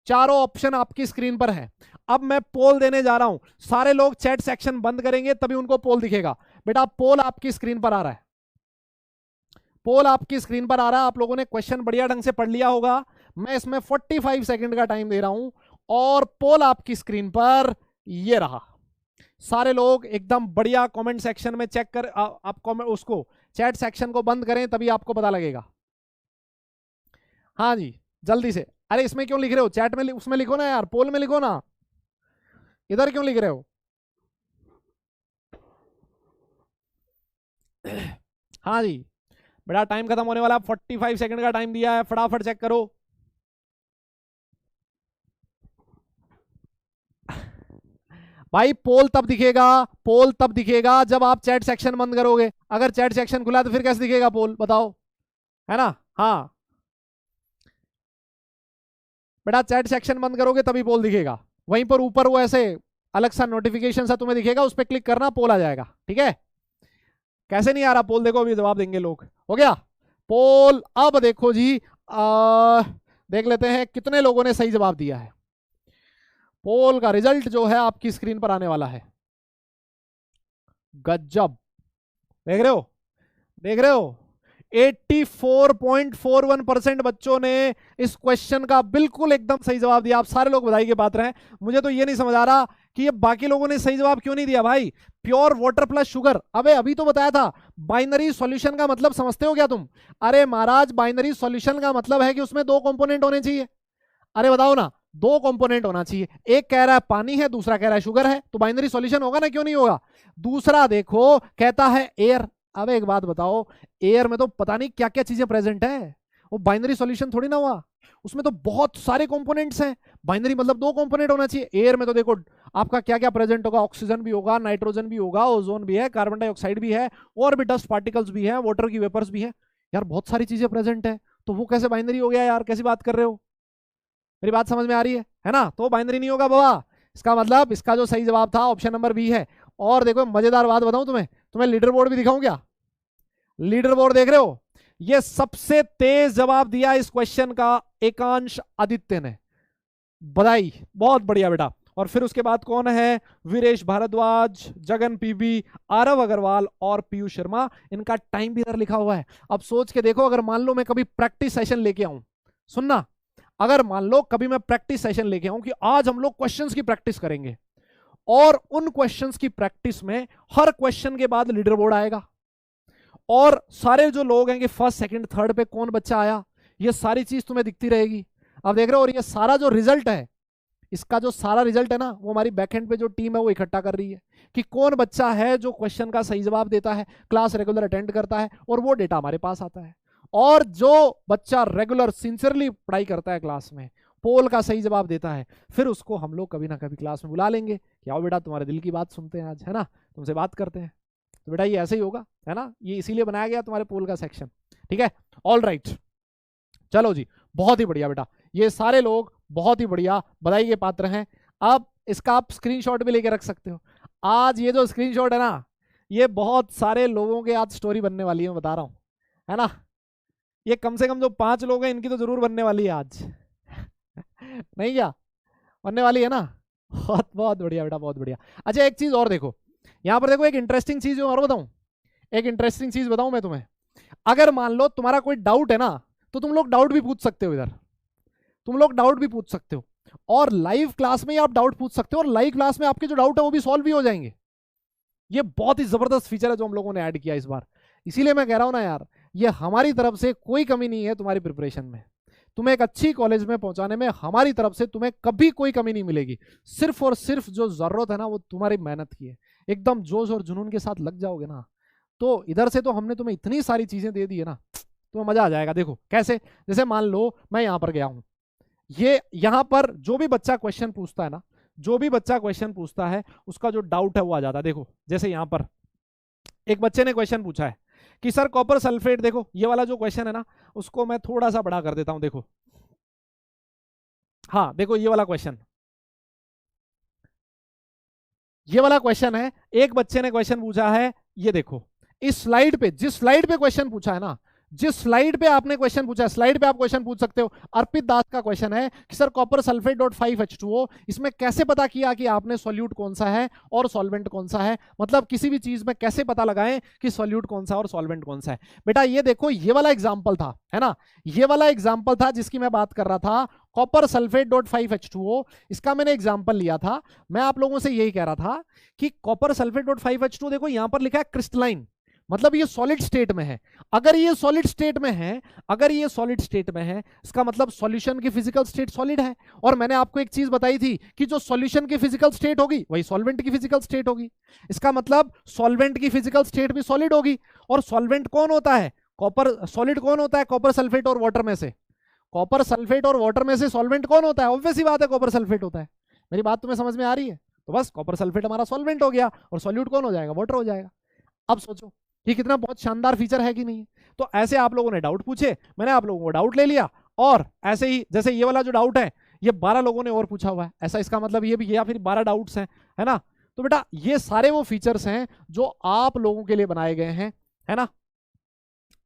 चारों ऑप्शन आपकी स्क्रीन पर है। अब मैं पोल देने जा रहा हूं, सारे लोग चैट सेक्शन बंद करेंगे तभी उनको पोल दिखेगा। बेटा पोल आपकी स्क्रीन पर आ रहा है, पोल आपकी स्क्रीन पर आ रहा है। आप लोगों ने क्वेश्चन बढ़िया ढंग से पढ़ लिया होगा। मैं इसमें 45 सेकंड का टाइम दे रहा हूं, और पोल आपकी स्क्रीन पर ये रहा। सारे लोग एकदम बढ़िया कमेंट सेक्शन में चेक कर, आप कमेंट उसको चैट सेक्शन को बंद करें तभी आपको पता लगेगा। हाँ जी जल्दी से, अरे इसमें क्यों लिख रहे हो, चैट में उसमें लिखो ना यार, पोल में लिखो ना, इधर क्यों लिख रहे हो? हाँ जी बेटा टाइम खत्म होने वाला, 45 सेकंड का टाइम दिया है, फटाफट चेक करो। भाई पोल तब दिखेगा, पोल तब दिखेगा जब आप चैट सेक्शन बंद करोगे। अगर चैट सेक्शन खुला तो फिर कैसे दिखेगा पोल, बताओ, है ना? हाँ बेटा चैट सेक्शन बंद करोगे तभी पोल दिखेगा। वहीं पर ऊपर वो ऐसे अलग सा नोटिफिकेशन सा तुम्हें दिखेगा, उस पर क्लिक करना, पोल आ जाएगा। ठीक है, कैसे नहीं आ रहा पोल, देखो अभी जवाब देंगे लोग। हो गया पोल। अब देखो जी देख लेते हैं कितने लोगों ने सही जवाब दिया है। पोल का रिजल्ट जो है आपकी स्क्रीन पर आने वाला है। गजब, देख रहे हो, देख रहे हो, 84.41% बच्चों ने इस क्वेश्चन का बिल्कुल एकदम सही जवाब दिया। आप सारे लोग बधाई के पात्र हैं। मुझे तो ये नहीं समझ आ रहा कि ये बाकी लोगों ने सही जवाब क्यों नहीं दिया भाई। प्योर वाटर प्लस शुगर, अबे अभी तो बताया था। बाइनरी सॉल्यूशन का मतलब समझते हो क्या तुम? अरे महाराज बाइनरी सॉल्यूशन का मतलब है कि उसमें दो कंपोनेंट होने चाहिए। अरे बताओ ना, दो कंपोनेंट होना चाहिए। एक कह रहा है पानी है, दूसरा कह रहा है शुगर है, तो बाइनरी सॉल्यूशन होगा ना, क्यों नहीं होगा? दूसरा देखो कहता है एयर। अब एक बात बताओ, एयर में तो पता नहीं क्या क्या चीजें प्रेजेंट है, वो बाइनरी सॉल्यूशन थोड़ी ना हुआ। उसमें तो बहुत सारे कंपोनेंट्स हैं। बाइनरी मतलब दो कंपोनेंट होना चाहिए। एयर में तो देखो आपका क्या क्या प्रेजेंट होगा, ऑक्सीजन भी होगा, नाइट्रोजन भी होगा, ओजोन भी है, कार्बन डाइऑक्साइड भी है, और भी डस्ट पार्टिकल्स भी है, वाटर की वेपर्स भी है। यार बहुत सारी चीजें प्रेजेंट है, तो वो कैसे बाइनरी हो गया यार? कैसी बात कर रहे हो? मेरी बात समझ में आ रही है ना? तो बाइनरी नहीं होगा बाबा। इसका मतलब इसका जो सही जवाब था ऑप्शन नंबर बी है। और देखो मजेदार बात बताऊं तुम्हें लीडर बोर्ड भी दिखाऊं क्या? लीडर बोर्ड देख रहे हो? ये सबसे तेज जवाब दिया इस क्वेश्चन का एकांश आदित्य ने, बधाई, बहुत बढ़िया बेटा। और फिर उसके बाद कौन है? वीरेश भारद्वाज, जगन पीबी, आरव अग्रवाल और पीयूष शर्मा। इनका टाइम भी इधर लिखा हुआ है। अब सोच के देखो, अगर मान लो मैं कभी प्रैक्टिस सेशन लेके आऊं, सुनना, अगर मान लो कभी मैं प्रैक्टिस सेशन लेके आऊं कि आज हम लोग क्वेश्चंस की प्रैक्टिस करेंगे, और उन क्वेश्चंस की प्रैक्टिस में हर क्वेश्चन के बाद लीडर बोर्ड आएगा, और सारे जो लोग हैं कि फर्स्ट सेकंड थर्ड पे कौन बच्चा आया, ये सारी चीज तुम्हें दिखती रहेगी। अब देख रहे हो, और ये सारा जो रिजल्ट है, इसका जो सारा रिजल्ट है ना, वो हमारी बैकएंड पे जो टीम है वो इकट्ठा कर रही है कि कौन बच्चा है जो क्वेश्चन का सही जवाब देता है, क्लास रेगुलर अटेंड करता है, और वो डेटा हमारे पास आता है। और जो बच्चा रेगुलर सिंसियरली पढ़ाई करता है क्लास में, पोल का सही जवाब देता है, फिर उसको हम लोग कभी ना कभी क्लास में बुला लेंगे कि आओ बेटा तुम्हारे दिल की बात सुनते हैं आज, है ना, तुमसे बात करते हैं। तो बेटा ये ऐसे ही होगा, है ना, ये इसीलिए बनाया गया तुम्हारे पोल का सेक्शन। ठीक है, ऑल राइट, चलो जी, बहुत ही बढ़िया बेटा, ये सारे लोग बहुत ही बढ़िया, बधाई के पात्र हैं। अब इसका आप स्क्रीनशॉट भी लेके रख सकते हो। आज ये जो स्क्रीनशॉट है ना, ये बहुत सारे लोगों के आज स्टोरी बनने वाली है, बता रहा हूं, है ना। ये कम से कम जो 5 लोग हैं इनकी तो जरूर बनने वाली है आज नहीं क्या बनने वाली है ना? बहुत बहुत बढ़िया बेटा, बहुत बढ़िया। अच्छा एक चीज और देखो, यहां पर देखो एक इंटरेस्टिंग चीज और बताऊं, एक इंटरेस्टिंग चीज बताऊं मैं तुम्हें। अगर मान लो तुम्हारा कोई डाउट है ना, तो तुम लोग डाउट भी पूछ सकते हो इधर, तुम लोग डाउट भी पूछ सकते हो, और लाइव क्लास में ही आप डाउट पूछ सकते हो, और लाइव क्लास में आपके जो डाउट है वो भी सॉल्व भी हो जाएंगे। ये बहुत ही जबरदस्त फीचर है जो हम लोगों ने ऐड किया इस बार। इसीलिए मैं कह रहा हूं ना यार, ये हमारी तरफ से कोई कमी नहीं है तुम्हारी प्रिपरेशन में, तुम्हें एक अच्छी कॉलेज में पहुंचाने में हमारी तरफ से तुम्हें कभी कोई कमी नहीं मिलेगी। सिर्फ और सिर्फ जो जरूरत है ना, वो तुम्हारी मेहनत की है। एकदम जोश और जुनून के साथ लग जाओगे ना, तो इधर से तो हमने तुम्हें इतनी सारी चीजें दे दी है ना, तुम्हें मजा आ जाएगा। देखो कैसे, जैसे मान लो मैं यहां पर गया हूं, ये यहां पर जो भी बच्चा क्वेश्चन पूछता है ना, जो भी बच्चा क्वेश्चन पूछता है उसका जो डाउट है वो आ जाता है। देखो जैसे यहां पर एक बच्चे ने क्वेश्चन पूछा है कि सर कॉपर सल्फेट, देखो ये वाला जो क्वेश्चन है ना, उसको मैं थोड़ा सा बड़ा कर देता हूं। देखो हाँ, देखो ये वाला क्वेश्चन, ये वाला क्वेश्चन है, एक बच्चे ने क्वेश्चन पूछा है, ये देखो इस स्लाइड पे, जिस स्लाइड पे क्वेश्चन पूछा है ना, जिस स्लाइड पे आपने क्वेश्चन पूछा है, स्लाइड पे आप क्वेश्चन पूछ सकते हो। अर्पित दास का क्वेश्चन है कि sir copper sulphate dot 5H2O, इसमें कैसे पता किया कि आपने सॉल्यूट कौन सा है और सॉल्वेंट कौन सा है, मतलब किसी भी चीज में कैसे पता लगाएं कि सॉल्यूट कौन सा और सॉल्वेंट कौन सा है। बेटा ये देखो, ये वाला एग्जाम्पल था, है ना, ये वाला एग्जाम्पल था जिसकी मैं बात कर रहा था, कॉपर सल्फेट डॉट 5H2O, इसका मैंने एग्जाम्पल लिया था। मैं आप लोगों से यही कह रहा था कि कॉपर सल्फेट डॉट 5H2O, देखो यहां पर लिखा है क्रिस्टलाइन, मतलब ये सॉलिड स्टेट में है। अगर ये सॉलिड स्टेट में है, अगर ये सॉलिड स्टेट में है, इसका मतलब सॉल्यूशन की फिजिकल स्टेट सॉलिड है। और मैंने आपको एक चीज बताई थी कि जो सॉल्यूशन की फिजिकल स्टेट होगी वही सॉल्वेंट की फिजिकल स्टेट होगी। इसका मतलब सॉल्वेंट की फिजिकल स्टेट भी सॉलिड होगी। और सॉल्वेंट कौन होता है? कॉपर। सॉलिड कौन होता है? कॉपर सल्फेट और वाटर में से। कॉपर सल्फेट और वाटर में से सॉल्वेंट कौन होता है? ऑब्वियस ही बात है, कॉपर सल्फेट होता है। मेरी बात तुम्हें समझ में आ रही है? तो बस कॉपर सल्फेट हमारा सॉल्वेंट हो गया और सॉल्यूट कौन हो जाएगा? वाटर हो जाएगा। अब सोचो ये कितना बहुत शानदार फीचर है कि नहीं? तो ऐसे आप लोगों ने डाउट पूछे, मैंने आप लोगों को डाउट ले लिया, और ऐसे ही जैसे ये वाला जो डाउट है ये 12 लोगों ने और पूछा हुआ है, ऐसा इसका मतलब ये भी, या फिर 12 डाउट्स हैं, है ना? तो बेटा ये सारे वो फीचर्स हैं जो आप लोगों के लिए बनाए गए हैं, है ना?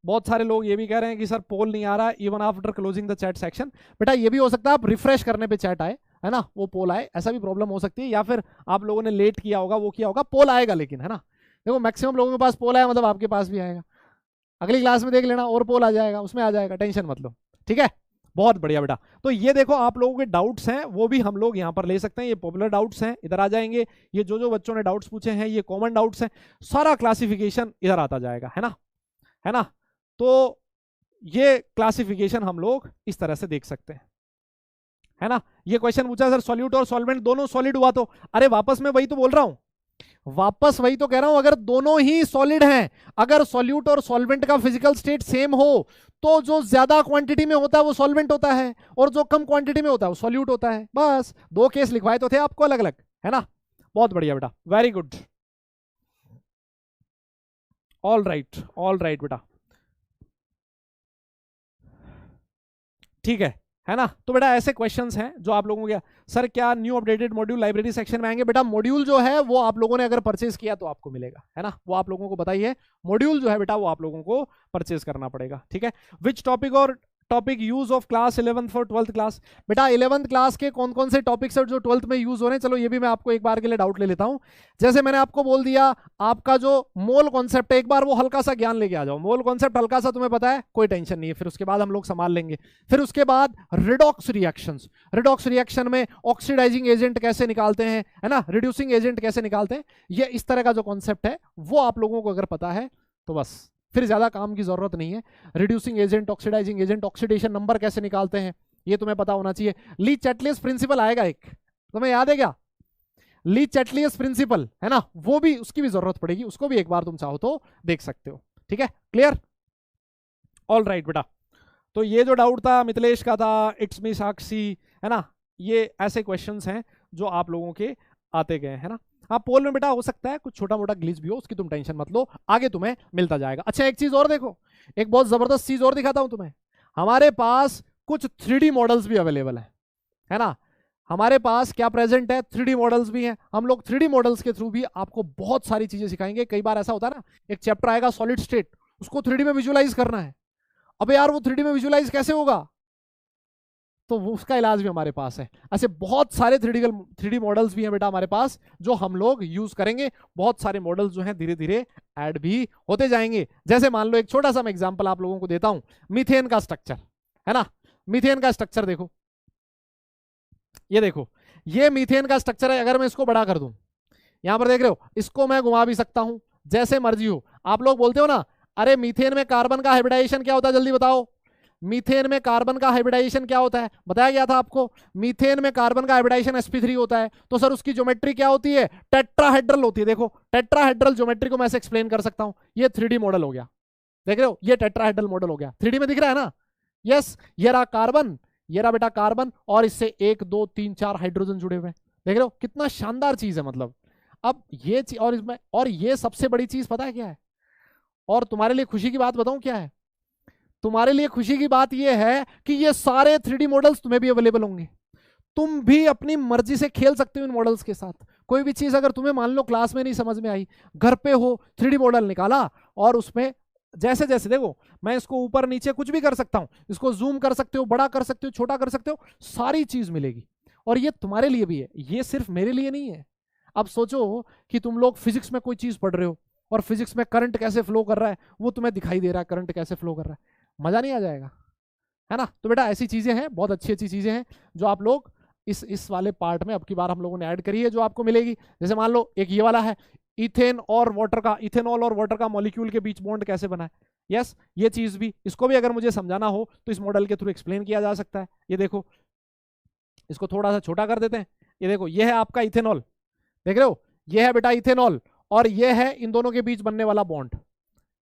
बहुत सारे लोग ये भी कह रहे हैं कि सर पोल नहीं आ रहा even after closing the chat section. बेटा ये भी हो सकता है आप रिफ्रेश करने पे चैट आए, है ना, वो पोल आए, ऐसा भी प्रॉब्लम हो सकती है। या फिर आप लोगों ने लेट किया होगा, वो किया होगा, पोल आएगा लेकिन, है ना? देखो मैक्सिमम लोगों के पास पोल आया मतलब आपके पास भी आएगा। अगली क्लास में देख लेना और पोल आ जाएगा, उसमें आ जाएगा, टेंशन मत लो, ठीक है? बहुत बढ़िया बेटा। तो ये देखो आप लोगों के डाउट्स हैं वो भी हम लोग यहाँ पर ले सकते हैं, ये पॉपुलर डाउट्स हैं, इधर आ जाएंगे। ये जो जो बच्चों ने डाउट्स पूछे हैं ये कॉमन डाउट्स हैं, सारा क्लासिफिकेशन इधर आता जाएगा, है ना? है ना? तो ये क्लासिफिकेशन हम लोग इस तरह से देख सकते हैं, है ना? ये क्वेश्चन पूछा सर सॉल्यूट और सॉल्वेंट दोनों सॉलिड हुआ तो, अरे वापस मैं वही तो बोल रहा हूं, वापस वही तो कह रहा हूं, अगर दोनों ही सॉलिड हैं, अगर सॉल्यूट और सॉल्वेंट का फिजिकल स्टेट सेम हो तो जो ज्यादा क्वांटिटी में होता है वो सॉल्वेंट होता है और जो कम क्वांटिटी में होता है वो सॉल्यूट होता है। बस दो केस लिखवाए तो थे आपको अलग अलग, है ना? बहुत बढ़िया बेटा, वेरी गुड, ऑल राइट बेटा, ठीक है ना? तो बेटा ऐसे क्वेश्चंस हैं जो आप लोगों के, सर क्या new updated module library section में आएंगे? बेटा मॉड्यूल जो है वो आप लोगों ने अगर परचेज किया तो आपको मिलेगा, है ना? वो आप लोगों को बताइए, मॉड्यूल जो है बेटा वो आप लोगों को परचेज करना पड़ेगा, ठीक है? Which topic use of class 11th for 12th class? बेटा 11th क्लास के कौन कौन से टॉपिक्स है जो 12th में यूज हो रहे हैं? चलो ये भी मैं आपको एक बार के लिए डाउट ले लेता हूं। जैसे मैंने आपको बोल दिया, आपका जो मोल कॉन्सेप्ट है, एक बार वो हल्का सा ज्ञान लेके आ जाओ। मोल कॉन्सेप्ट हल्का सा तुम्हें पता है, कोई टेंशन नहीं है, फिर उसके बाद हम लोग संभाल लेंगे। फिर उसके बाद रिडॉक्स रिएक्शंस, रिडॉक्स रिएक्शन में ऑक्सीडाइजिंग एजेंट कैसे निकालते हैं, है ना, रिड्यूसिंग एजेंट कैसे निकालते हैं, ये इस तरह का जो कॉन्सेप्ट है वो आप लोगों को अगर पता है तो बस फिर ज्यादा काम की जरूरत नहीं है। Reducing agent, oxidizing agent, oxidation number कैसे निकालते हैं ये तुम्हें पता होना चाहिए। ली चैटलियस प्रिंसिपल आएगा एक, तुम्हें याद है क्या? ली चैटलियस प्रिंसिपल, है ना, वो भी, उसकी भी जरूरत पड़ेगी, उसको भी एक बार तुम चाहो तो देख सकते हो, ठीक है? क्लियर, ऑल राइट बेटा। तो ये जो डाउट था मिथिलेश का था, इट्स मी साक्षी, है ना, ये ऐसे क्वेश्चंस हैं जो आप लोगों के आते गए, है ना? हाँ पोल में बेटा हो सकता है कुछ छोटा मोटा ग्लिच भी हो, उसकी तुम टेंशन मत लो, आगे तुम्हें मिलता जाएगा। अच्छा एक चीज और देखो, एक बहुत जबरदस्त चीज और दिखाता हूं तुम्हें। हमारे पास कुछ 3D मॉडल्स भी अवेलेबल है ना? हमारे पास क्या प्रेजेंट है? 3D मॉडल्स भी हैं। हम लोग 3D मॉडल्स के थ्रू भी आपको बहुत सारी चीजें सिखाएंगे। कई बार ऐसा होता है ना, एक चैप्टर आएगा सॉलिड स्टेट, उसको 3D में विजुअलाइज करना है। अबे यार वो 3D में विजुअलाइज कैसे होगा? तो उसका इलाज भी हमारे पास है। ऐसे बहुत सारे 3D मॉडल्स भी हैं बेटा हमारे पास जो हम लोग यूज करेंगे। बहुत सारे मॉडल्स जो हैं धीरे धीरे ऐड भी होते जाएंगे। जैसे मान लो एक छोटा सा मैं एग्जांपल आप लोगों को देता हूं, मीथेन का स्ट्रक्चर, है ना? मीथेन का स्ट्रक्चर देखो, ये देखो, ये मीथेन का स्ट्रक्चर है। अगर मैं इसको बड़ा कर दूं, यहां पर देख रहे हो, इसको मैं घुमा भी सकता हूं जैसे मर्जी हो। आप लोग बोलते हो ना, अरे मीथेन में कार्बन का हाइब्रिडाइजेशन क्या होता है, जल्दी बताओ। मीथेन में कार्बन का हाइब्रिडाइजेशन क्या होता है? बताया गया था आपको, मीथेन में कार्बन का हाइब्रिडाइजेशन sp3 होता है। तो सर उसकी ज्योमेट्री क्या होती है? टेट्राहेड्रल होती है। देखो टेट्राहेड्रल ज्योमेट्री को मैं ऐसे एक्सप्लेन कर सकता हूं। ये 3D मॉडल हो गया, देख रहे हो, ये टेट्राहेड्रल मॉडल हो गया, 3D में दिख रहा है ना? यस, ये रहा कार्बन, ये रहा बेटा कार्बन, और इससे 1 2 3 4 हाइड्रोजन जुड़े हुए हैं। देख रहे हो कितना शानदार चीज है। मतलब अब ये चीज, और इसमें, और ये सबसे बड़ी चीज पता है क्या है? और तुम्हारे लिए खुशी की बात बताऊं क्या है? तुम्हारे लिए खुशी की बात यह है कि ये सारे 3D मॉडल्स तुम्हें भी अवेलेबल होंगे। तुम भी अपनी मर्जी से खेल सकते हो इन मॉडल्स के साथ। कोई भी चीज अगर तुम्हें मान लो क्लास में नहीं समझ में आई, घर पे हो 3D मॉडल निकाला और उसमें जैसे जैसे, देखो मैं इसको ऊपर नीचे कुछ भी कर सकता हूं, इसको जूम कर सकते हो, बड़ा कर सकते हो, छोटा कर सकते हो, सारी चीज मिलेगी। और ये तुम्हारे लिए भी है, ये सिर्फ मेरे लिए नहीं है। अब सोचो कि तुम लोग फिजिक्स में कोई चीज पढ़ रहे हो और फिजिक्स में करंट कैसे फ्लो कर रहा है वो तुम्हें दिखाई दे रहा है, करंट कैसे फ्लो कर रहा है, मजा नहीं आ जाएगा, है ना? तो बेटा ऐसी चीजें हैं, बहुत अच्छी अच्छी चीजें हैं जो आप लोग इस वाले पार्ट में अब की बार हम लोगों ने ऐड करी है, जो आपको मिलेगी। जैसे मान लो एक ये वाला है, इथेन और वाटर का, इथेनॉल और वाटर का मॉलिक्यूल के बीच बॉन्ड कैसे बना है। यस, ये चीज भी, इसको भी अगर मुझे समझाना हो तो इस मॉडल के थ्रू एक्सप्लेन किया जा सकता है। ये देखो, इसको थोड़ा सा छोटा कर देते हैं। ये देखो, ये है आपका इथेनॉल, देख रहे हो, ये है बेटा इथेनॉल, और ये है इन दोनों के बीच बनने वाला बॉन्ड।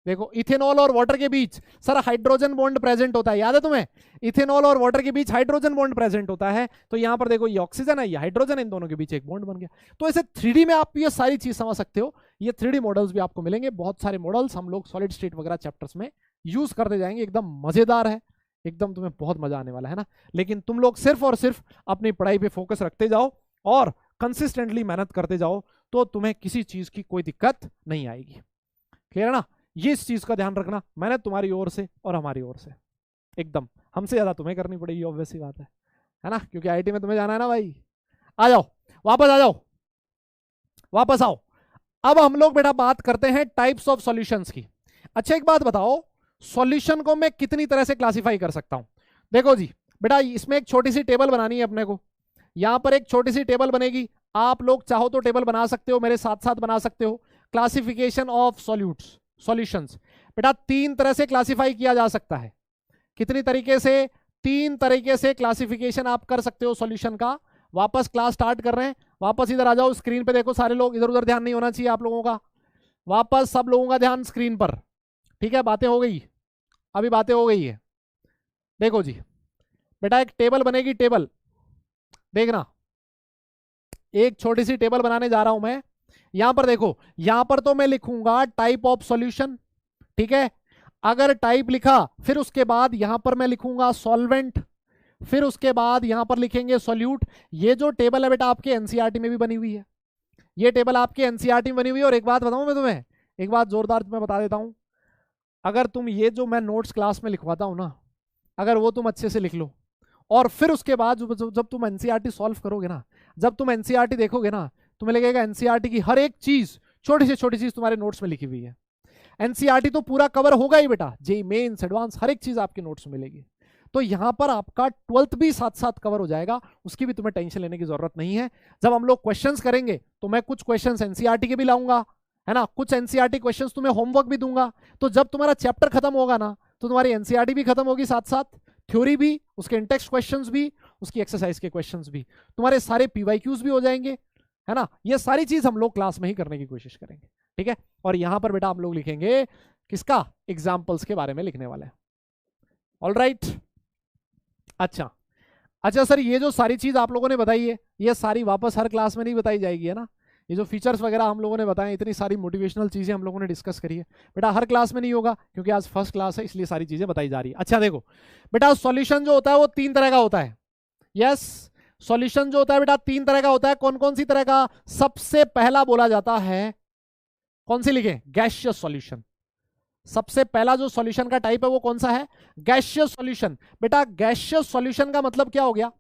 देखो, इथेनॉल और वाटर के बीच सर हाइड्रोजन बॉन्ड प्रेजेंट होता है, याद है तुम्हें, इथेनॉल और वाटर के बीच हाइड्रोजन बॉन्ड प्रेजेंट होता है। तो यहां पर देखो, ये ऑक्सीजन है, ये हाइड्रोजन है, इन दोनों के बीच एक बॉन्ड बन गया। तो ऐसे 3D में आप ये सारी चीज समझ सकते हो। ये 3D मॉडल्स भी आपको मिलेंगे, बहुत सारे मॉडल्स हम लोग सॉलिड स्टेट वगैरह चैप्टर्स में यूज करते जाएंगे। एकदम मजेदार है, एकदम तुम्हें बहुत मजा आने वाला है ना। लेकिन तुम लोग सिर्फ और सिर्फ अपनी पढ़ाई पे फोकस रखते जाओ और कंसिस्टेंटली मेहनत करते जाओ, तो तुम्हें किसी चीज की कोई दिक्कत नहीं आएगी। क्लियर है ना, ये इस चीज का ध्यान रखना, मेहनत तुम्हारी ओर से और हमारी ओर से एकदम, हमसे ज्यादा तुम्हें करनी पड़ेगी, ऑब्वियस सी बात है ना, क्योंकि आईटी में तुम्हें जाना है ना भाई। आ जाओ, वापस आ जाओ, वापस आओ। अब हम लोग बेटा बात करते हैं टाइप्स ऑफ सॉल्यूशंस की। अच्छा, एक बात बताओ, सॉल्यूशन को मैं कितनी तरह से क्लासिफाई कर सकता हूं। देखो जी बेटा, इसमें एक छोटी सी टेबल बनानी है अपने को, यहां पर एक छोटी सी टेबल बनेगी, आप लोग चाहो तो टेबल बना सकते हो, मेरे साथ साथ बना सकते हो। क्लासिफिकेशन ऑफ सॉल्यूट्स, सॉल्यूशंस बेटा 3 तरह से क्लासिफाई किया जा सकता है। कितनी तरीके से, 3 तरीके से क्लासिफिकेशन आप कर सकते हो सॉल्यूशन का। वापस क्लास स्टार्ट कर रहे हैं, वापस इधर आ जाओ, स्क्रीन पे देखो सारे लोग, इधर उधर ध्यान नहीं होना चाहिए आप लोगों का, वापस सब लोगों का ध्यान स्क्रीन पर। ठीक है, बातें हो गई, अभी बातें हो गई है। देखो जी बेटा, एक टेबल बनेगी, टेबल देखना, एक छोटी सी टेबल बनाने जा रहा हूं मैं। यहां पर देखो, यहां पर तो मैं लिखूंगा टाइप ऑफ सॉल्यूशन, ठीक है। अगर टाइप लिखा, फिर उसके बाद यहां पर मैं लिखूंगा सॉल्वेंट, फिर उसके बाद यहां पर लिखेंगे सॉल्यूट। ये जो टेबल है बेटा आपके एनसीईआरटी में भी बनी हुई है, ये टेबल आपके एनसीईआरटी में बनी हुई है। और एक बात बताऊं मैं तुम्हें, एक बात जोरदार तुम्हें बता देता हूं, अगर तुम ये जो मैं नोट्स क्लास में लिखवाता हूं ना, अगर वो तुम अच्छे से लिख लो, और फिर उसके बाद जब तुम एनसीईआरटी सॉल्व करोगे ना, जब तुम एनसीईआरटी देखोगे ना, तुम्हें लगेगा एनसीईआरटी की हर एक चीज, छोटी से छोटी चीज तुम्हारे नोट्स में लिखी हुई है। एनसीईआरटी तो पूरा कवर होगा ही बेटा, जेई मेंस एडवांस हर एक चीज आपके नोट्स में मिलेगी। तो यहां पर आपका 12th भी साथ साथ कवर हो जाएगा, उसकी भी तुम्हें टेंशन लेने की जरूरत नहीं है। जब हम लोग क्वेश्चंस करेंगे तो मैं कुछ क्वेश्चंस एनसीईआरटी के भी लाऊंगा, है ना, कुछ एनसीईआरटी क्वेश्चंस तुम्हें होमवर्क भी दूंगा। तो जब तुम्हारा चैप्टर खत्म होगा ना, तो तुम्हारी एनसीईआरटी भी खत्म होगी, साथ साथ थ्योरी भी, उसके इंटेक्स्ट क्वेश्चंस भी, उसकी एक्सरसाइज के क्वेश्चंस भी, तुम्हारे सारे पीवाईक्यूज भी हो जाएंगे, है ना। ये सारी चीज हम लोग क्लास में ही करने की कोशिश करेंगे, ठीक है। और यहां पर बेटा हम लोग लिखेंगे किसका, एग्जाम्पल्स के बारे में लिखने वाले हैं। ऑल राइट, अच्छा अच्छा सर, ये जो सारी चीज आप लोगों ने बताई है, ये सारी वापस हर क्लास में नहीं बताई जाएगी, है ना। ये जो फीचर्स वगैरह हम लोगों ने बताए, इतनी सारी मोटिवेशनल चीजें हम लोगों ने डिस्कस करी है, बेटा हर क्लास में नहीं होगा, क्योंकि आज फर्स्ट क्लास है, इसलिए सारी चीजें बताई जा रही है। अच्छा देखो बेटा, सॉल्यूशन जो होता है वो 3 तरह का होता है। यस, सॉल्यूशन जो होता है बेटा 3 तरह का होता है। कौन कौन सी तरह का, सबसे पहला बोला जाता है, कौन सी लिखे, गैसियस सॉल्यूशन। सबसे पहला जो सॉल्यूशन का टाइप है वो कौन सा है, गैसियस सॉल्यूशन। बेटा गैसियस सॉल्यूशन का मतलब क्या हो गया,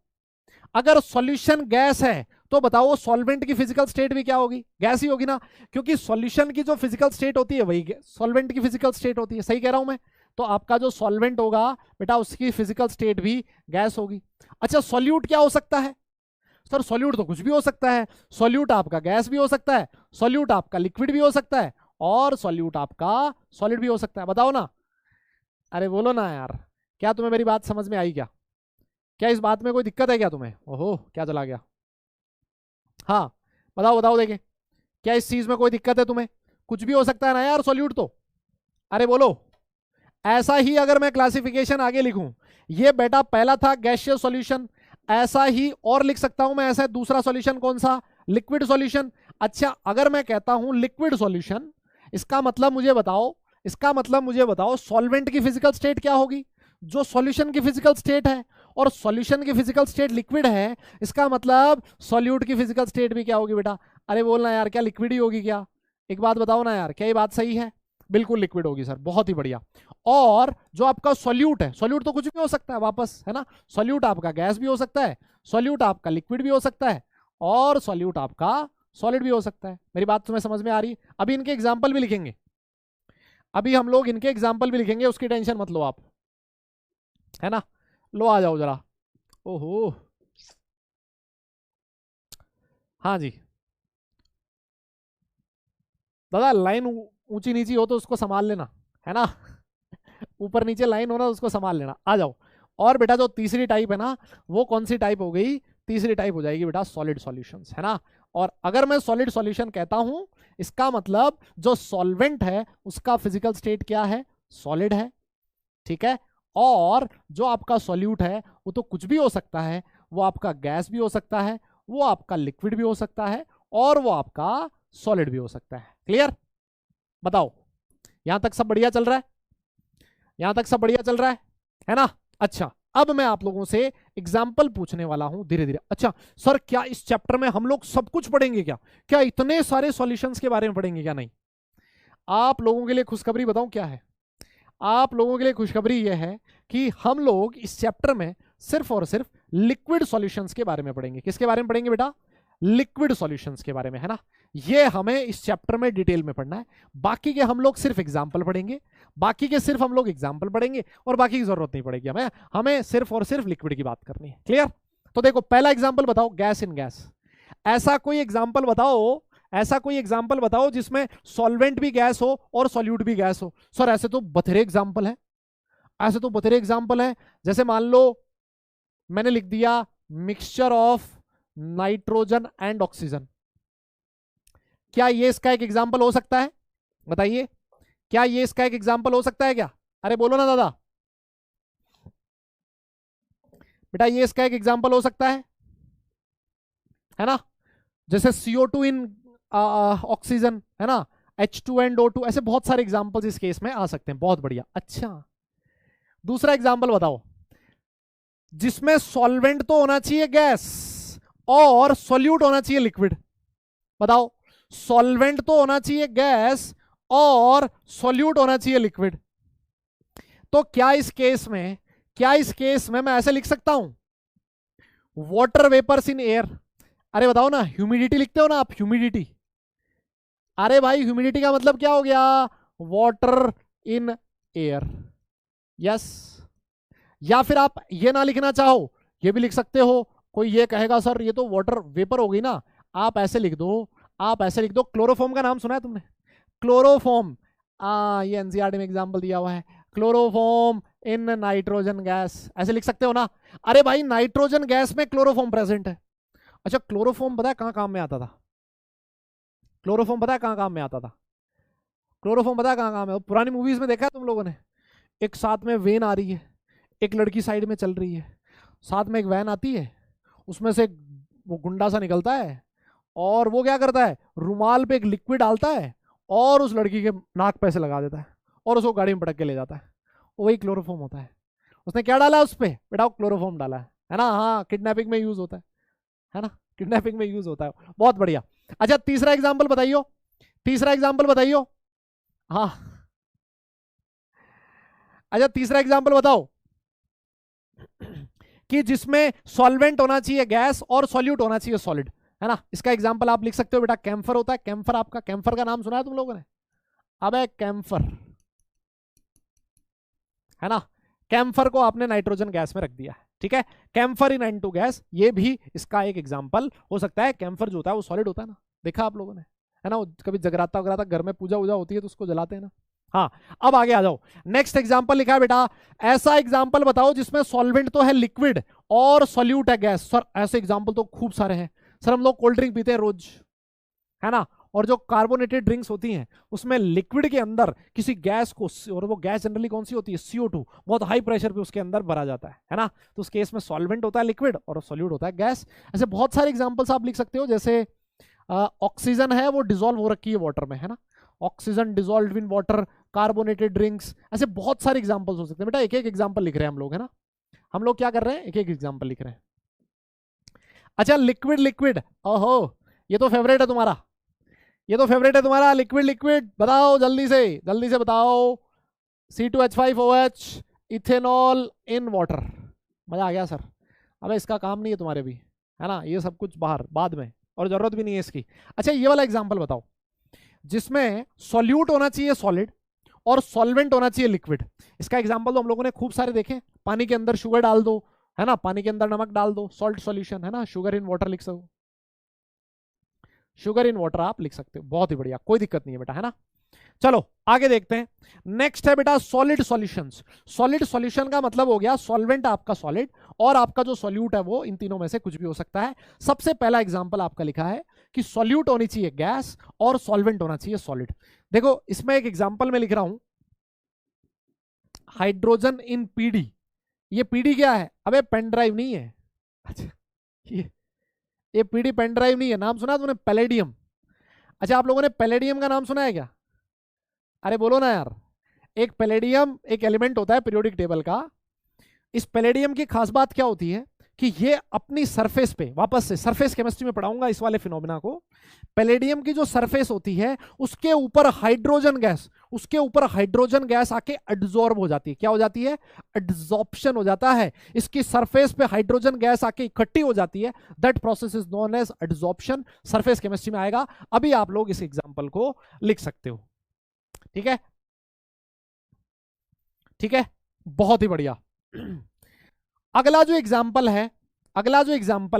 अगर सॉल्यूशन गैस है तो बताओ सॉल्वेंट की फिजिकल स्टेट भी क्या होगी, गैस ही होगी ना, क्योंकि सॉल्यूशन की जो फिजिकल स्टेट होती है वही सॉल्वेंट की फिजिकल स्टेट होती है, सही कह रहा हूं मैं। तो आपका जो सॉल्वेंट होगा बेटा, उसकी फिजिकल स्टेट भी गैस होगी। अच्छा, सॉल्यूट क्या हो सकता है, सर सॉल्यूट तो कुछ भी हो सकता है, सॉल्यूट आपका गैस भी हो सकता है, सॉल्यूट आपका लिक्विड भी हो सकता है, और सॉल्यूट आपका सॉलिड भी हो सकता है। बताओ ना, अरे बोलो ना यार, क्या तुम्हें मेरी बात समझ में आई क्या, क्या इस बात में कोई दिक्कत है क्या तुम्हें, ओहो क्या चला गया, हाँ बताओ बताओ देखें, क्या इस चीज में कोई दिक्कत है तुम्हें, कुछ भी हो सकता है ना यार सॉल्यूट तो, अरे बोलो। ऐसा ही अगर मैं क्लासिफिकेशन आगे लिखूं, ये बेटा पहला था गैसियस सॉल्यूशन, ऐसा ही और लिख सकता हूं मैं, ऐसा दूसरा सॉल्यूशन कौन सा, लिक्विड सॉल्यूशन। अच्छा, अगर मैं कहता हूं लिक्विड सॉल्यूशन, इसका मतलब मुझे बताओ, इसका मतलब मुझे बताओ सॉल्वेंट की फिजिकल स्टेट क्या होगी, जो सॉल्यूशन की फिजिकल स्टेट है, और सॉल्यूशन की फिजिकल स्टेट लिक्विड है, इसका मतलब सॉल्यूट की फिजिकल स्टेट भी क्या होगी बेटा। अरे बोलना यार, क्या लिक्विड ही होगी क्या, एक बात बताओ ना यार, क्या ये बात सही है, बिल्कुल लिक्विड होगी सर, बहुत ही बढ़िया। और जो आपका सॉल्यूट है, सॉल्यूट तो कुछ भी हो सकता है वापस, है ना, सॉल्यूट आपका गैस भी हो सकता है, सॉल्यूट आपका लिक्विड भी हो सकता है, और सॉल्यूट आपका सॉलिड भी हो सकता है। मेरी बात तुम्हें समझ में आ रही है। अभी इनके एग्जाम्पल भी लिखेंगे, अभी हम लोग इनके एग्जाम्पल भी लिखेंगे, उसकी टेंशन मत लो आप, है ना। लो आ जाओ जरा, ओहो हाँ जी, दादा लाइन ऊंची नीची हो तो उसको संभाल लेना, है ना। ऊपर नीचे लाइन हो ना उसको संभाल लेना। आ जाओ। और बेटा जो तीसरी टाइप है ना, वो कौन सी टाइप हो गई? तीसरी टाइप हो जाएगी बेटा सॉलिड सॉल्यूशंस, है ना। और अगर मैं सॉलिड सॉल्यूशन कहता हूं, इसका मतलब जो सॉल्वेंट है उसका फिजिकल स्टेट क्या है? सॉलिड है, ठीक है। और जो आपका सॉल्यूट है वो तो कुछ भी हो सकता है, वो आपका गैस भी हो सकता है, वो आपका लिक्विड भी हो सकता है, और वो आपका सॉलिड भी हो सकता है। क्लियर? बताओ, यहां तक सब बढ़िया चल रहा है? यहां तक सब बढ़िया चल रहा है ना। अच्छा, अब मैं आप लोगों से एग्जाम्पल पूछने वाला हूं धीरे धीरे। अच्छा सर, क्या इस चैप्टर में हम लोग सब कुछ पढ़ेंगे? क्या इतने सारे सॉल्यूशंस के बारे में पढ़ेंगे? क्या नहीं। आप लोगों के लिए खुशखबरी बताऊं क्या है? आप लोगों के लिए खुशखबरी यह है कि हम लोग इस चैप्टर में सिर्फ और सिर्फ लिक्विड सॉल्यूशंस के बारे में पढ़ेंगे। किसके बारे में पढ़ेंगे बेटा? लिक्विड सॉल्यूशंस के बारे में, है ना। ये हमें इस चैप्टर में डिटेल में पढ़ना है। बाकी के हम लोग सिर्फ एग्जाम्पल पढ़ेंगे, बाकी के सिर्फ हम लोग एग्जाम्पल पढ़ेंगे, और बाकी की जरूरत नहीं पड़ेगी हमें सिर्फ और सिर्फ लिक्विड की बात करनी है। क्लियर? तो देखो, पहला एग्जाम्पल बताओ, गैस इन गैस। ऐसा कोई एग्जाम्पल बताओ, ऐसा कोई एग्जाम्पल बताओ जिसमें सॉल्वेंट भी गैस हो और सॉल्यूट भी गैस हो। सर ऐसे तो बथेरे एग्जाम्पल है, ऐसे तो बथेरे एग्जाम्पल है। जैसे मान लो मैंने लिख दिया mixture of nitrogen and oxygen. क्या ये इसका एक एग्जाम्पल हो सकता है? बताइए, क्या ये इसका एक एग्जाम्पल हो सकता है क्या? अरे बोलो ना दादा। बेटा ये इसका एक एग्जाम्पल हो सकता है ना। जैसे CO2 इन ऑक्सीजन, है ना, H2NO2, ऐसे बहुत सारे एग्जाम्पल्स इस केस में आ सकते हैं। बहुत बढ़िया। अच्छा, दूसरा एग्जाम्पल बताओ जिसमें सॉल्वेंट तो होना चाहिए गैस और सॉल्यूट होना चाहिए लिक्विड। बताओ, सॉल्वेंट तो होना चाहिए गैस और सॉल्यूट होना चाहिए लिक्विड। तो क्या इस केस में मैं ऐसे लिख सकता हूं, वाटर वेपर्स इन एयर। अरे बताओ ना, ह्यूमिडिटी लिखते हो ना आप, ह्यूमिडिटी। अरे भाई, ह्यूमिडिटी का मतलब क्या हो गया? Water in air. यस। या फिर आप ये ना लिखना चाहो, ये भी लिख सकते हो। कोई ये कहेगा सर ये तो वाटर वेपर हो गई ना, आप ऐसे लिख दो, क्लोरोफॉर्म का नाम सुना है तुमने? क्लोरोफॉर्म, ये एनसीईआरटी में एग्जांपल दिया हुआ है, क्लोरोफॉर्म इन नाइट्रोजन गैस, ऐसे लिख सकते हो ना। अरे भाई, नाइट्रोजन गैस में क्लोरोफॉर्म प्रेजेंट है। अच्छा, क्लोरोफॉर्म पता है कहां काम में आता था? क्लोरोफॉर्म पता है कहां काम में आता था? क्लोरोफॉर्म पता है कहां काम है? पुरानी मूवीज में देखा है तुम लोगों ने? एक साथ में वेन आ रही है, एक लड़की साइड में चल रही है, साथ में एक वैन आती है, उसमें से वो गुंडा सा निकलता है, और वो क्या करता है, रुमाल पे एक लिक्विड डालता है और उस लड़की के नाक पे से लगा देता है और उसको गाड़ी में पटक के ले जाता है। वही क्लोरोफॉर्म होता है। उसने क्या डाला उस पर? बेटा क्लोरोफॉर्म डाला है ना। हाँ, किडनैपिंग में यूज होता है ना, किडनैपिंग में यूज होता है। बहुत बढ़िया। अच्छा, तीसरा एग्जाम्पल बताइयो। हाँ, अच्छा तीसरा एग्जाम्पल बताओ कि जिसमें सॉल्वेंट होना चाहिए गैस और सॉल्यूट होना चाहिए सॉलिड, है ना। इसका एग्जाम्पल आप लिख सकते हो बेटा, कैम्फर होता है। कैम्फर, आपका कैम्फर का नाम सुना है तुम लोगों ने? अबे कैम्फर, है ना। कैम्फर को आपने नाइट्रोजन गैस में रख दिया है, ठीक है। कैम्फर इन N2 गैस, ये भी इसका एक एग्जाम्पल हो सकता है। कैम्फर जो होता है वो सॉलिड होता है ना, देखा आप लोगों ने, है ना। कभी जगराता वगराता घर में पूजा वूजा होती है तो उसको जलाते हैं ना। हाँ, अब आगे आ जाओ। नेक्स्ट एग्जाम्पल लिखा है बेटा, ऐसा एग्जाम्पल बताओ जिसमें सॉल्वेंट तो है लिक्विड और सॉल्यूट है गैस। सर ऐसे एग्जाम्पल तो खूब सारे हैं सर। हम लोग कोल्ड ड्रिंक पीते हैं रोज, है ना, और जो कार्बोनेटेड ड्रिंक्स होती हैं उसमें लिक्विड के अंदर किसी गैस को, और वो गैस जनरली कौन सी होती है? CO2, बहुत हाई प्रेशर पे उसके अंदर भरा जाता है ना। तो उस केस में सॉल्वेंट होता है लिक्विड और सॉल्यूट होता है गैस। ऐसे बहुत सारे एग्जांपल्स आप लिख सकते हो। जैसे ऑक्सीजन है, वो डिसॉल्व हो रखी है वाटर में, है ना, oxygen dissolve in water, carbonated drinks, ऐसे बहुत सारे एग्जाम्पल्स हो सकते हैं बेटा। एक एक एग्जाम्पल लिख रहे हैं हम लोग, है ना। हम लोग क्या कर रहे हैं, एक एक एग्जाम्पल लिख रहे हैं। अच्छा, लिक्विड, ओहो, ये तो फेवरेट है तुम्हारा, लिक्विड बताओ, जल्दी से बताओ। C2H5OH, ethanol in water. मजा आ गया सर। अबे इसका काम नहीं है तुम्हारे भी, है ना, ये सब कुछ बाहर बाद में, और जरूरत भी नहीं है इसकी। अच्छा, ये वाला एग्जांपल बताओ जिसमें सॉल्यूट होना चाहिए सॉलिड और सॉल्वेंट होना चाहिए लिक्विड। इसका एग्जांपल तो हम लोगों ने खूब सारे देखे। पानी के अंदर शुगर डाल दो, है ना, पानी के अंदर नमक डाल दो, सॉल्ट सॉल्यूशन, है ना, शुगर इन वाटर लिख सको। शुगर इन वाटर आप लिख सकते हो, बहुत ही बढ़िया, कोई दिक्कत नहीं है बेटा, है ना। चलो आगे देखते हैं। नेक्स्ट है बेटा सॉलिड सॉल्यूशंस। सॉलिड सॉल्यूशन का मतलब हो गया सॉल्वेंट आपका सॉलिड, और आपका जो सॉल्यूट है वो इन तीनों में से कुछ भी हो सकता है। सबसे पहला एग्जांपल आपका लिखा है कि सॉल्यूट होनी चाहिए गैस और सॉल्वेंट होना चाहिए सॉलिड। देखो इसमें एक एग्जांपल में लिख रहा हूं, हाइड्रोजन इन पीडी। ये पीडी क्या है? अबे पेन ड्राइव नहीं है। अच्छा ये पीडी पेन ड्राइव नहीं है। नाम सुना तुमने पैलेडियम? अच्छा आप लोगों ने पैलेडियम का नाम सुना है क्या? अरे बोलो ना यार। एक पैलेडियम एक एलिमेंट होता है पीरियोडिक टेबल का। इस पैलेडियम की खास बात क्या होती है कि ये अपनी सरफेस पे, वापस से सरफेस केमिस्ट्री में पढ़ाऊंगा इस वाले फिनोमेना को। पैलेडियम की जो सरफेस होती है उसके ऊपर हाइड्रोजन गैस आके एड्सॉर्ब हो जाती है। क्या हो जाती है? एड्सॉर्प्शन हो जाता है। इसकी सरफेस पे हाइड्रोजन गैस आके इकट्ठी हो जाती है। That process is known as adsorption. Surface chemistry में आएगा। अभी आप लोग इस एग्जांपल को लिख सकते हो। ठीक है, ठीक है, बहुत ही बढ़िया। अगला जो एग्जांपल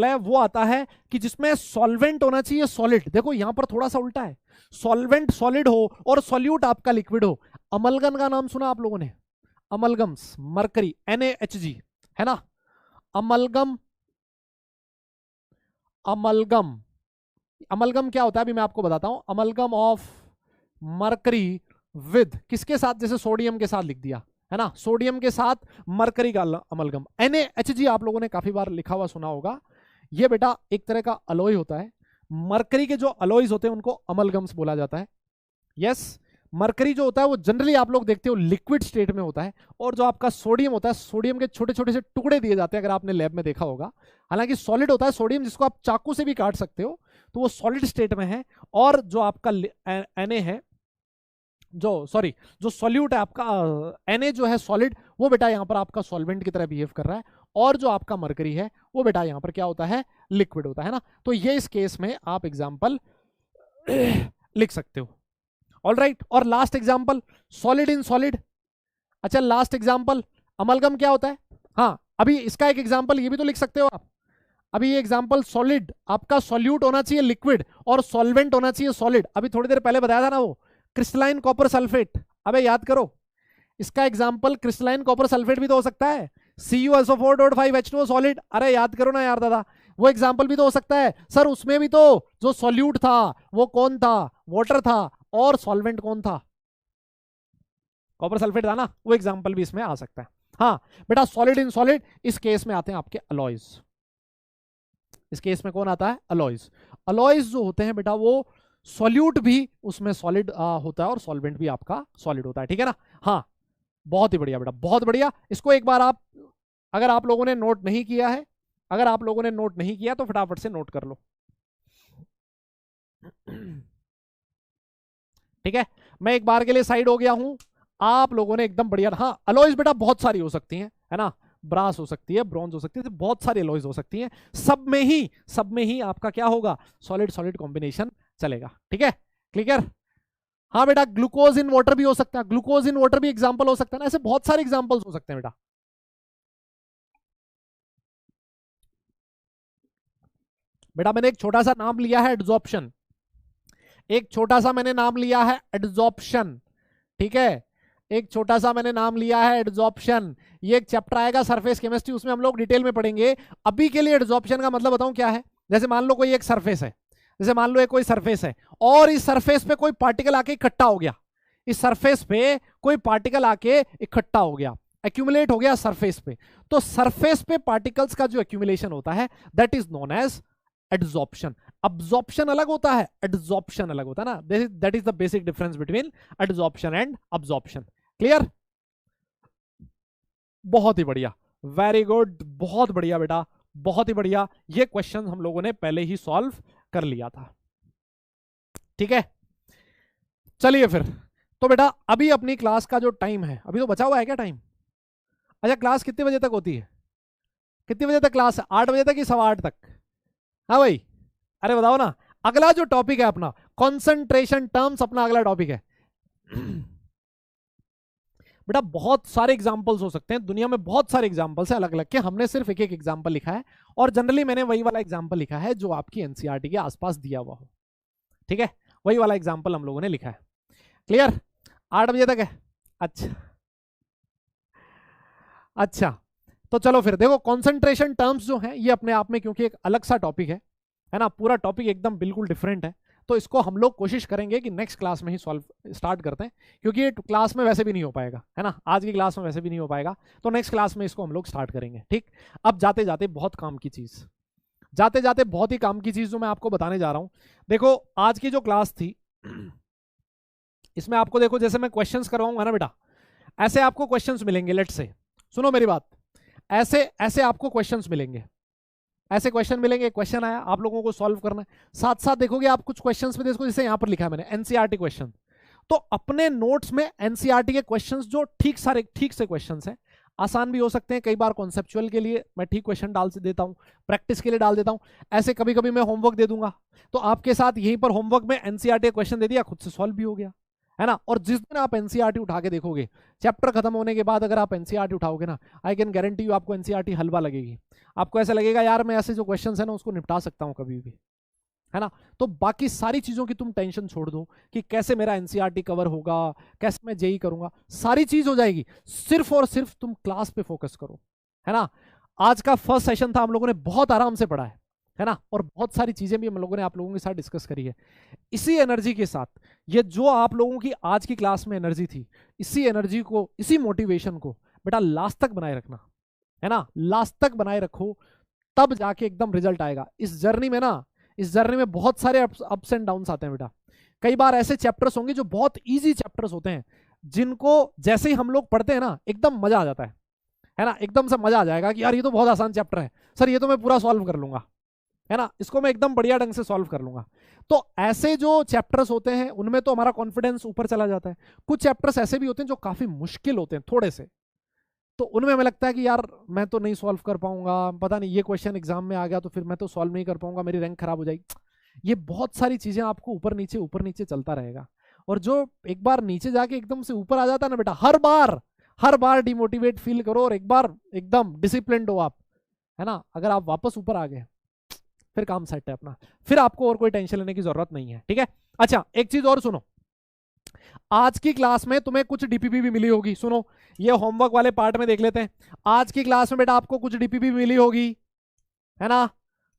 है वो आता है कि जिसमें सॉल्वेंट होना चाहिए सॉलिड। देखो यहां पर थोड़ा सा उल्टा है, सॉल्वेंट सॉलिड हो और सॉल्यूट आपका लिक्विड हो। अमलगम का नाम सुना आप लोगों ने? अमलगम्स, मरकरी, NaHg, है ना। अमलगम क्या होता है अभी मैं आपको बताता हूं। अमलगम ऑफ मरकरी विद किसके साथ? जैसे सोडियम के साथ लिख दिया, है ना, सोडियम के साथ मरकरी का अमलगम। NaHg आप लोगों ने काफी बार लिखा हुआ सुना होगा। ये बेटा एक तरह का अलॉय होता है। मरकरी के जो अलॉयज होते हैं उनको अमलगम्स बोला जाता है। यस, मरकरी जो होता है वो जनरली आप लोग देखते हो लिक्विड स्टेट में होता है, और जो आपका सोडियम होता है, सोडियम के छोटे छोटे से टुकड़े दिए जाते हैं, अगर आपने लैब में देखा होगा। हालांकि सॉलिड होता है सोडियम, जिसको आप चाकू से भी काट सकते हो, तो वो सॉलिड स्टेट में है। और जो आपका Na है, जो सॉल्यूट है आपका Na जो है सॉलिड, वो बेटा यहाँ पर आपका सॉल्वेंट की तरह बिहेव कर रहा है। और जो आपका मरकरी है वो बेटा यहाँ पर क्या होता है? लिक्विड होता है ना। तो ये इस केस में आप एग्जांपल लिख सकते हो। ऑल राइट, और last example solid in solid. अच्छा लास्ट एग्जांपल अमलगम क्या होता है? हाँ अभी इसका एक एग्जांपल ये भी तो लिख सकते हो आप। अभी ये एग्जांपल सॉलिड, आपका सॉल्यूट होना चाहिए लिक्विड और सॉल्वेंट होना चाहिए सॉलिड। अभी थोड़ी देर पहले बताया था ना वो क्रिस्टलाइन कॉपर सल्फेट। अबे याद करो, इसका एग्जांपल क्रिस्टलाइन कॉपर सल्फेट भी तो हो सकता है। CuSO4.5H2O solid. अरे याद करो ना यार दादा, वो एग्जांपल भी तो हो सकता है। सर उसमें भी तो जो सॉल्यूट था वो कौन था? वाटर था। और सॉल्वेंट कौन था? कॉपर सल्फेट था ना। वो एग्जांपल भी इसमें आ सकता है। हाँ बेटा सॉलिड इन सॉलिड, इस केस में आते हैं आपके अलॉयज। इस केस में कौन आता है? अलॉयज। अलॉयज जो होते हैं बेटा वो सॉल्यूट भी उसमें सॉलिड होता है और सॉल्वेंट भी आपका सॉलिड होता है। ठीक है ना। हाँ बहुत ही बढ़िया बेटा, बहुत बढ़िया। इसको एक बार आप, अगर आप लोगों ने नोट नहीं किया तो फटाफट से नोट कर लो। ठीक है, मैं एक बार के लिए साइड हो गया हूं। आप लोगों ने एकदम बढ़िया। हाँ अलॉयज बेटा बहुत सारी हो सकती हैं, है ना। ब्रास हो सकती है, ब्रॉन्ज हो सकती है, बहुत सारी अलॉयज हो सकती हैं। सब में ही आपका क्या होगा? सॉलिड सॉलिड कॉम्बिनेशन चलेगा। ठीक है, क्लियर। हाँ बेटा ग्लूकोज इन वाटर भी हो सकता है। ग्लूकोज इन वाटर भी एग्जांपल हो सकता है ना। ऐसे बहुत सारे एग्जांपल्स हो सकते हैं बेटा मैंने एक छोटा सा नाम लिया है एड्सॉर्प्शन। ठीक है, एक छोटा सा मैंने नाम लिया है एड्सॉर्प्शन। ये एक चैप्टर आएगा सरफेस केमिस्ट्री, उसमें हम लोग डिटेल में पढ़ेंगे। अभी के लिए एड्सॉर्प्शन का मतलब बताऊं क्या है। जैसे मान लो कोई एक सरफेस है, और इस सरफेस पे कोई पार्टिकल आके इकट्ठा हो गया। एक्यूमुलेट हो गया सरफेस पे। तो सरफेस पे पार्टिकल्स का जो एक्यूमुलेशन होता है that is known as adsorption. Absorption अलग होता है, एड्सॉर्प्शन अलग होता है ना। That is the basic difference between adsorption and absorption. Clear? बहुत ही बढ़िया, वेरी गुड, बहुत बढ़िया बेटा, बहुत ही बढ़िया। ये क्वेश्चन हम लोगों ने पहले ही सॉल्व कर लिया था। ठीक है, चलिए फिर। तो बेटा अभी अपनी क्लास का जो टाइम है, अभी तो बचा हुआ है क्या टाइम? अच्छा क्लास कितने बजे तक होती है? कितने बजे तक क्लास है? 8 बजे तक कि 8:15 तक? हाँ भाई, अरे बताओ ना। अगला जो टॉपिक है अपना कंसंट्रेशन टर्म्स, अपना अगला टॉपिक है। बेटा बहुत सारे एग्जांपल्स हो सकते हैं, दुनिया में बहुत सारे एग्जांपल्स हैं अलग अलग के। हमने सिर्फ एक एक एग्जांपल लिखा है, और जनरली मैंने वही वाला एग्जांपल लिखा है जो आपकी एनसीईआरटी के आसपास दिया हुआ हो। ठीक है, वही वाला एग्जाम्पल हम लोगों ने लिखा है। क्लियर? 8 बजे तक है। अच्छा अच्छा, तो चलो फिर देखो, कॉन्सेंट्रेशन टर्म्स जो हैं ये अपने आप में क्योंकि एक अलग सा टॉपिक है ना, पूरा टॉपिक एकदम बिल्कुल डिफरेंट है, तो इसको हम लोग कोशिश करेंगे कि नेक्स्ट क्लास में ही सॉल्व स्टार्ट करते हैं, क्योंकि ये क्लास में वैसे भी नहीं हो पाएगा, है ना, आज की क्लास में वैसे भी नहीं हो पाएगा, तो नेक्स्ट क्लास में इसको हम लोग स्टार्ट करेंगे। ठीक, अब जाते जाते बहुत काम की चीज, जाते जाते बहुत ही काम की चीज जो मैं आपको बताने जा रहा हूं। देखो आज की जो क्लास थी इसमें आपको देखो, जैसे मैं क्वेश्चंस करवाऊंगा ना बेटा, ऐसे आपको क्वेश्चंस मिलेंगे। लेट से सुनो मेरी बात, ऐसे ऐसे आपको क्वेश्चंस मिलेंगे, ऐसे क्वेश्चन मिलेंगे, क्वेश्चन आया आप लोगों को सॉल्व करना है, साथ साथ देखोगे आप कुछ क्वेश्चंस में, देखो जैसे यहां पर लिखा है मैंने एनसीईआरटी क्वेश्चन, तो अपने नोट्स में एनसीईआरटी के क्वेश्चंस जो ठीक से क्वेश्चंस हैं, आसान भी हो सकते हैं, कई बार कॉन्सेप्चुअल के लिए मैं ठीक क्वेश्चन डाल से देता हूं, प्रैक्टिस के लिए डाल देता हूं, ऐसे कभी कभी मैं होमवर्क दे दूंगा, तो आपके साथ यहीं पर होमवर्क में एनसीईआरटी क्वेश्चन दे दिया, खुद से सॉल्व भी हो गया, है ना। और जिस दिन आप एनसीईआरटी उठा के देखोगे, चैप्टर खत्म होने के बाद अगर आप एनसीईआरटी उठाओगे ना, आई कैन गारंटी यू आपको एनसीईआरटी हलवा लगेगी, आपको ऐसा लगेगा यार मैं ऐसे जो क्वेश्चंस है ना उसको निपटा सकता हूं कभी भी, है ना। तो बाकी सारी चीजों की तुम टेंशन छोड़ दो कि कैसे मेरा एनसीईआरटी कवर होगा, कैसे मैं जेई करूंगा, सारी चीज हो जाएगी, सिर्फ और सिर्फ तुम क्लास पे फोकस करो, है ना। आज का फर्स्ट सेशन था, हम लोगों ने बहुत आराम से पढ़ा है ना, और बहुत सारी चीजें भी हम लोगों ने आप लोगों के साथ डिस्कस करी है। इसी एनर्जी के साथ, ये जो आप लोगों की आज की क्लास में एनर्जी थी, इसी एनर्जी को, इसी मोटिवेशन को बेटा लास्ट तक बनाए रखना, है ना, लास्ट तक बनाए रखो, तब जाके एकदम रिजल्ट आएगा। इस जर्नी में ना, इस जर्नी में बहुत सारे अप्स एंड डाउन्स आते हैं बेटा, कई बार ऐसे चैप्टर्स होंगे जो बहुत इजी चैप्टर्स होते हैं, जिनको जैसे ही हम लोग पढ़ते हैं ना एकदम मजा आ जाता है ना, एकदम से मजा आ जाएगा कि यार ये तो बहुत आसान चैप्टर है सर, ये तो मैं पूरा सॉल्व कर लूंगा, है ना, इसको मैं एकदम बढ़िया ढंग से सॉल्व कर लूंगा। तो ऐसे जो चैप्टर्स होते हैं उनमें तो हमारा कॉन्फिडेंस ऊपर चला जाता है। कुछ चैप्टर्स ऐसे भी होते हैं जो काफी मुश्किल होते हैं थोड़े से, तो उनमें हमें लगता है कि यार मैं तो नहीं सॉल्व कर पाऊंगा, पता नहीं ये क्वेश्चन एग्जाम में आ गया तो फिर मैं तो सॉल्व नहीं कर पाऊंगा, मेरी रैंक खराब हो जाएगी। ये बहुत सारी चीजें आपको ऊपर नीचे चलता रहेगा, और जो एक बार नीचे जाके एकदम से ऊपर आ जाता है ना बेटा, हर बार डिमोटिवेट फील करो और एक बार एकदम डिसिप्लिन्ड हो आप, है ना। अगर आप वापस ऊपर आ गए फिर काम सेट है अपना, फिर आपको और कोई टेंशन लेने की जरूरत नहीं है, ठीक है। अच्छा एक चीज और सुनो, आज की क्लास में तुम्हें कुछ डीपीपी भी मिली होगी, सुनो ये होमवर्क वाले पार्ट में देख लेते हैं। आज की क्लास में बेटा आपको कुछ डीपीपी मिली होगी, है ना,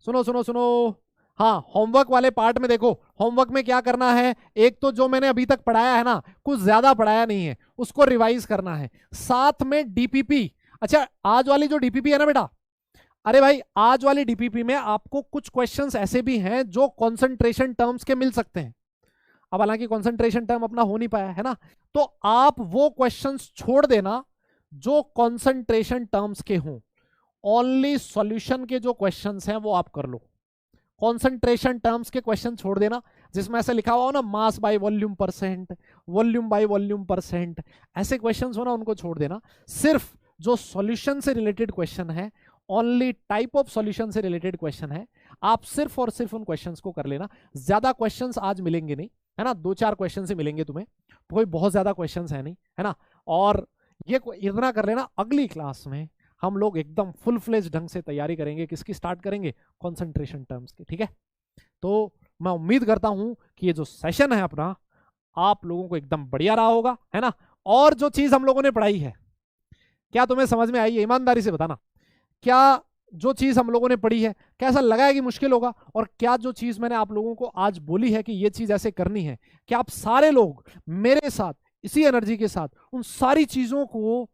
सुनो सुनो सुनो, हाँ होमवर्क वाले पार्ट में देखो, होमवर्क में क्या करना है, एक तो जो मैंने अभी तक पढ़ाया है ना, कुछ ज्यादा पढ़ाया नहीं है, उसको रिवाइज करना है, साथ में डीपीपी। अच्छा आज वाली जो डीपीपी है ना बेटा, अरे भाई आज वाली डीपीपी में आपको कुछ क्वेश्चंस ऐसे भी हैं जो कंसंट्रेशन टर्म्स के मिल सकते हैं, अब हालांकि कंसंट्रेशन टर्म अपना हो नहीं पाया है ना, तो आप वो क्वेश्चंस छोड़ देना जो कंसंट्रेशन टर्म्स के हों, ओनली सॉल्यूशन के जो क्वेश्चंस हैं वो आप कर लो, कंसंट्रेशन टर्म्स के क्वेश्चन छोड़ देना, जिसमें ऐसे लिखा हुआ हो ना mass by volume percent, volume by volume percent, ऐसे क्वेश्चंस हो ना उनको छोड़ देना, सिर्फ जो सॉल्यूशन से रिलेटेड क्वेश्चन है, ओनली टाइप ऑफ सॉल्यूशन से रिलेटेड क्वेश्चन है, आप सिर्फ और सिर्फ उन क्वेश्चंस को कर लेना। ज्यादा क्वेश्चंस आज मिलेंगे नहीं, है ना, 2-4 क्वेश्चन ही मिलेंगे तुम्हें, कोई बहुत ज्यादा क्वेश्चंस है नहीं, है ना। और ये इतना कर लेना, अगली क्लास में हम लोग एकदम फुल फ्लेज ढंग से तैयारी करेंगे, किसकी स्टार्ट करेंगे, कॉन्सेंट्रेशन टर्म्स की, ठीक है। तो मैं उम्मीद करता हूं कि ये जो सेशन है अपना आप लोगों को एकदम बढ़िया रहा होगा, है ना। और जो चीज हम लोगों ने पढ़ाई है क्या तुम्हें समझ में आई है, ईमानदारी से बताना, क्या जो चीज हम लोगों ने पढ़ी है कैसा लगा है कि मुश्किल होगा, और क्या जो चीज मैंने आप लोगों को आज बोली है कि ये चीज ऐसे करनी है, क्या आप सारे लोग मेरे साथ इसी एनर्जी के साथ उन सारी चीजों को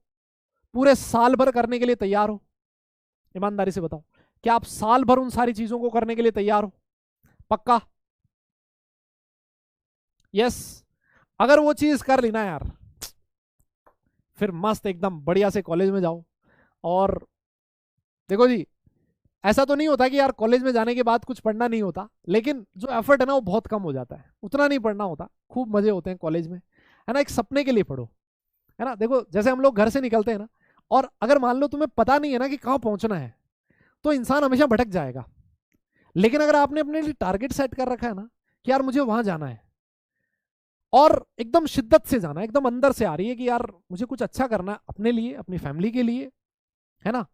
पूरे साल भर करने के लिए तैयार हो, ईमानदारी से बताओ, क्या आप साल भर उन सारी चीजों को करने के लिए तैयार हो, पक्का? यस, अगर वो चीज कर ली ना यार, फिर मस्त एकदम बढ़िया से कॉलेज में जाओ। और देखो जी, ऐसा तो नहीं होता कि यार कॉलेज में जाने के बाद कुछ पढ़ना नहीं होता, लेकिन जो एफर्ट है ना वो बहुत कम हो जाता है, उतना नहीं पढ़ना होता, खूब मजे होते हैं कॉलेज में, है ना। एक सपने के लिए पढ़ो, है ना। देखो जैसे हम लोग घर से निकलते हैं ना, और अगर मान लो तुम्हें पता नहीं है ना कि कहाँ पहुंचना है, तो इंसान हमेशा भटक जाएगा। लेकिन अगर आपने अपने लिए टारगेट सेट कर रखा है ना कि यार मुझे वहां जाना है, और एकदम शिद्दत से जाना है, एकदम अंदर से आ रही है कि यार मुझे कुछ अच्छा करना है अपने लिए, अपनी फैमिली के लिए, है ना,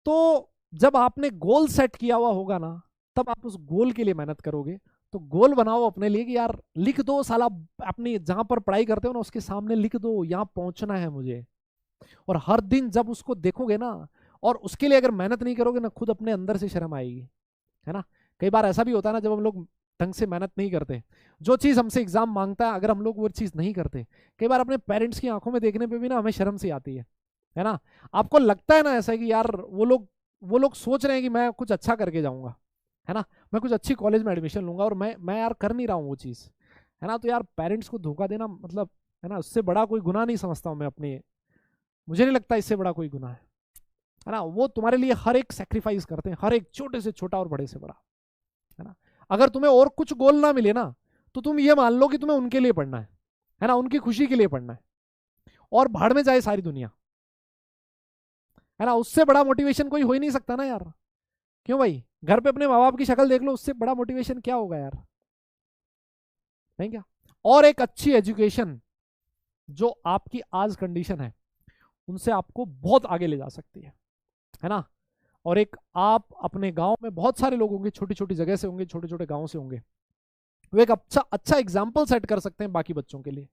तो जब आपने गोल सेट किया हुआ होगा ना, तब आप उस गोल के लिए मेहनत करोगे, तो गोल बनाओ अपने लिए कि यार लिख दो साला, अपनी जहां पर पढ़ाई करते हो ना उसके सामने लिख दो यहाँ पहुंचना है मुझे। और हर दिन जब उसको देखोगे ना, और उसके लिए अगर मेहनत नहीं करोगे ना, खुद अपने अंदर से शर्म आएगी, है ना। कई बार ऐसा भी होता है ना, जब हम लोग ढंग से मेहनत नहीं करते, जो चीज़ हमसे एग्जाम मांगता है अगर हम लोग वो चीज़ नहीं करते, कई बार अपने पेरेंट्स की आंखों में देखने पे भी ना हमें शर्म सी आती है ना। आपको लगता है ना ऐसा कि यार वो लोग सोच रहे हैं कि मैं कुछ अच्छा करके जाऊंगा, है ना, मैं कुछ अच्छी कॉलेज में एडमिशन लूंगा, और मैं यार कर नहीं रहा हूँ वो चीज़, है ना। तो यार पेरेंट्स को धोखा देना मतलब, है ना, उससे बड़ा कोई गुनाह नहीं समझता हूँ मैं अपने, मुझे नहीं लगता इससे बड़ा कोई गुनाह है ना। वो तुम्हारे लिए हर एक सेक्रीफाइस करते हैं, हर एक छोटे से छोटा और बड़े से बड़ा, है ना। अगर तुम्हें और कुछ गोल ना मिले ना, तो तुम ये मान लो कि तुम्हें उनके लिए पढ़ना है ना, उनकी खुशी के लिए पढ़ना है, और भाड़ में जाए सारी दुनिया, है ना। उससे बड़ा मोटिवेशन कोई हो ही नहीं सकता ना यार। क्यों भाई, घर पे अपने माँ बाप की शक्ल देख लो, उससे बड़ा मोटिवेशन क्या होगा यार, नहीं क्या। और एक अच्छी एजुकेशन जो आपकी आज कंडीशन है उनसे आपको बहुत आगे ले जा सकती है ना। और एक आप अपने गांव में बहुत सारे लोग होंगे, छोटी छोटी जगह से होंगे, छोटे छोटे गांव से होंगे, वो एक अच्छा अच्छा एग्जाम्पल सेट कर सकते हैं बाकी बच्चों के लिए,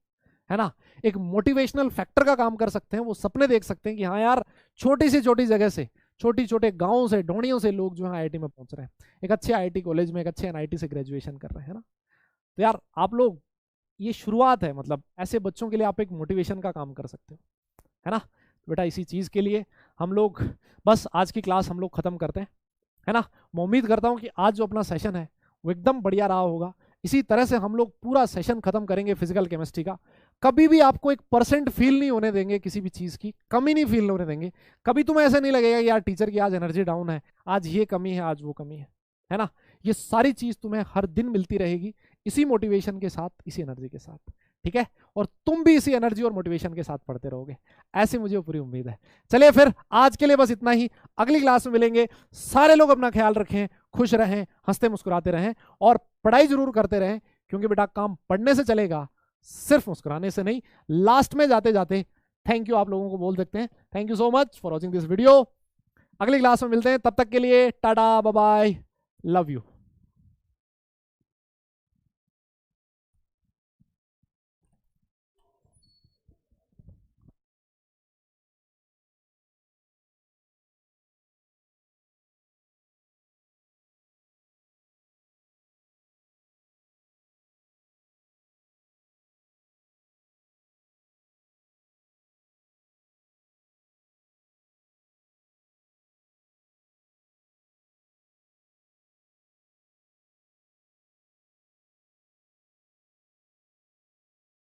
है ना। एक मोटिवेशनल फैक्टर का काम कर सकते हैं, वो सपने देख सकते हैं कि हाँ यार, छोटी सी छोटी जगह से, छोटी छोटे गांवों से, ढोणियों से लोग जो है आईआईटी में पहुंच रहे हैं, एक अच्छे आईआईटी कॉलेज में, एक अच्छे एनआईटी से ग्रेजुएशन कर रहे हैं ना। तो यार आप लोग, ये शुरुआत है, मतलब ऐसे बच्चों के लिए आप एक मोटिवेशन का काम कर सकते हो, है ना। तो बेटा इसी चीज़ के लिए हम लोग बस आज की क्लास हम लोग ख़त्म करते हैं, है ना। मैं उम्मीद करता हूँ कि आज जो अपना सेशन है वो एकदम बढ़िया रहा होगा। इसी तरह से हम लोग पूरा सेशन खत्म करेंगे फिजिकल केमिस्ट्री का। कभी भी आपको 1% फील नहीं होने देंगे, किसी भी चीज़ की कमी नहीं फील होने देंगे। कभी तुम्हें ऐसा नहीं लगेगा कि यार टीचर की आज एनर्जी डाउन है, आज ये कमी है, आज वो कमी है ना। ये सारी चीज़ तुम्हें हर दिन मिलती रहेगी, इसी मोटिवेशन के साथ, इसी एनर्जी के साथ, ठीक है। और तुम भी इसी एनर्जी और मोटिवेशन के साथ पढ़ते रहोगे, ऐसी मुझे पूरी उम्मीद है। चलिए फिर आज के लिए बस इतना ही, अगली क्लास में मिलेंगे। सारे लोग अपना ख्याल रखें, खुश रहें, हंसते मुस्कुराते रहें, और पढ़ाई जरूर करते रहें, क्योंकि बेटा काम पढ़ने से चलेगा, सिर्फ मुस्कुराने से नहीं। लास्ट में जाते जाते थैंक यू आप लोगों को बोल सकते हैं। Thank you so much for watching this video. अगली क्लास में मिलते हैं, तब तक के लिए tata bye bye, love you.